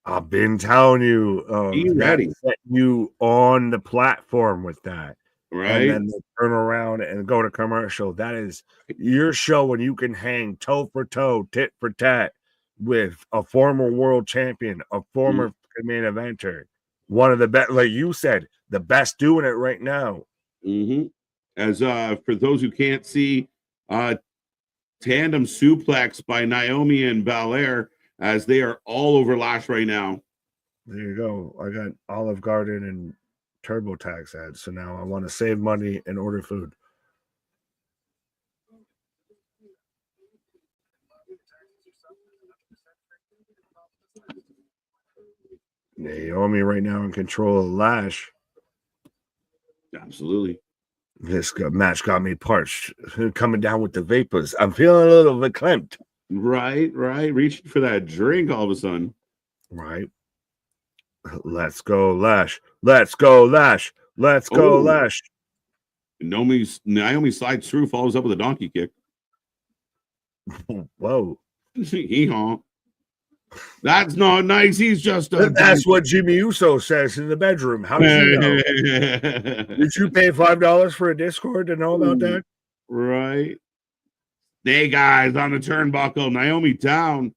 I've been telling you, She that ready, set you on the platform with that. And right? then they turn around and go to commercial. That is your show when you can hang toe for toe, tit for tat with a former world champion, a former main eventer, one of the best, like you said, the best doing it right now. Mm-hmm. As for those who can't see, uh tandem suplex by Naomi and Belair as they are all over Lash right now. There you go. I got Olive Garden and TurboTax ads, so now I want to save money and order food. Naomi right now in control of Lash. Absolutely. This match got me parched, coming down with the vapors. I'm feeling a little bit clamped. Right. Reaching for that drink all of a sudden. Right. Let's go, Lash. Let's go, Lash. Let's go, Lash. Naomi slides through, follows up with a donkey kick. Whoa. Hee-haw. That's not nice. He's just a That's what Jimmy Uso says in the bedroom. How does he know? Did you pay $5 for a Discord to know about that? Right. Hey guys, on the turnbuckle, Naomi down.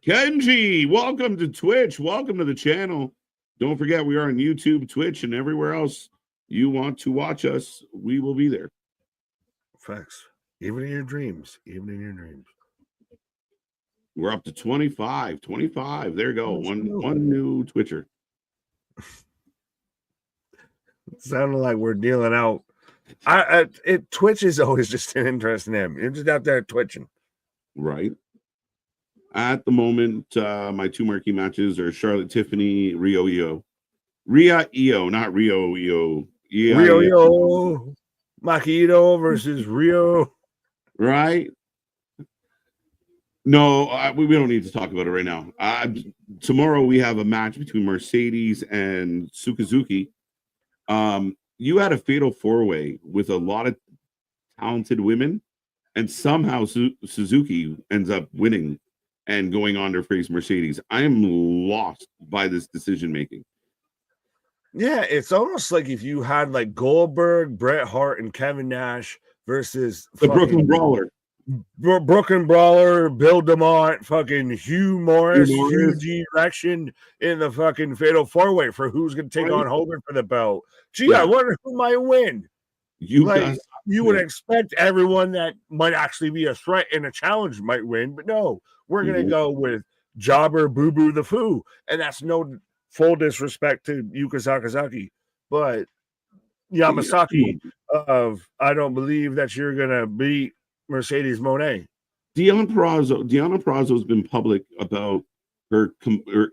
Kenji, welcome to Twitch. Welcome to the channel. Don't forget, we are on YouTube, Twitch, and everywhere else you want to watch us. We will be there. Facts. Even in your dreams. Even in your dreams. We're up to 25. 25. There you go. One new Twitcher. It sounded like we're dealing out. Twitch is always just an interesting name. You're just out there twitching. Right. At the moment, my two marquee matches are Charlotte Tiffany, Rio Io. Rhea Io, not Rio Io. Rio Makito versus Rio. Right. No, we don't need to talk about it right now. Tomorrow we have a match between Mercedes and Suzuki. You had a fatal four-way with a lot of talented women, and somehow Suzuki ends up winning and going on to face Mercedes. I am lost by this decision making. Yeah, it's almost like if you had like Goldberg, Bret Hart, and Kevin Nash versus the Brooklyn Brawler. Brooklyn Brawler, Bill DeMott, fucking Hugh Morris, Hugh Erection in the fucking fatal four-way for who's going to take on Hogan for the belt. Gee, I wonder who might win. You would expect everyone that might actually be a threat and a challenge might win, but no, we're going to go with Jobber Boo Boo the Foo, and that's no full disrespect to Yuka Sakazaki, but Yamasaki of I don't believe that you're going to beat Mercedes Moné. Deonna Purrazzo has been public about her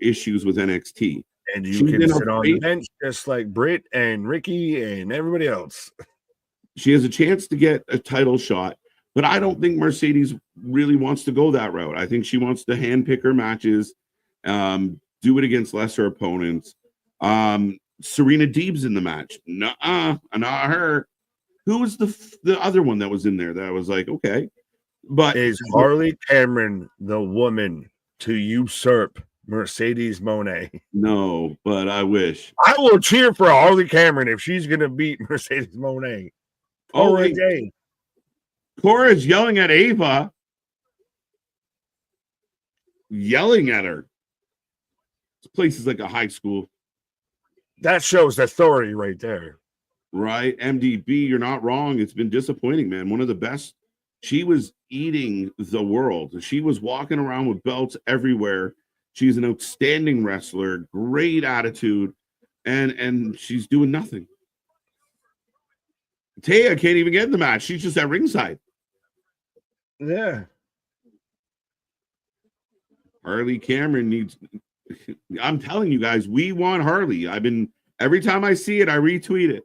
issues with NXT. And you can sit on the bench just like Britt and Ricky and everybody else. She has a chance to get a title shot, but I don't think Mercedes really wants to go that route. I think she wants to handpick her matches, do it against lesser opponents. Serena Deeb's in the match. Nuh-uh, not her. Who was the other one that was in there that I was like, okay. But is Harley Cameron the woman to usurp Mercedes Moné? No, but I wish. I will cheer for Harley Cameron if she's going to beat Mercedes Moné. Oh, Cora's yelling at Ava. Yelling at her. This place is like a high school. That shows authority right there. Right? MDB, you're not wrong. It's been disappointing, man. One of the best. She was eating the world. She was walking around with belts everywhere. She's an outstanding wrestler, great attitude, and she's doing nothing. Taya can't even get in the match. She's just at ringside. Yeah. Harley Cameron needs. I'm telling you guys, we want Harley. Every time I see it, I retweet it.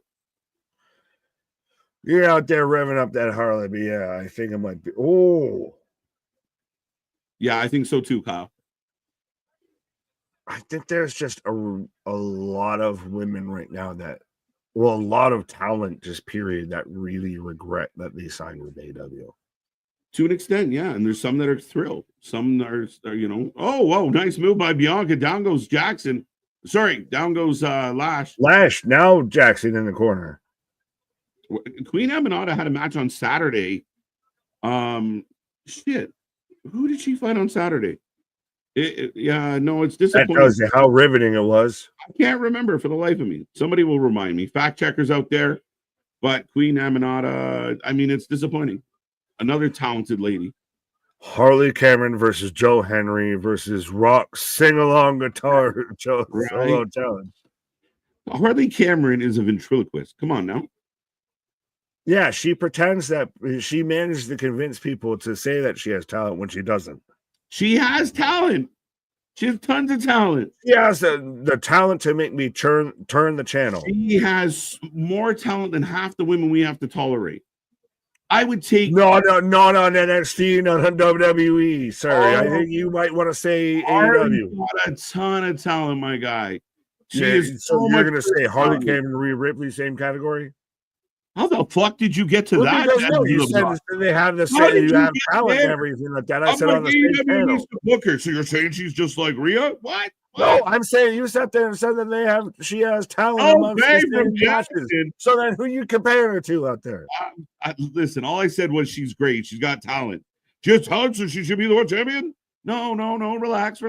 You're out there revving up that Harley, but yeah, I think it might be. Oh, yeah, I think so too, Kyle. I think there's just a lot of women right now a lot of talent, just period, that really regret that they signed with AEW. To an extent, yeah. And there's some that are thrilled. Some are oh, whoa, nice move by Bianca. Down goes Jackson. Sorry, down goes Lash. Lash, now Jackson in the corner. Queen Aminata had a match on Saturday. Shit. Who did she fight on Saturday? Yeah, no, it's disappointing. That tells you how riveting it was. I can't remember for the life of me. Somebody will remind me. Fact checkers out there. But Queen Aminata, I mean, it's disappointing. Another talented lady. Harley Cameron versus Joe Henry versus Rock sing-along guitar solo challenge. Harley Cameron is a ventriloquist. Come on now. Yeah, she pretends that she managed to convince people to say that she has talent when she doesn't. She has talent. She has tons of talent. She has the talent to make me turn the channel. She has more talent than half the women we have to tolerate. I would take not on NXT, not on WWE. Sorry, I think you might want to say AEW. Got a ton of talent, my guy. So you're going to say Harley Cameron, Rhea Ripley, same category? How the fuck did you get to that? You said they have the same, you have talent and everything like that. I said on the same panel. Book her, so you're saying she's just like Rhea? What? No, I'm saying you sat there and said that she has talent amongst the matches. So then who you comparing her to out there? Listen, all I said was she's great. She's got talent. She has talent, so she should be the world champion? No. Relax.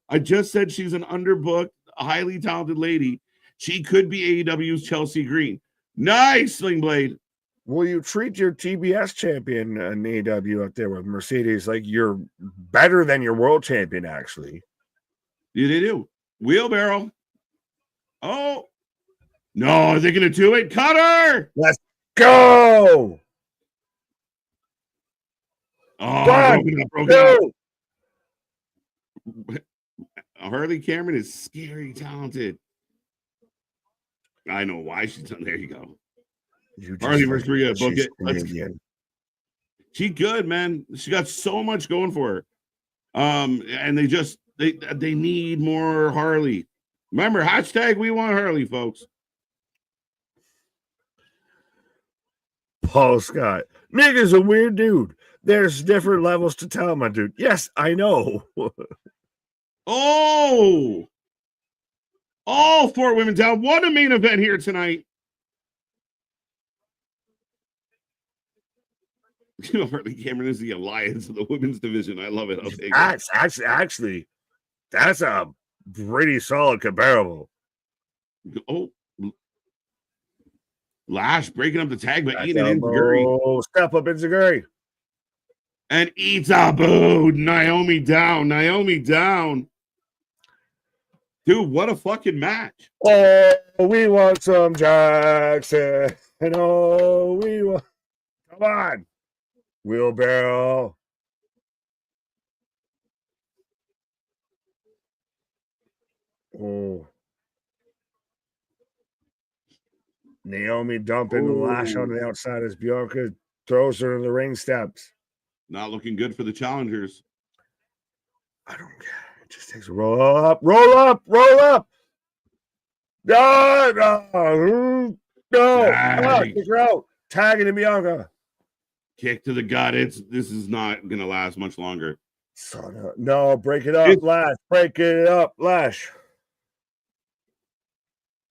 I just said she's an underbooked, highly talented lady. She could be AEW's Chelsea Green. Nice, Sling Blade. Will you treat your TBS champion in AEW out there with Mercedes like you're better than your world champion, actually? Yeah, they do. Wheelbarrow. Oh. No, they're going to do it. Cut her. Let's go. Oh, broken up. Harley Cameron is scary talented. I know why she's done. There you go. Harley versus Rhea. Book it. She's good, man. She got so much going for her. And they need more Harley. Remember, hashtag we want Harley, folks. Paul Scott. Nigga's a weird dude. There's different levels to tell my dude. Yes, I know. All 4 women down. What a main event here tonight. Harley Cameron is the alliance of the women's division. I love it. I'll take it. Actually, that's a pretty solid comparable. Oh, Lash breaking up the tag, but eating it Enziguri. Oh, step up Enziguri. And eats a boot. Naomi down. Dude, what a fucking match. Oh, we want some Jackson. And oh, we want. Come on. Wheelbarrow. Oh. Naomi dumping the Lash on the outside as Bianca throws her in the ring steps. Not looking good for the challengers. I don't care. It just takes a roll up. No. Kick her out. Tagging to Bianca. Kick to the gut. This is not going to last much longer. No, break it up, Lash. Break it up, Lash.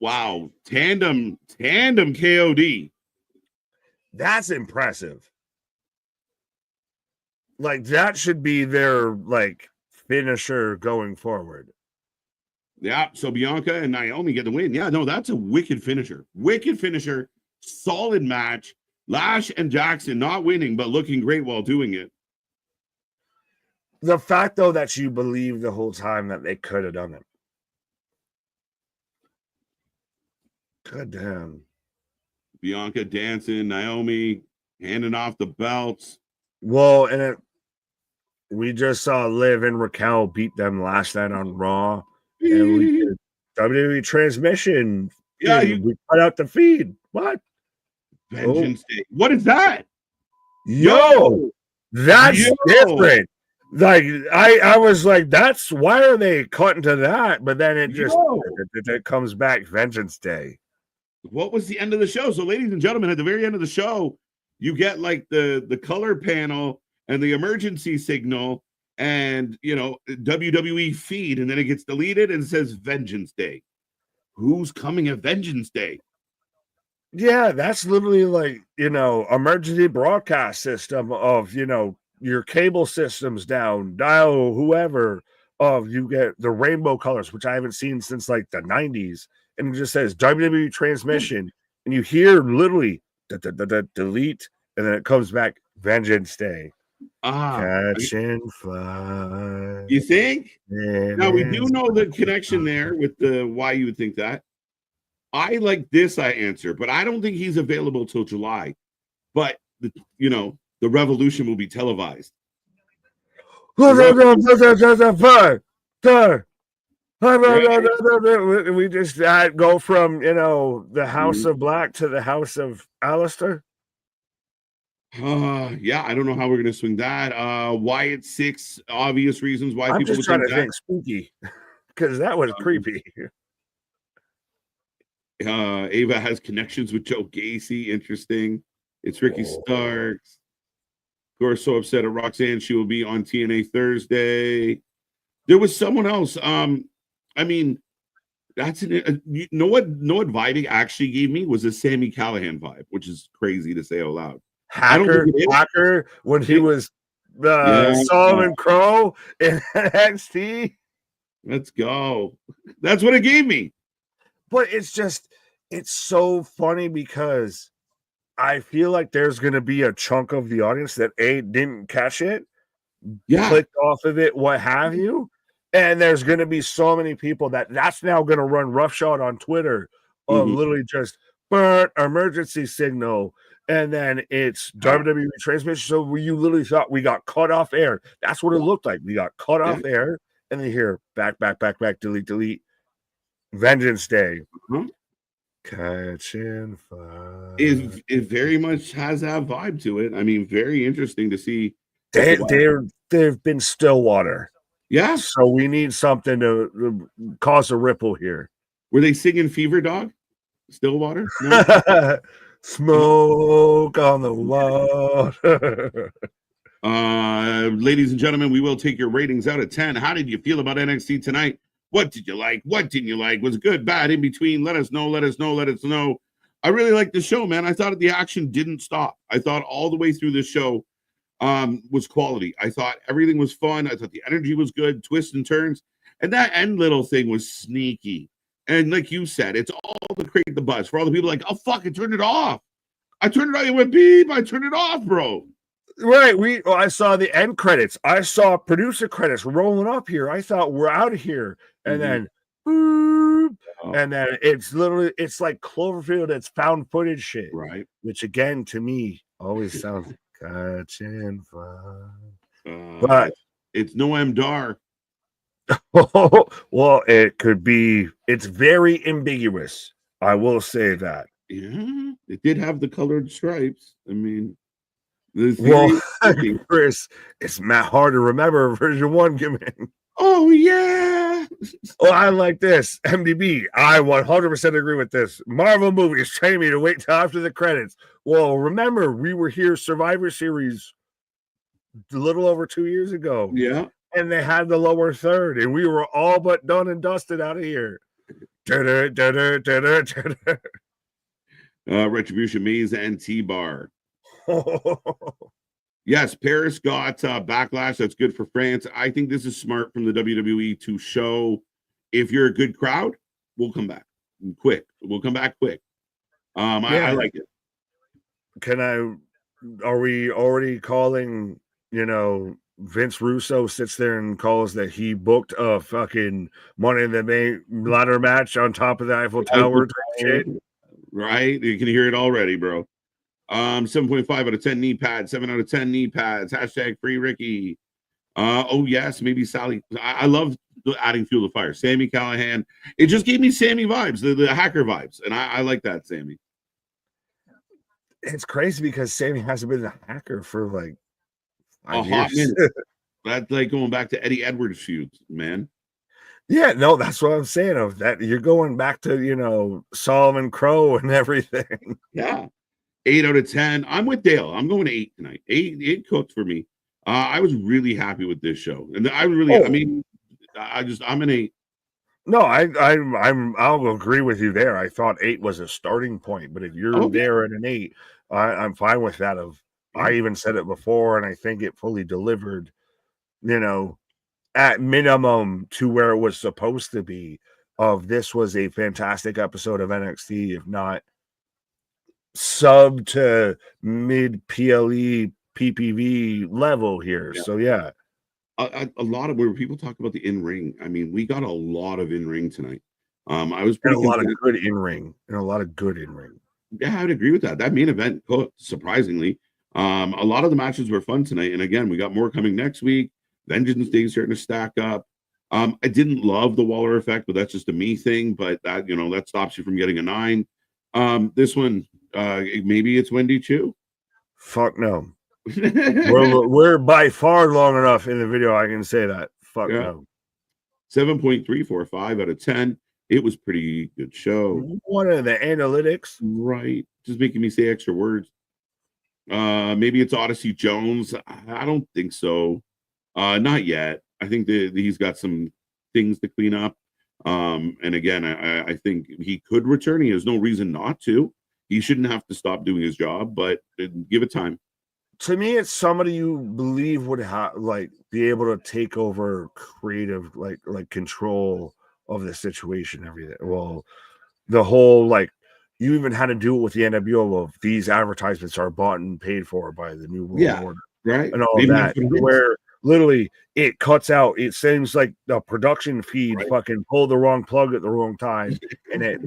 Wow. Tandem KOD. That's impressive. Like, that should be their, finisher going forward. Yeah, so Bianca and Naomi get the win. Yeah, no, that's a wicked finisher. Solid match. Lash and Jackson not winning, but looking great while doing it. The fact, though, that you believe the whole time that they could have done it. God damn. Bianca dancing, Naomi handing off the belts. Well, and we just saw Liv and Raquel beat them last night on Raw. And we did WWE transmission. Yeah, we cut out the feed. What? Vengeance Day. What is that? Yo, that's different. Like, I was like, why are they cutting to that? But then it comes back Vengeance Day. What was the end of the show? So, ladies and gentlemen, at the very end of the show, you get like the color panel, and the emergency signal and, you know, WWE feed, and then it gets deleted and it says Vengeance Day. Who's coming at Vengeance Day? Yeah, that's literally like, you know, emergency broadcast system of, you know, your cable system's down, dial whoever, of you get the rainbow colors, which I haven't seen since like the 90s. And it just says WWE transmission. And you hear literally delete, and then it comes back Vengeance Day. Catching fly. You think? Now we do know the Vengeance connection there with the why you would think that. I like this answer, but I don't think he's available till July. But you know, the revolution will be televised. We just go from, you know, the House of Black to the House of Alistair. Yeah, I don't know how we're gonna swing that. Why it's 6 obvious reasons why I'm people just would trying to think spooky, because that was creepy. Ava has connections with Joe Gacy. Interesting. It's Ricky Starks. Of course, so upset at Roxanne. She will be on TNA Thursday. There was someone else. I mean, that's you know what? No what vibe actually gave me was a Sami Callihan vibe, which is crazy to say out loud. Hacker when he was Solomon Crow in NXT. Let's go. That's what it gave me. But it's so funny because I feel like there's going to be a chunk of the audience that didn't catch it, clicked off of it, what have you. And there's going to be so many people that's now going to run roughshod on Twitter of literally just burn emergency signal. And then it's WWE transmission. So you literally thought we got cut off air. That's what it looked like. We got cut off air. And then here, back, delete. Vengeance Day. Catching fire. It very much has that vibe to it. I mean, very interesting to see. They've been Stillwater. Yeah. So we need something to cause a ripple here. Were they singing Fever Dog? Stillwater? No? Smoke on the water. Ladies and gentlemen, we will take your ratings out of 10. How did you feel about NXT tonight? What did you like? What didn't you like? Was it good, bad, in between? Let us know. I really liked the show, man. I thought the action didn't stop. I thought all the way through the show was quality. I thought everything was fun. I thought the energy was good, twists and turns. And that end little thing was sneaky. And like you said, it's all to create the buzz for all the people like, oh, fuck, I turned it off. I turned it off. It went beep. I turned it off, bro. Right. I saw the end credits. I saw producer credits rolling up here. I thought we're out of here. And then, boop, and then it's like Cloverfield. It's found footage shit. Right. Which again, to me, always sounds catching fun. But it's no M. Dar. Well, it could be. It's very ambiguous. I will say that. Yeah, it did have the colored stripes. I mean, Chris, it's hard to remember version 1 gimmick. Oh yeah. I like this. MDB. I 100% agree with this. Marvel movies train me to wait till after the credits. Well, remember, we were here Survivor Series a little over 2 years ago. Yeah. And they had the lower third, and we were all but done and dusted out of here. Retribution Maze and T-Bar. Yes, Paris got backlash. That's good for France. I think this is smart from the WWE to show if you're a good crowd, we'll come back quick. We'll come back quick. I like it. Are we already calling, Vince Russo sits there and calls that he booked a fucking Money in the Bank ladder match on top of the Eiffel Tower shit? Right? You can hear it already, bro. 7.5 out of 10 knee pads, 7 out of 10 knee pads. Hashtag free Ricky. Oh yes, maybe Sally. I love adding fuel to fire. Sami Callihan. It just gave me Sammy vibes, the hacker vibes, and I like that, Sammy. It's crazy because Sammy hasn't been a hacker for like a hot minute. That's like going back to Eddie Edwards feuds, man. Yeah, no, that's what I'm saying. Of that, you're going back to Solomon Crow and everything. Yeah. 8 out of 10. I'm with Dale. I'm going to 8 tonight. 8 cooked for me. I was really happy with this show, and I really, Oh. I mean, I'm an 8. No, I'll agree with you there. I thought 8 was a starting point, but if you're Oh yeah, there at an 8, I'm fine with that. yeah, I even said it before, and I think it fully delivered. You know, at minimum to where it was supposed to be. Of this was a fantastic episode of NXT, if not sub to mid PLE PPV level here. yeah. So yeah, A lot of where people talk about the in ring. I mean, we got a lot of in ring tonight. I was and pretty a lot of content. good in ring, and a lot of good in ring. Yeah, I would agree with that. That main event cooked, surprisingly. A lot of the matches were fun tonight. And again, we got more coming next week. Vengeance Day is starting to stack up. I didn't love the Waller effect, but that's just a me thing. But that, that stops you from getting a 9. This one, maybe it's Wendy Chu. Fuck no. we're by far long enough in the video. I can say that. Fuck Yeah. no. 7.345 out of 10. It was pretty good show. One of the analytics. Right. Just making me say extra words. Maybe it's Odyssey Jones. I don't think so. Not yet. I think that he's got some things to clean up. And again, I think he could return. He has no reason not to. He shouldn't have to stop doing his job, but give it time. To me, it's somebody you believe would have be able to take over creative like control of the situation, everything. Well, the whole you even had to do it with the NWO of these advertisements are bought and paid for by the New World Order, right. and all Maybe that, where literally it cuts out. It seems like the production feed fucking pulled the wrong plug at the wrong time, and it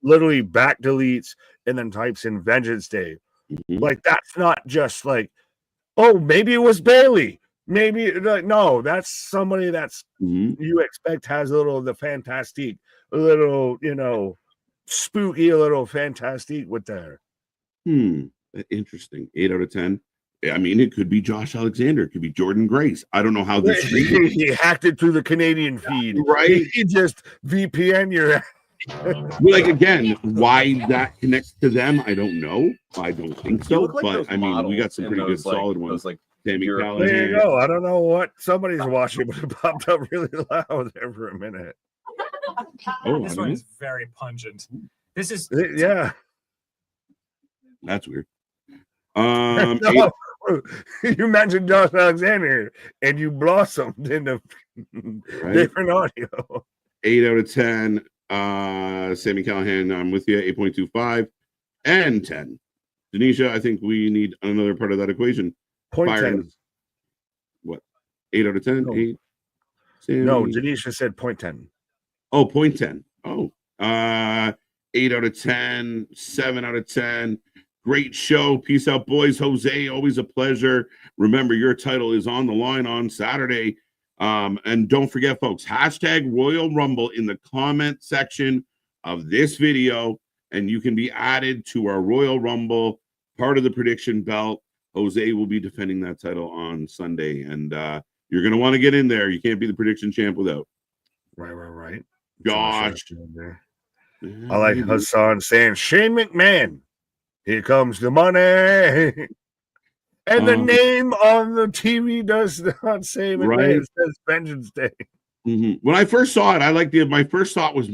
literally back deletes and then types in Vengeance Day. Mm-hmm. Like that's not just oh, maybe it was Bailey. Maybe no, that's somebody that's you expect has a little of the fantastique, a little, spooky, a little fantastique with there. Interesting. 8 out of 10. I mean, it could be Josh Alexander. It could be Jordan Grace. I don't know how this he hacked it through the Canadian feed. Right. He just VPN your again, why that connects to them, I don't know. I don't think so. But I mean, we got some pretty good solid ones. Sammy Callahan. There you go. I don't know what somebody's watching, but it popped up really loud there for a minute. This one is very pungent. This is that's weird. No, you mentioned Josh Alexander and you blossomed into different audio. 8 out of 10. Sammy Callahan, I'm with you. 8.25 and 10. Denisha, I think we need another part of that equation. 0.10. What? 8 out of 10? No. 8? No, Denisha said 0.10. Oh, 0.10. Oh, 8 out of 10, 7 out of 10. Great show. Peace out, boys. Jose, always a pleasure. Remember, your title is on the line on Saturday. And don't forget, folks, hashtag Royal Rumble in the comment section of this video, and you can be added to our Royal Rumble, part of the prediction belt. Jose will be defending that title on Sunday, and you're going to want to get in there. You can't be the prediction champ without. Right. Josh. I like Hassan saying, Shane McMahon, here comes the money. And the name on the TV does not say McMahon. Right. It says Vengeance Day. When I first saw it, my first thought was,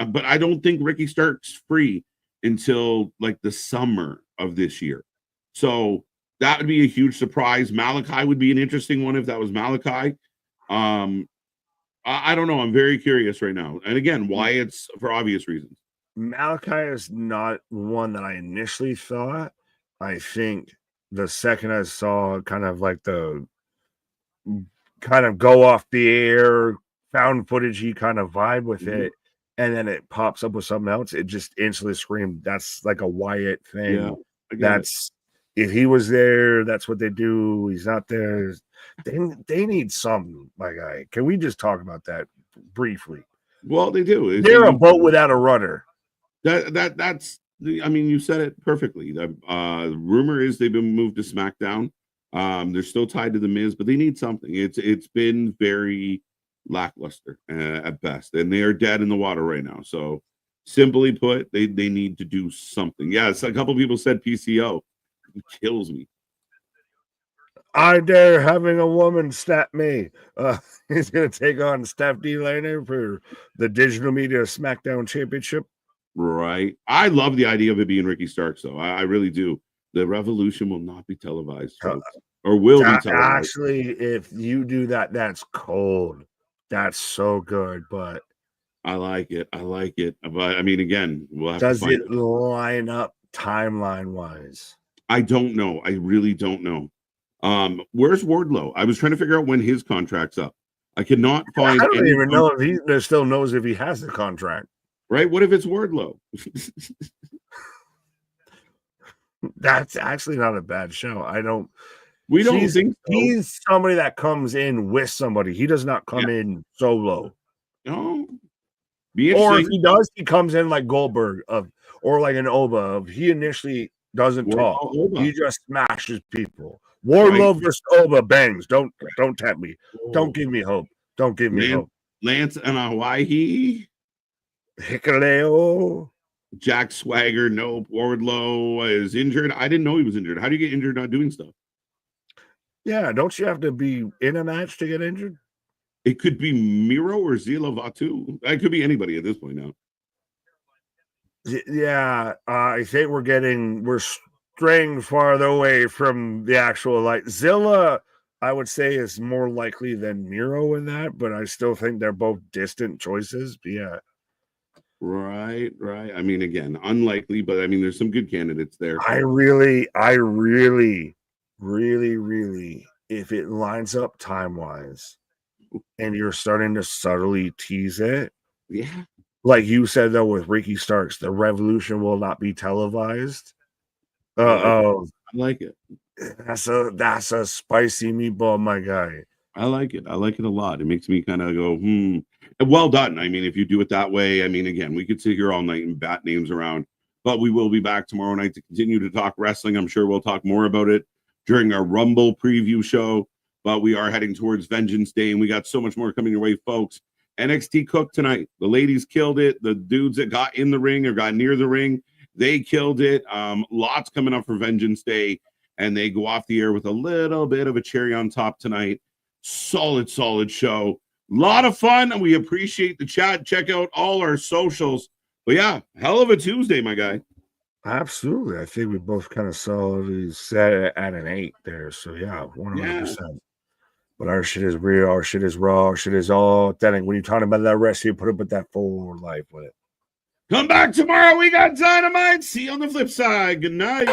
but I don't think Ricky Stark's free until the summer of this year. So that would be a huge surprise. Malachi would be an interesting one if that was Malachi. I don't know. I'm very curious right now. And again, why it's for obvious reasons. Malachi is not one that I initially thought. I think the second I saw kind of the go off the air, found footage-y kind of vibe with it, and then it pops up with something else, it just instantly screamed, that's like a Wyatt thing. Yeah, that's if he was there, that's what they do. He's not there. They need something, my guy. Can we just talk about that briefly? Well, they do. They're a boat without a rudder. That's I mean, you said it perfectly. The rumor is they've been moved to SmackDown. They're still tied to the Miz, but they need something. It's been very lackluster at best, and they are dead in the water right now. So, simply put, they need to do something. Yes, a couple people said PCO. It kills me. I dare having a woman snap me. He's going to take on Steph D. Lane for the Digital Media SmackDown Championship. Right. I love the idea of it being Ricky Starks, though. I really do. The Revolution will not be televised, folks, or will be televised. Actually, if you do that, that's cold. That's so good, but I like it. I like it. But I mean, again, we'll have does to find it line up timeline wise? I don't know. I really don't know. Where's Wardlow? I was trying to figure out when his contract's up. I could not find. I don't even know if he still knows if he has the contract. Right? What if it's Wardlow? That's actually not a bad show. We don't think so. He's somebody that comes in with somebody. He does not come in solo. No. Or if he does, he comes in like Goldberg or like an Oba. He initially doesn't talk. He just smashes people. Wardlow versus Oba bangs. Don't tempt me. Don't give me hope. Don't give me hope. Lance and Hawaii. Hikaleo. Jack Swagger, nope. Wardlow is injured. I didn't know he was injured. How do you get injured not doing stuff? Yeah, don't you have to be in a match to get injured? It could be Miro or Zila Vatu. It could be anybody at this point now. Yeah, I think we're straying farther away from the actual Zilla. I would say is more likely than Miro in that, but I still think they're both distant choices. But yeah. Right. I mean, again, unlikely, but I mean, there's some good candidates there. I really, if it lines up time-wise and you're starting to subtly tease it. Yeah. Like you said, though, with Ricky Starks, the Revolution will not be televised. I like it. That's a spicy meatball, my guy. I like it. I like it a lot. It makes me kind of go, Well done. I mean, if you do it that way, I mean, again, we could sit here all night and bat names around, but we will be back tomorrow night to continue to talk wrestling. I'm sure we'll talk more about it during our Rumble preview show, but we are heading towards Vengeance Day, and we got so much more coming your way, folks. NXT cooked tonight. The ladies killed it. The dudes that got in the ring or got near the ring, they killed it. Lots coming up for Vengeance Day, and they go off the air with a little bit of a cherry on top tonight. Solid show. A lot of fun, and we appreciate the chat. Check out all our socials. But yeah, hell of a Tuesday, my guy. Absolutely. I think we both kind of solidly set it at an 8 there. So yeah, 100%. Yeah. But our shit is real, our shit is raw, our shit is all authentic. When you're talking about that rest, you put up with that full life with it. Come back tomorrow. We got Dynamite. See you on the flip side. Good night.